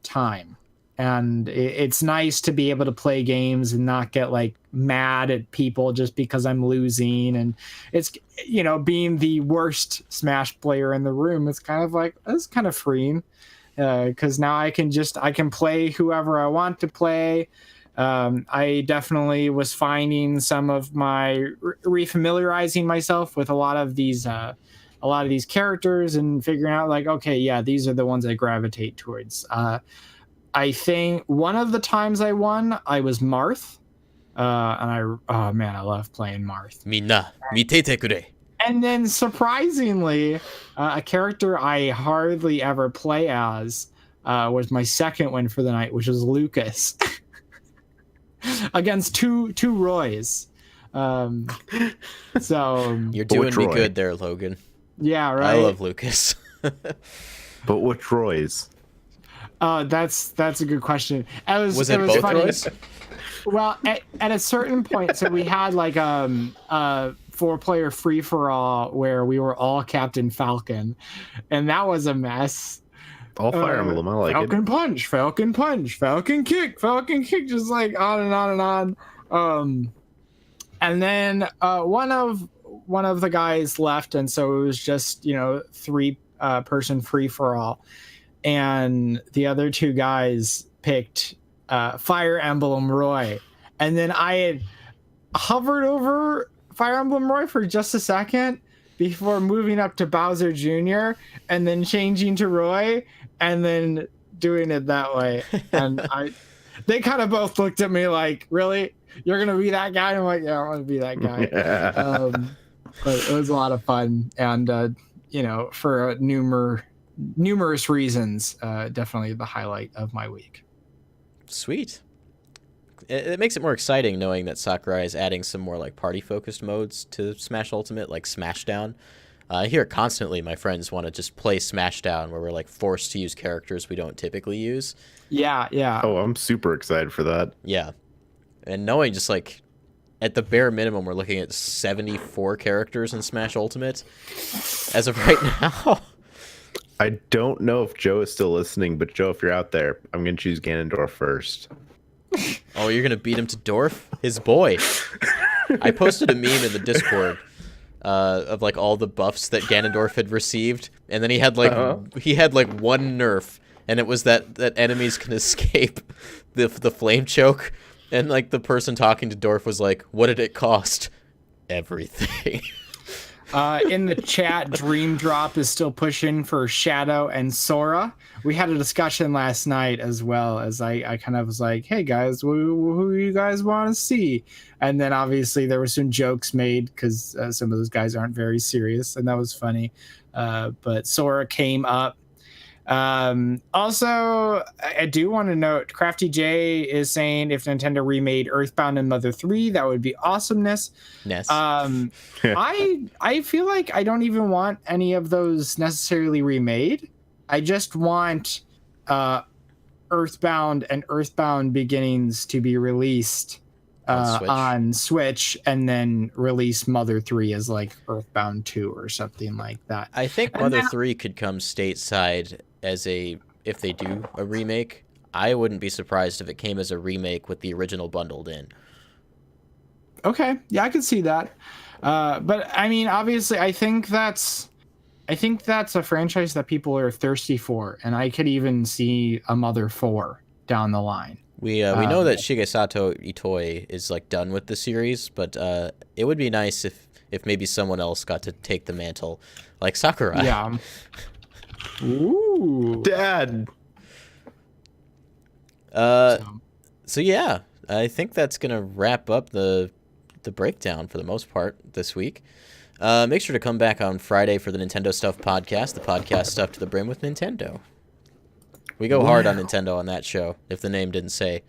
[SPEAKER 2] time. And it's nice to be able to play games and not get like mad at people just because I'm losing. And it's, being the worst Smash player in the room, it's kind of like, it's kind of freeing. Because now I can play whoever I want to play. I definitely was finding some of my refamiliarizing myself with a lot of these characters and figuring out like, okay, yeah, these are the ones I gravitate towards. I think one of the times I won, I was Marth. Oh man, I love playing Marth.
[SPEAKER 1] Minna, mitete kure.
[SPEAKER 2] And then surprisingly, a character I hardly ever play as was my second win for the night, which was Lucas against two Roys. So
[SPEAKER 1] You're doing me
[SPEAKER 3] Roy?
[SPEAKER 1] good there, Logan.
[SPEAKER 2] yeah, right.
[SPEAKER 1] I love Lucas.
[SPEAKER 3] But which Roy's?
[SPEAKER 2] That's a good question.
[SPEAKER 1] Was it
[SPEAKER 2] was
[SPEAKER 1] both
[SPEAKER 2] funny.
[SPEAKER 1] Roys?
[SPEAKER 2] Well, at a certain point, so we had like a 4-player free for all where we were all Captain Falcon, and that was a mess.
[SPEAKER 3] All Fire Emblem, I like
[SPEAKER 2] Falcon
[SPEAKER 3] it.
[SPEAKER 2] Punch, Falcon Punch, Falcon Kick, just like on and on and on. And then one of the guys left, and so it was just 3 person free for all, and the other 2 guys picked Fire Emblem Roy, and then I had hovered over Fire Emblem Roy for just a second before moving up to Bowser Jr. and then changing to Roy and then doing it that way. And they kind of both looked at me like, really? You're going to be that guy? I'm like, yeah, I want to be that guy. But it was a lot of fun. And, for numerous reasons, definitely the highlight of my week.
[SPEAKER 1] Sweet. It makes it more exciting knowing that Sakurai is adding some more like party-focused modes to Smash Ultimate, like Smashdown. I hear constantly my friends want to just play Smashdown, where we're like forced to use characters we don't typically use.
[SPEAKER 2] Yeah.
[SPEAKER 3] Oh, I'm super excited for that.
[SPEAKER 1] Yeah. And knowing just like at the bare minimum, we're looking at 74 characters in Smash Ultimate as of right now.
[SPEAKER 3] I don't know if Joe is still listening, but Joe, if you're out there, I'm going to choose Ganondorf first.
[SPEAKER 1] Oh, you're going to beat him to Dorf? His boy. I posted a meme in the Discord of like all the buffs that Ganondorf had received, and then he had like one nerf, and it was that enemies can escape the flame choke, and like the person talking to Dorf was like, "What did it cost?" Everything.
[SPEAKER 2] In the chat, Dream Drop is still pushing for Shadow and Sora. We had a discussion last night as well, as I kind of was like, hey guys, who you guys want to see? And then obviously there were some jokes made because some of those guys aren't very serious, and that was funny. But Sora came up. Also, I do want to note, Crafty J is saying if Nintendo remade Earthbound and Mother 3, that would be awesomeness.
[SPEAKER 1] Yes.
[SPEAKER 2] I feel like I don't even want any of those necessarily remade. I just want Earthbound and Earthbound Beginnings to be released on Switch, and then release Mother 3 as like Earthbound 2 or something like that.
[SPEAKER 1] I think Mother 3 could come stateside if they do a remake. I wouldn't be surprised if it came as a remake with the original bundled in.
[SPEAKER 2] Okay, yeah, I could see that. But I mean, obviously, I think that's a franchise that people are thirsty for, and I could even see a Mother 4 down the line.
[SPEAKER 1] We know that Shigesato Itoi is like done with the series, but it would be nice if maybe someone else got to take the mantle, like Sakurai.
[SPEAKER 2] Yeah. Ooh.
[SPEAKER 3] Dad.
[SPEAKER 1] So yeah, I think that's gonna wrap up the breakdown for the most part this week. Make sure to come back on Friday for the Nintendo Stuff podcast, the podcast stuffed to the brim with Nintendo. We go hard on Nintendo on that show, if the name didn't say.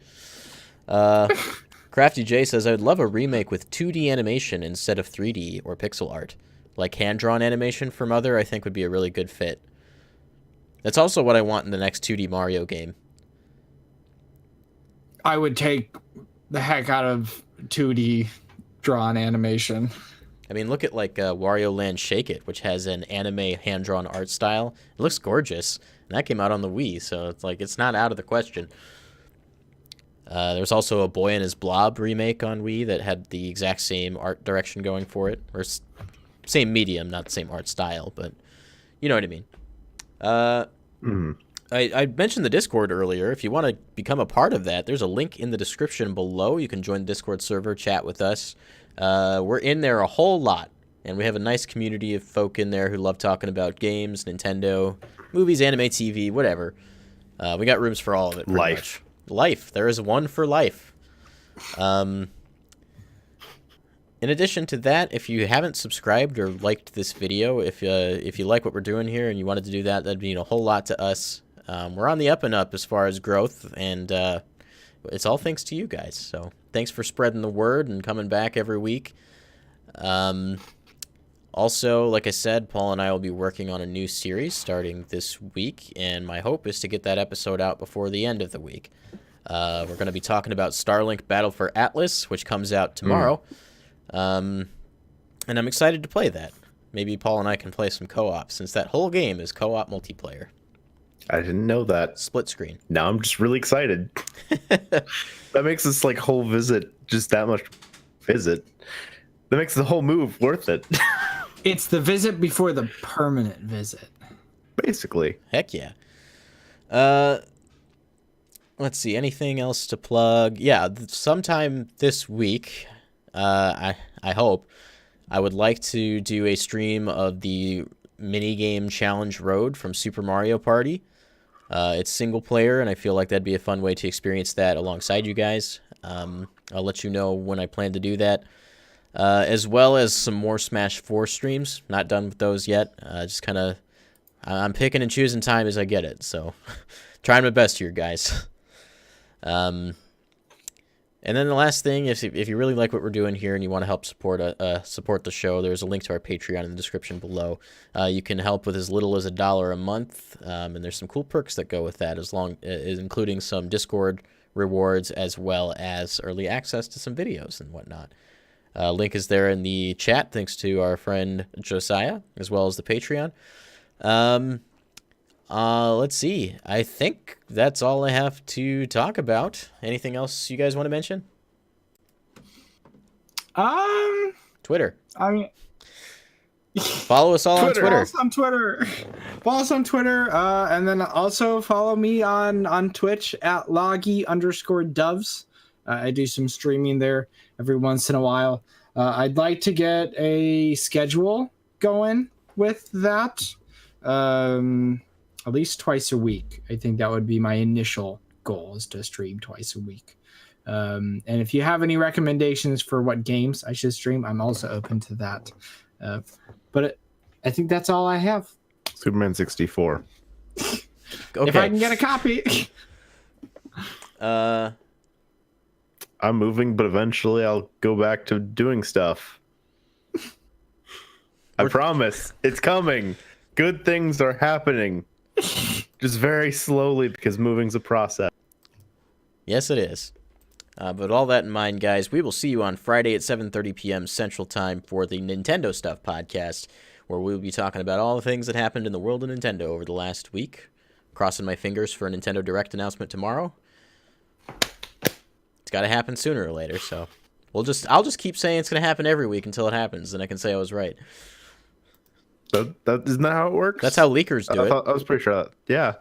[SPEAKER 1] Crafty J says, I would love a remake with 2D animation instead of 3D or pixel art. Like hand-drawn animation for Mother, I think would be a really good fit. That's also what I want in the next 2D Mario game.
[SPEAKER 2] I would take the heck out of 2D drawn animation.
[SPEAKER 1] I mean, look at like Wario Land Shake It, which has an anime hand-drawn art style. It looks gorgeous. And that came out on the Wii, so it's like it's not out of the question. There's also a Boy and His Blob remake on Wii that had the exact same art direction going for it. Or same medium, not the same art style, but you know what I mean. I mentioned the Discord earlier. If you want to become a part of that, there's a link in the description below. You can join the Discord server, chat with us. We're in there a whole lot, and we have a nice community of folk in there who love talking about games, Nintendo, movies, anime, TV, whatever. We got rooms for all of it. Pretty
[SPEAKER 3] Life.
[SPEAKER 1] much. Life. There is one for life. In addition to that, if you haven't subscribed or liked this video, if you like what we're doing here and you wanted to do that, that'd mean a whole lot to us. We're on the up and up as far as growth, and it's all thanks to you guys. So thanks for spreading the word and coming back every week. Also, like I said, Paul and I will be working on a new series starting this week, and my hope is to get that episode out before the end of the week. We're going to be talking about Starlink Battle for Atlas, which comes out tomorrow. And I'm excited to play that. Maybe Paul and I can play some co-op, since that whole game is co-op multiplayer.
[SPEAKER 3] I didn't know that.
[SPEAKER 1] Split screen.
[SPEAKER 3] Now I'm just really excited. That makes this like whole visit just that much visit. That makes the whole move worth it.
[SPEAKER 2] It's the visit before the permanent visit.
[SPEAKER 3] Basically.
[SPEAKER 1] Heck yeah. Let's see. Anything else to plug? Yeah, sometime this week, I hope, I would like to do a stream of the minigame challenge road from Super Mario Party. It's single player, and I feel like that'd be a fun way to experience that alongside you guys. I'll let you know when I plan to do that. As well as some more Smash 4 streams. Not done with those yet. Just kind of, I'm picking and choosing time as I get it. So, trying my best here, guys. And then the last thing, if you really like what we're doing here and you want to help support the show, there's a link to our Patreon in the description below. You can help with as little as $1 a month, and there's some cool perks that go with that, including some Discord rewards as well as early access to some videos and whatnot. Link is there in the chat, thanks to our friend Josiah, as well as the Patreon. Let's see. I think that's all I have to talk about. Anything else you guys want to mention? Twitter.
[SPEAKER 2] I mean,
[SPEAKER 1] follow us all on Twitter.
[SPEAKER 2] Follow us on Twitter. Follow us on Twitter. And then also follow me on Twitch at loggy_doves. I do some streaming there every once in a while. I'd like to get a schedule going with that. At least twice a week. I think that would be my initial goal, is to stream twice a week. And if you have any recommendations for what games I should stream, I'm also open to that. But I think that's all I have.
[SPEAKER 3] Superman 64.
[SPEAKER 1] Okay.
[SPEAKER 2] If I can get a copy.
[SPEAKER 3] I'm moving, but eventually I'll go back to doing stuff. I promise. It's coming. Good things are happening. Just very slowly, because moving's a process.
[SPEAKER 1] Yes, it is. But all that in mind, guys, we will see you on Friday at 7:30 p.m. Central Time for the Nintendo Stuff podcast, where we'll be talking about all the things that happened in the world of Nintendo over the last week. Crossing my fingers for a Nintendo Direct announcement tomorrow. It's got to happen sooner or later, so I'll just keep saying it's going to happen every week until it happens, and I can say I was right.
[SPEAKER 3] That isn't that how it works?
[SPEAKER 1] That's how leakers do it.
[SPEAKER 3] I was pretty sure that. Yeah.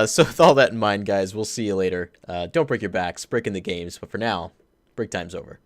[SPEAKER 1] So with all that in mind, guys, we'll see you later. Don't break your backs, breaking the games, but for now, break time's over.